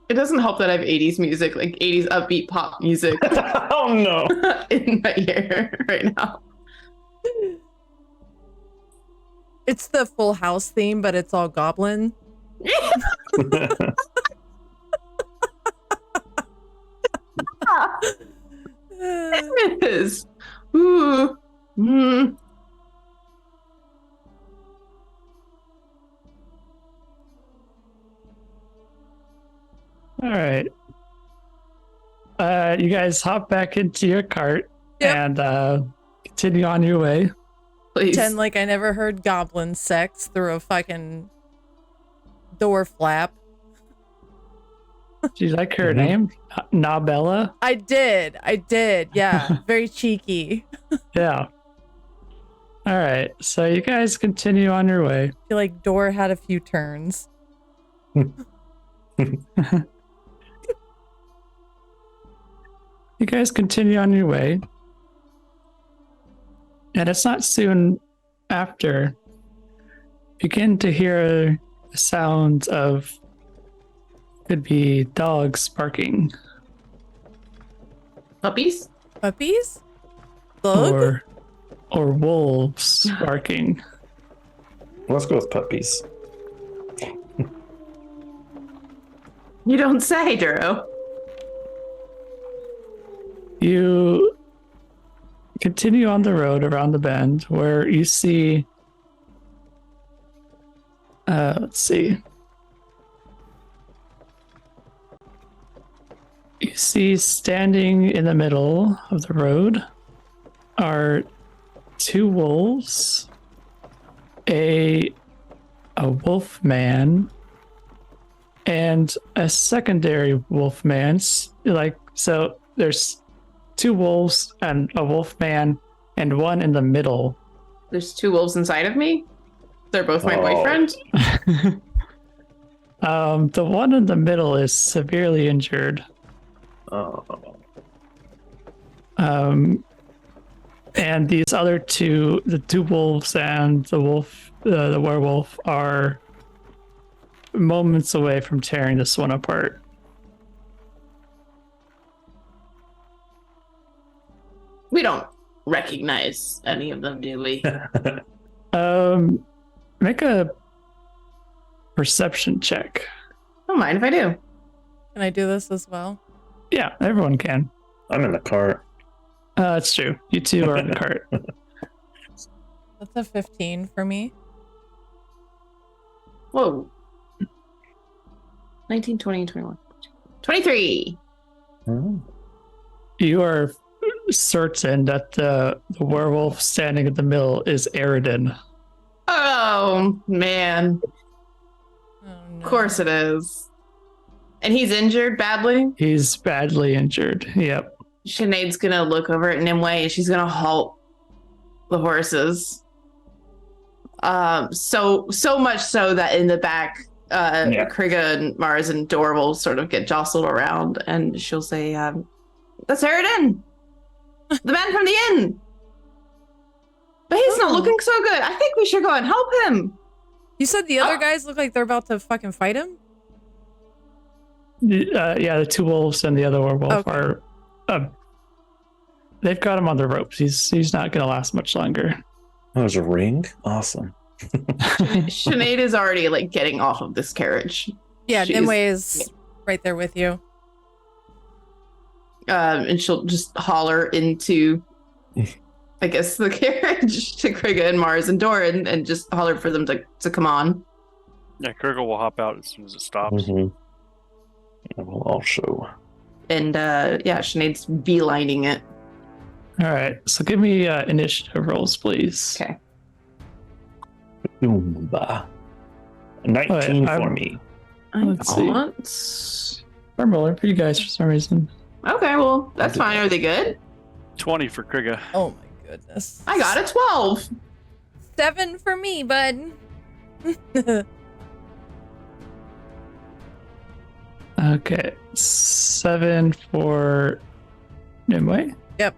It doesn't help that I have 80s music, like 80s upbeat pop music Oh no. in my ear right now. It's the Full House theme, but it's all goblin. It is. Ooh. Mm. All right. You guys hop back into your cart and continue on your way. Please. Pretend like I never heard goblin sex through a fucking door flap. Do you like her name? Nabella? I did. Yeah. Very cheeky. Yeah. All right. So you guys continue on your way. I feel like door had a few turns. You guys continue on your way. And it's not soon after you begin to hear the sounds of, could be dogs barking Puppies? Puppies? Bug? or wolves barking. Let's go with puppies. You don't say, Duro. You continue on the road around the bend where you see, let's see. You see standing in the middle of the road are 2 wolves, a wolf man, and a secondary wolf man. So there's 2 wolves and a wolf man and one in the middle. There's 2 wolves inside of me? They're both my boyfriend? The one in the middle is severely injured. Oh. And these other two, the two wolves and the wolf, the werewolf, are moments away from tearing this one apart. We don't recognize any of them, do we? Make a perception check. Don't mind if I do. Can I do this as well? Yeah, everyone can. I'm in the cart. It's true. You two are in the cart. That's a 15 for me. Whoa. 19, 20, 21. 23. Oh. You are certain that the werewolf standing at the mill is Aridin. Oh, man. Oh, no. Of course it is. And he's injured badly. He's badly injured. Yep. Sinead's gonna look over at Nimue and she's gonna halt the horses. So much so that in the back, Krigga and Mars and Dor will sort of get jostled around, and she'll say, "That's Aridin, the man from the inn. But he's not looking so good. I think we should go and help him." You said the other guys look like they're about to fucking fight him? Yeah, the two wolves and the other werewolf are. They've got him on the ropes. He's not going to last much longer. Oh, there's a ring? Awesome. Sinead is already like getting off of this carriage. Yeah, She's- Nimue is right there with you. And she'll just holler into, I guess, the carriage to Krigga and Mars and Dor, and just holler for them to come on. Yeah, Krigga will hop out as soon as it stops. Mm-hmm. I will also. And Sinead's beelining it. All right, so give me initiative rolls, please. Okay. Oomba. 19 for me. Let's see. see. I'm rolling for you guys for some reason. Okay, well, that's fine. Are they good? 20 for Krigga. Oh my goodness. I got a 12. 7 for me, bud. Okay, 7 for Nimue. Yep.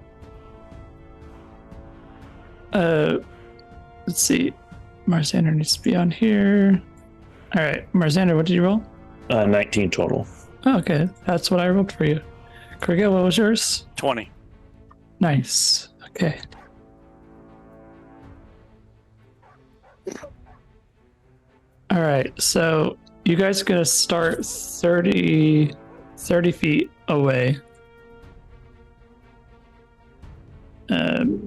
Let's see. Marzander needs to be on here. All right, Marzander, what did you roll? 19 total. Oh, okay, that's what I rolled for you. Krigga, what was yours? 20. Nice. Okay. All right, so you guys are gonna start 30 feet away.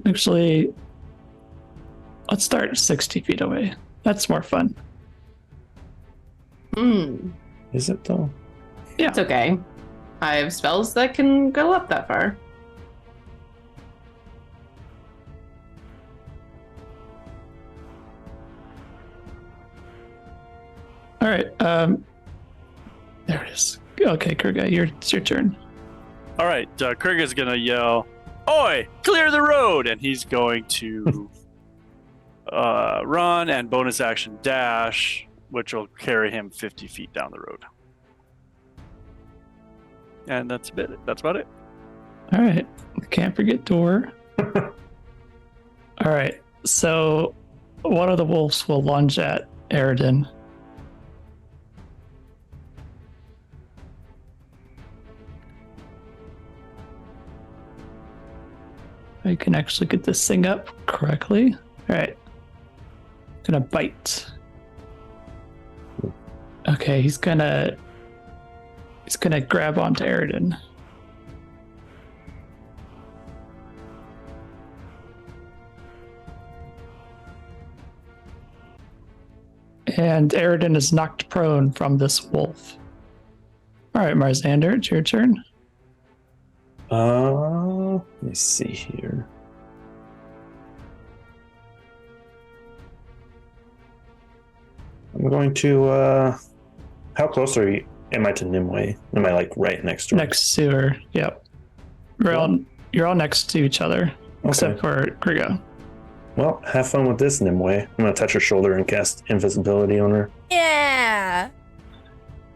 Actually, let's start 60 feet away. That's more fun. Is it though? Yeah. It's okay. I have spells that can go up that far. All right. There it is. Okay, Krigga, it's your turn. All right, Krigga's going to yell, "Oi, clear the road!" And he's going to run and bonus action dash, which will carry him 50 feet down the road. And that's about it. All right. Can't forget Dor. All right. So one of the wolves will lunge at Aridin. I can actually get this thing up correctly. All right. Gonna bite. Okay, he's gonna grab onto Aridin. And Aridin is knocked prone from this wolf. All right, Marzander, it's your turn. Let me see here. I'm going to, how close am I to Nimue? Am I like right next to her? Next to her, yep. You're all next to each other, except for Krigga. Well, have fun with this, Nimue. I'm going to touch her shoulder and cast invisibility on her. Yeah.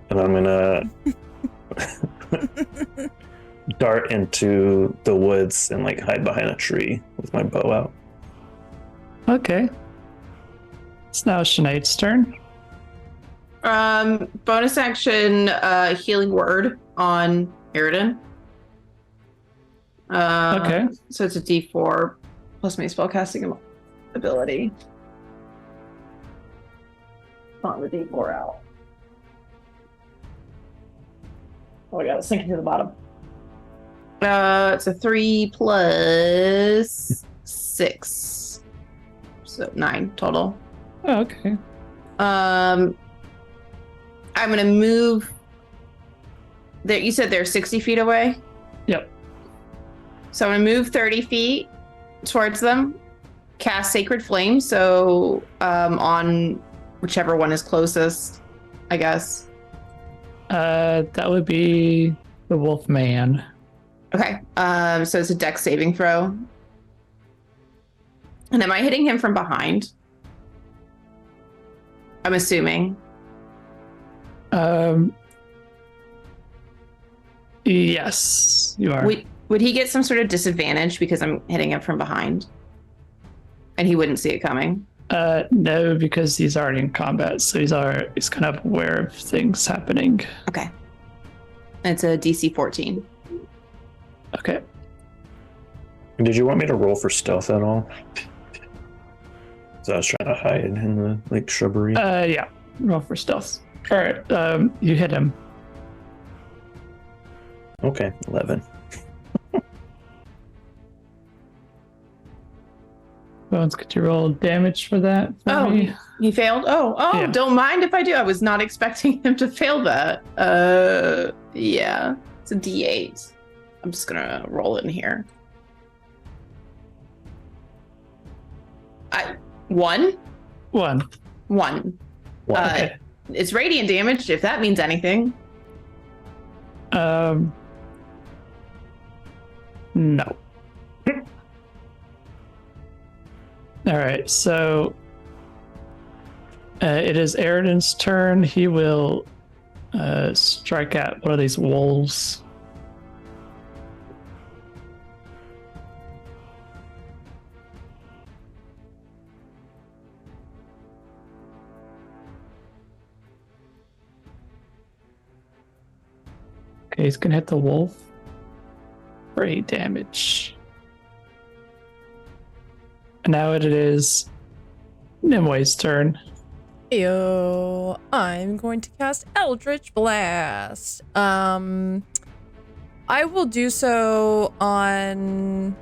And I'm going to dart into the woods and like hide behind a tree with my bow out. Okay. It's now Sinead's turn. Bonus action, healing word on Aridin. Okay. So it's a D4 plus my spellcasting ability. On the D4 out. Oh my god, it's sinking to the bottom. It's a 3 plus 6. So 9 total. Oh, okay. I'm gonna move. There, you said they're 60 feet away? Yep. So I'm gonna move 30 feet towards them, cast Sacred Flame, so on whichever one is closest, I guess. That would be the Wolf Man. Okay. So it's a dex saving throw. And am I hitting him from behind? I'm assuming. Yes, you are. Would he get some sort of disadvantage because I'm hitting him from behind? And he wouldn't see it coming? No, because he's already in combat, so he's kind of aware of things happening. Okay. It's a DC 14. Okay. Did you want me to roll for stealth at all? So I was trying to hide in the like shrubbery. Yeah. Roll for stealth. All right. You hit him. Okay, 11. Bones, could you roll damage for that? For me? He failed? Oh, Yeah. Don't mind if I do. I was not expecting him to fail that. Yeah. It's a D8. I'm just gonna roll it in here. One? One. One. Okay. It's radiant damage, if that means anything. No. All right, so it is Aridin's turn. He will strike at one of these wolves. Okay, he's gonna hit the wolf for 8 damage. And now it is Nimwe's turn. Ew, I'm going to cast Eldritch Blast. I will do so on...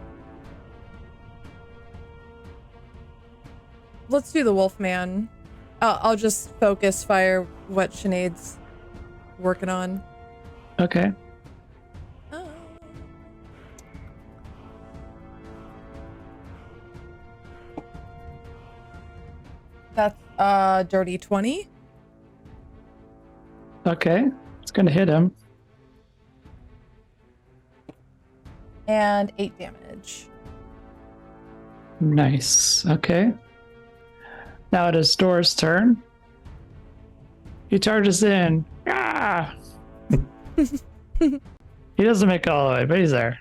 Let's do the Wolfman. I'll just focus fire what Sinead's working on. Okay. Oh. That's dirty 20. Okay. It's gonna hit him. And 8 damage. Nice. Okay. Now it is Dora's turn. He charges in. Ah! He doesn't make it all the way, but he's there.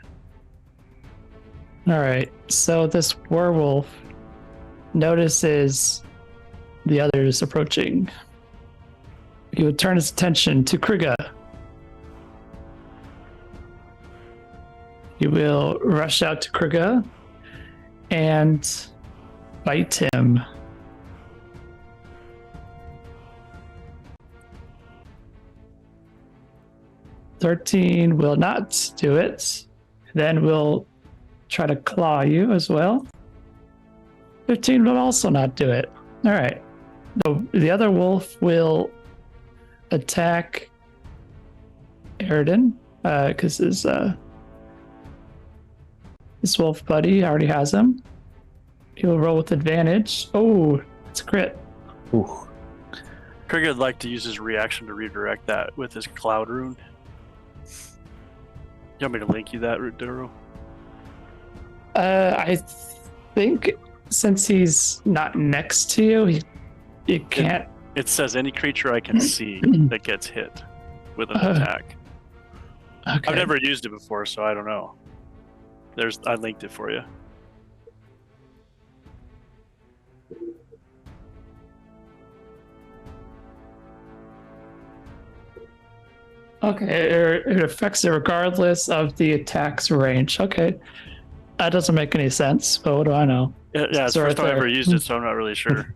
All right. So this werewolf notices the others approaching. He would turn his attention to Krigga. He will rush out to Krigga and bite him. "13 will not do it. Then we'll try to claw you as well. 15 will also not do it. All right. The other wolf will attack Aridin because his wolf buddy already has him. He will roll with advantage. Oh, it's a crit. Ooh. Krigga would like to use his reaction to redirect that with his cloud rune. You want me to link you that, Duro? I think since he's not next to you, he can't. It says any creature I can see that gets hit with an attack. Okay. I've never used it before, so I don't know. I linked it for you. Okay, it affects it regardless of the attack's range. Okay. That doesn't make any sense, but what do I know? Yeah, it's the Sorry, first time I there. ever used it, so I'm not really sure.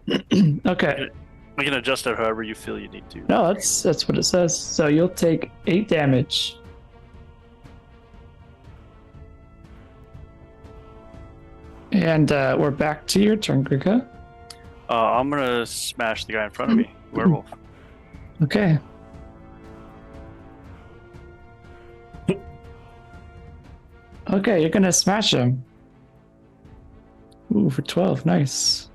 Okay. We can adjust it however you feel you need to. No, that's what it says. So you'll take 8 damage. And we're back to your turn, Krigga. I'm gonna smash the guy in front of me, werewolf. Okay. Okay, you're gonna smash him. Ooh, for 12, nice.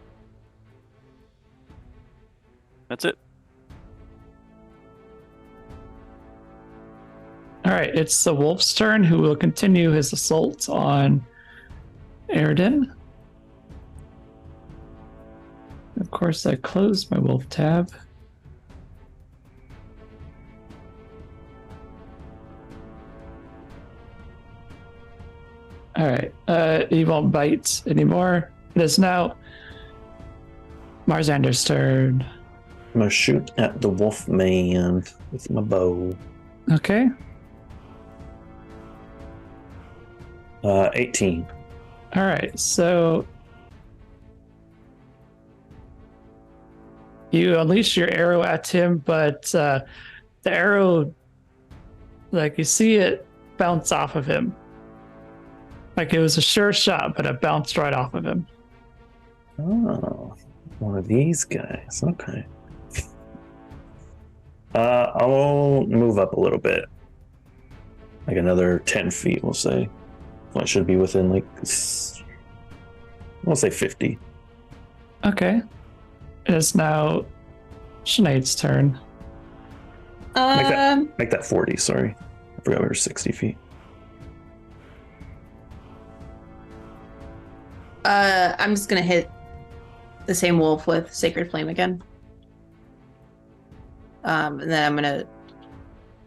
That's it. All right, it's the wolf's turn, who will continue his assault on Airden. Of course, I closed my wolf tab. All right, he won't bite anymore. It is now Marzander's turn. I'm gonna shoot at the wolf man with my bow. Okay. 18. All right, so you unleash your arrow at him, but the arrow, like, you see it bounce off of him. Like, it was a sure shot, but it bounced right off of him. Oh, one of these guys. Okay. I'll move up a little bit. Like another 10 feet, we'll say. Well, I should be within, like, we'll say 50. Okay. It is now Sinead's turn. Make that 40, sorry. I forgot we were 60 feet. I'm just gonna hit the same wolf with Sacred Flame again. And then I'm gonna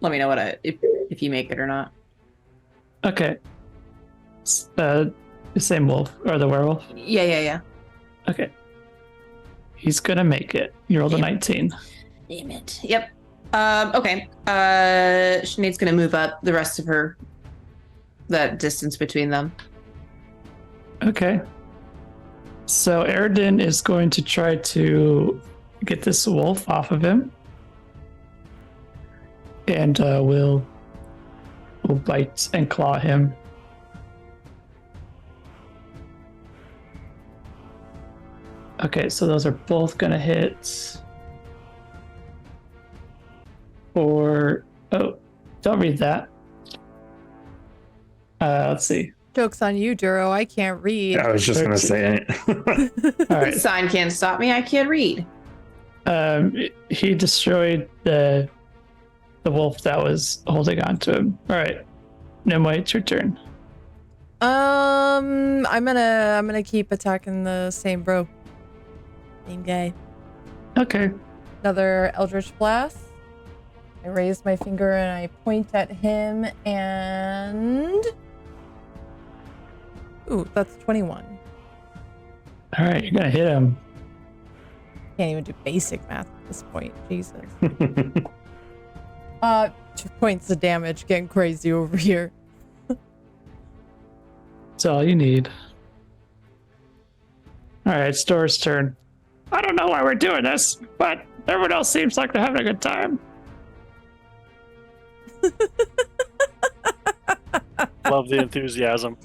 let me know if you make it or not. Okay. The same wolf, or the werewolf? Yeah. Okay. He's gonna make it. You rolled a 19. Damn it. Yep. Okay. Sinead's gonna move up the rest of that distance between them. Okay. So Airden is going to try to get this wolf off of him. And we'll bite and claw him. Okay, so those are both gonna hit. Oh, don't read that. Let's see. Joke's on you, Duro. I can't read. I was just going to say it. All right. Sign can't stop me. I can't read. He destroyed the wolf that was holding on to him. All right, Nimue, it's your turn. I'm gonna keep attacking the same bro. Same guy. Okay. Another Eldritch Blast. I raise my finger and I point at him and... Ooh, that's 21. All right, you're gonna hit him. Can't even do basic math at this point. Jesus. 2 points of damage. Getting crazy over here. That's all you need. All right, it's Dora's turn. I don't know why we're doing this, but everyone else seems like they're having a good time. Love the enthusiasm.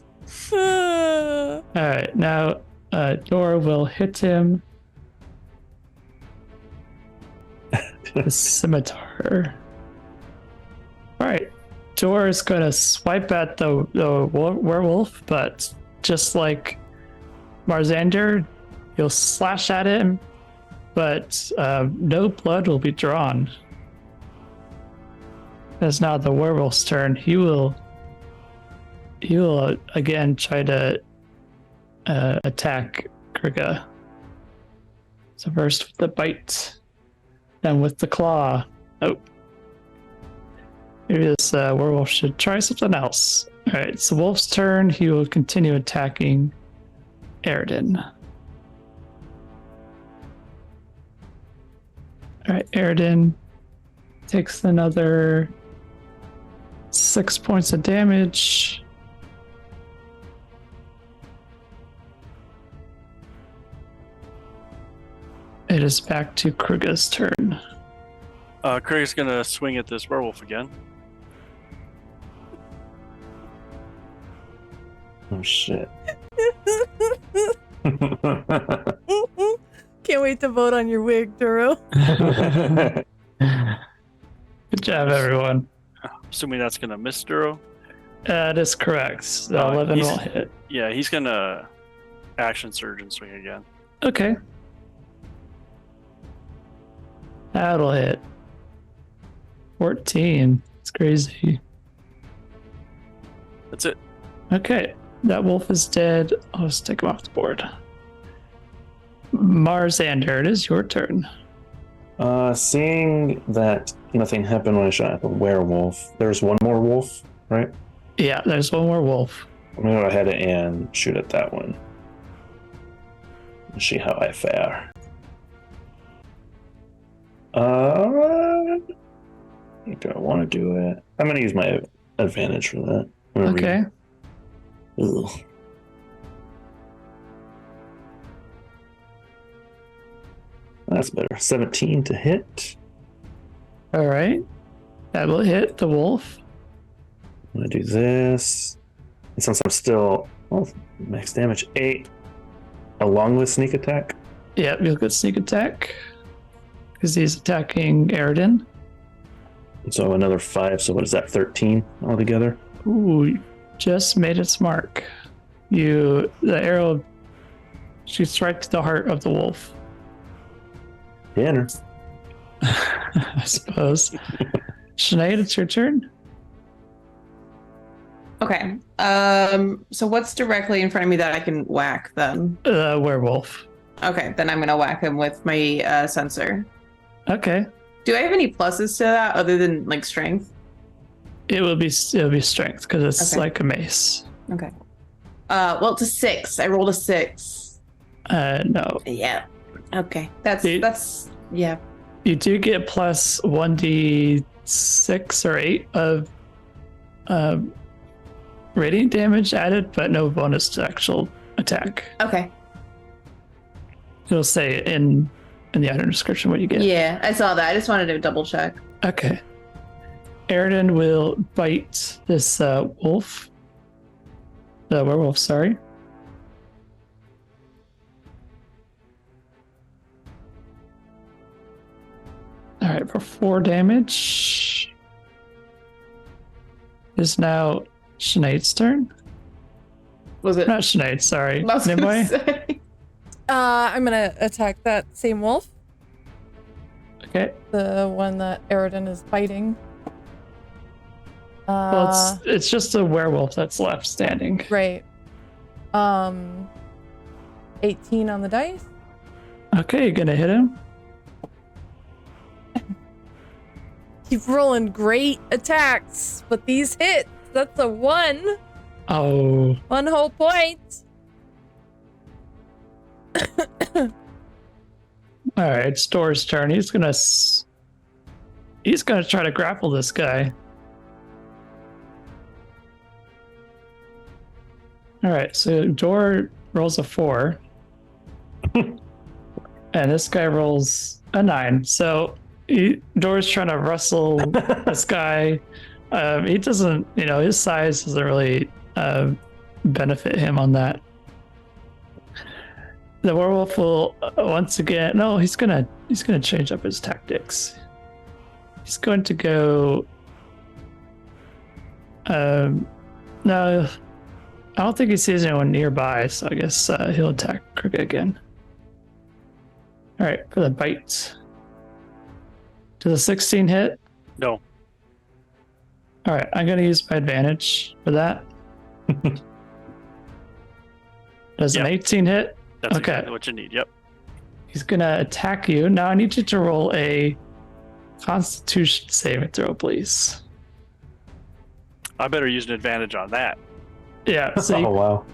All right, now Dora will hit him. The scimitar. All right, Dora's gonna swipe at the werewolf, but just like Marzander, he'll slash at him, but no blood will be drawn. It's now the werewolf's turn. He will again try to attack Krigga. So first with the bite, then with the claw. Oh. Maybe this werewolf should try something else. All right, it's the wolf's turn. He will continue attacking Aridin. All right, Aridin takes another 6 points of damage. It is back to Krigga's turn. Krigga's gonna swing at this werewolf again. Oh shit. Can't wait to vote on your wig, Duro. Good job, everyone. Assuming that's gonna miss Duro. That is correct. The No, 11 he's- will hit. Yeah, he's gonna action surge and swing again. Okay. That'll hit. 14. It's crazy. That's it. Okay. That wolf is dead. I'll just take him off the board. Marzander, it is your turn. Seeing that nothing happened when I shot at the werewolf, there's one more wolf, right? Yeah, there's one more wolf. I'm gonna go ahead and shoot at that one. See how I fare. Do I want to do it? I'm gonna use my advantage for that. I'm gonna Okay. Ugh. That's better. 17 to hit. All right. That will hit the wolf. I'm gonna do this. And since I'm still max damage 8, along with sneak attack. Yep, you'll get sneak attack. Because he's attacking Aridin. So another 5. So what is that? 13 altogether. Ooh, just made its mark. The arrow shoots right to the heart of the wolf. Dinner. I suppose. Sinead, it's your turn. Okay. So what's directly in front of me that I can whack then? Werewolf. Okay, then I'm gonna whack him with my sensor. Okay. Do I have any pluses to that other than like strength? It'll be strength because it's Okay. like a mace. Okay. Well, it's a 6. I rolled a 6. No. Yeah. Okay. That's yeah. You do get plus 1d6 or 8 of radiant damage added, but no bonus to actual attack. Okay. It'll say in the item description what you get. Yeah, I saw that. I just wanted to double check. Okay. Aridin will bite this wolf. The werewolf, sorry. All right, for 4 damage. It's now Sinead's turn. Was it? Not Sinead, sorry. I was gonna Nimue? say. I'm gonna attack that same wolf, Okay. the one that Aridin is biting. Well, it's just a werewolf that's left standing. Right. 18 on the dice. Okay, you're gonna hit him. Keep rolling great attacks, but these hits, that's a 1 Oh, whole point. all right. It's Dor's turn. He's gonna try to grapple this guy. All right. So Dor rolls a 4, and this guy rolls a 9. So Dor's trying to wrestle this guy. He doesn't, his size doesn't really benefit him on that. The werewolf will once again. No, he's gonna change up his tactics. He's going to go. No, I don't think he sees anyone nearby, so I guess he'll attack Krigga again. All right, for the bite. Does a 16 hit? No. All right, I'm gonna use my advantage for that. Does an Yep. 18 hit? That's Okay. exactly what you need. Yep. He's gonna attack you. Now I need you to roll a Constitution saving throw, please. I better use an advantage on that Yeah. So Oh, wow.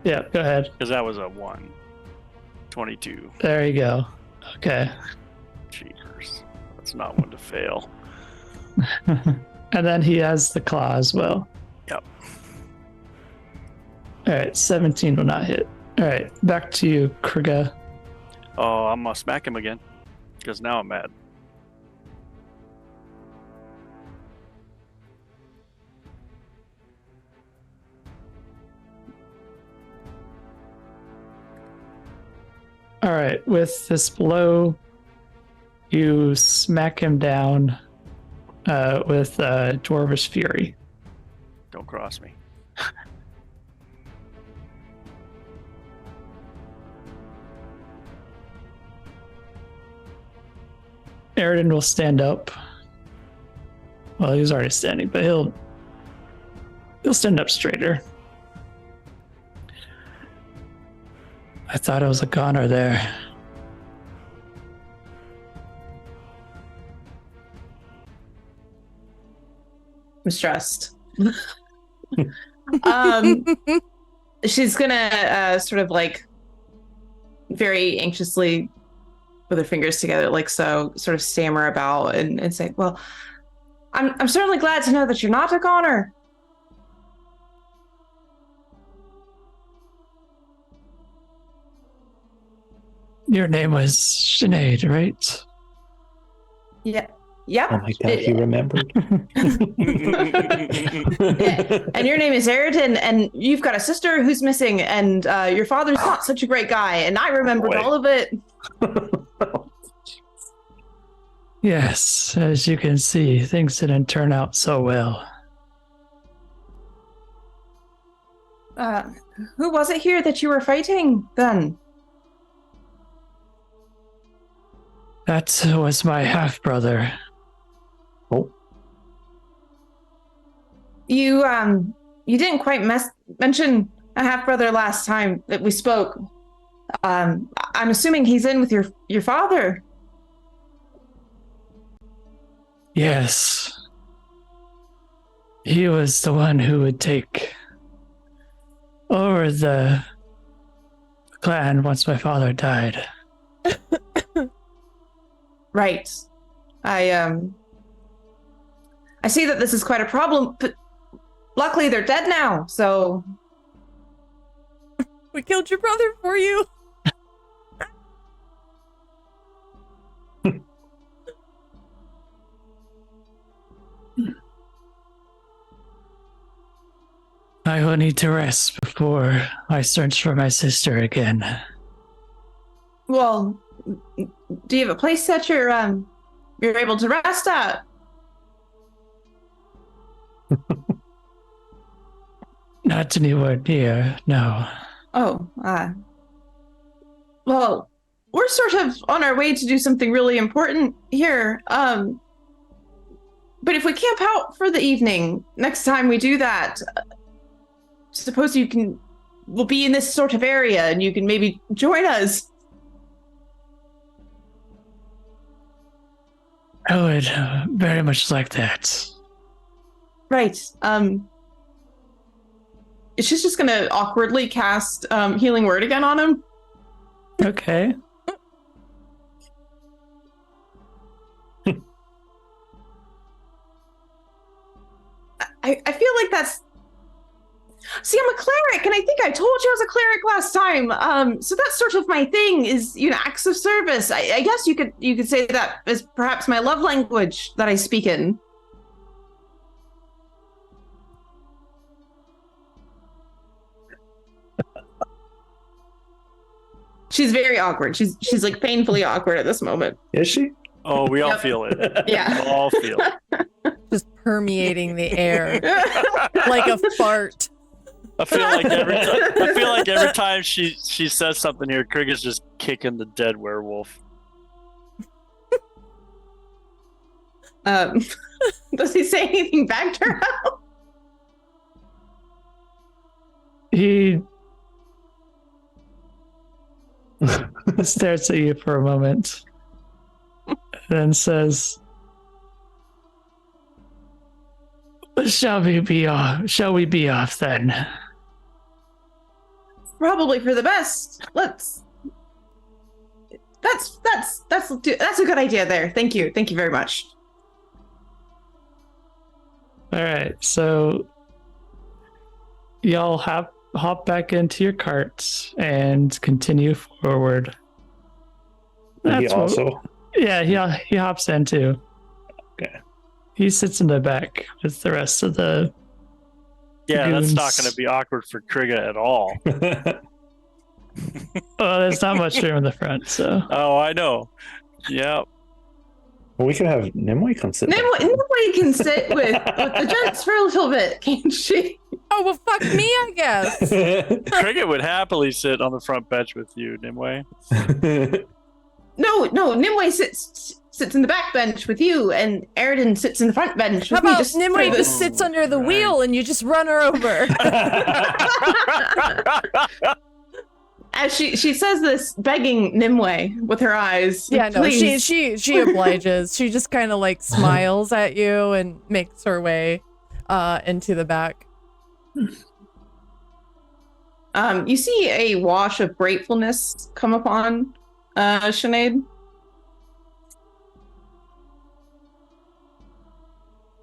yeah, go ahead. because that was a 1. 22. There you go. Okay. Cheaters. That's not one to fail. And then he has the claw as well. Yep. All right, 17 will not hit. All right, back to you, Krigga. Oh, I'm gonna smack him again because now I'm mad. All right, with this blow, you smack him down with Dwarvish Fury. Don't cross me. Aridin will stand up. Well, he's already standing, but he'll stand up straighter. I thought it was a goner there. Mistrust. She's gonna sort of like very anxiously with her fingers together, like so, sort of stammer about and say, "Well, I'm certainly glad to know that you're not a goner." Your name was Sinead, right? Yeah. Yep. Oh my god, he remembered. And your name is Aridin, and you've got a sister who's missing, and your father's not such a great guy, and I remembered Boy. all of it. Yes, as you can see, things didn't turn out so well. Who was it here that you were fighting then? That was my half-brother. Oh, You didn't quite mention a half brother last time that we spoke. I'm assuming he's in with your father. Yes. He was the one who would take over the clan once my father died. Right. I see that this is quite a problem, but luckily they're dead now, so We killed your brother for you. I will need to rest before I search for my sister again. well, do you have a place that you're able to rest at? Not anywhere near, no. Oh, well, we're sort of on our way to do something really important here. But if we camp out for the evening, next time we do that, suppose we'll be in this sort of area and you can maybe join us. I would very much like that. Right. She's just gonna awkwardly cast Healing Word again on him. Okay. I feel like that's... See, I'm a cleric, and I think I told you I was a cleric last time. So that's sort of my thing, is, acts of service. I guess you could say that is perhaps my love language that I speak in. She's very awkward. She's like painfully awkward at this moment. is she? Oh, we all Yep. feel it. Yeah. We all feel it. Just permeating the air like a fart. I feel like every time she says something here, Krigga's just kicking the dead werewolf. Does he say anything back to her? He stares at you for a moment, then says, Shall we be off then? Probably for the best. Let's. That's a good idea there. Thank you very much. All right, so y'all hop back into your carts and continue forward. He also. Yeah, he hops in too. Okay. He sits in the back with the rest of the. Yeah, that's not goons. going to be awkward for Krigga at all. Oh, there's not much room in the front, so. Oh, I know. Yeah. Well, we could have Nimue come sit. Nimue can sit with the gents for a little bit, can't she? Oh, well, fuck me, I guess. Krigga would happily sit on the front bench with you, Nimue. No, Nimue sits in the back bench with you, and Aridin sits in the front bench How with me. about Just Nimue for just sits under the wheel and you just run her over? As she says this, begging Nimue with her eyes. Yeah, no, Please. she obliges. She just kind of like smiles at you and makes her way into the back. You see a wash of gratefulness come upon Sinead.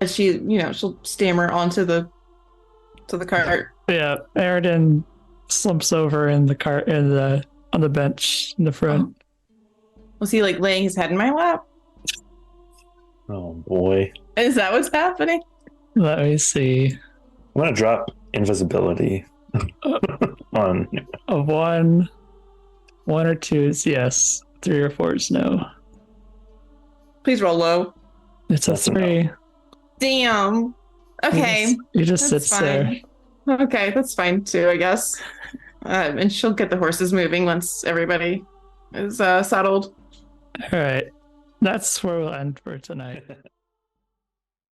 As she, she'll stammer onto the cart. Yeah, Aridin slumps over in the cart on the bench in the front. Was he like laying his head in my lap? Oh boy. Is that what's happening? Let me see. I'm gonna drop invisibility on. A one or two is yes. 3 or 4 is no. Please roll low. It's a That's a 3. Damn. Okay. He just That's sits there. fine. Okay, that's fine too, I guess. And she'll get the horses moving once everybody is settled. All right. That's where we'll end for tonight.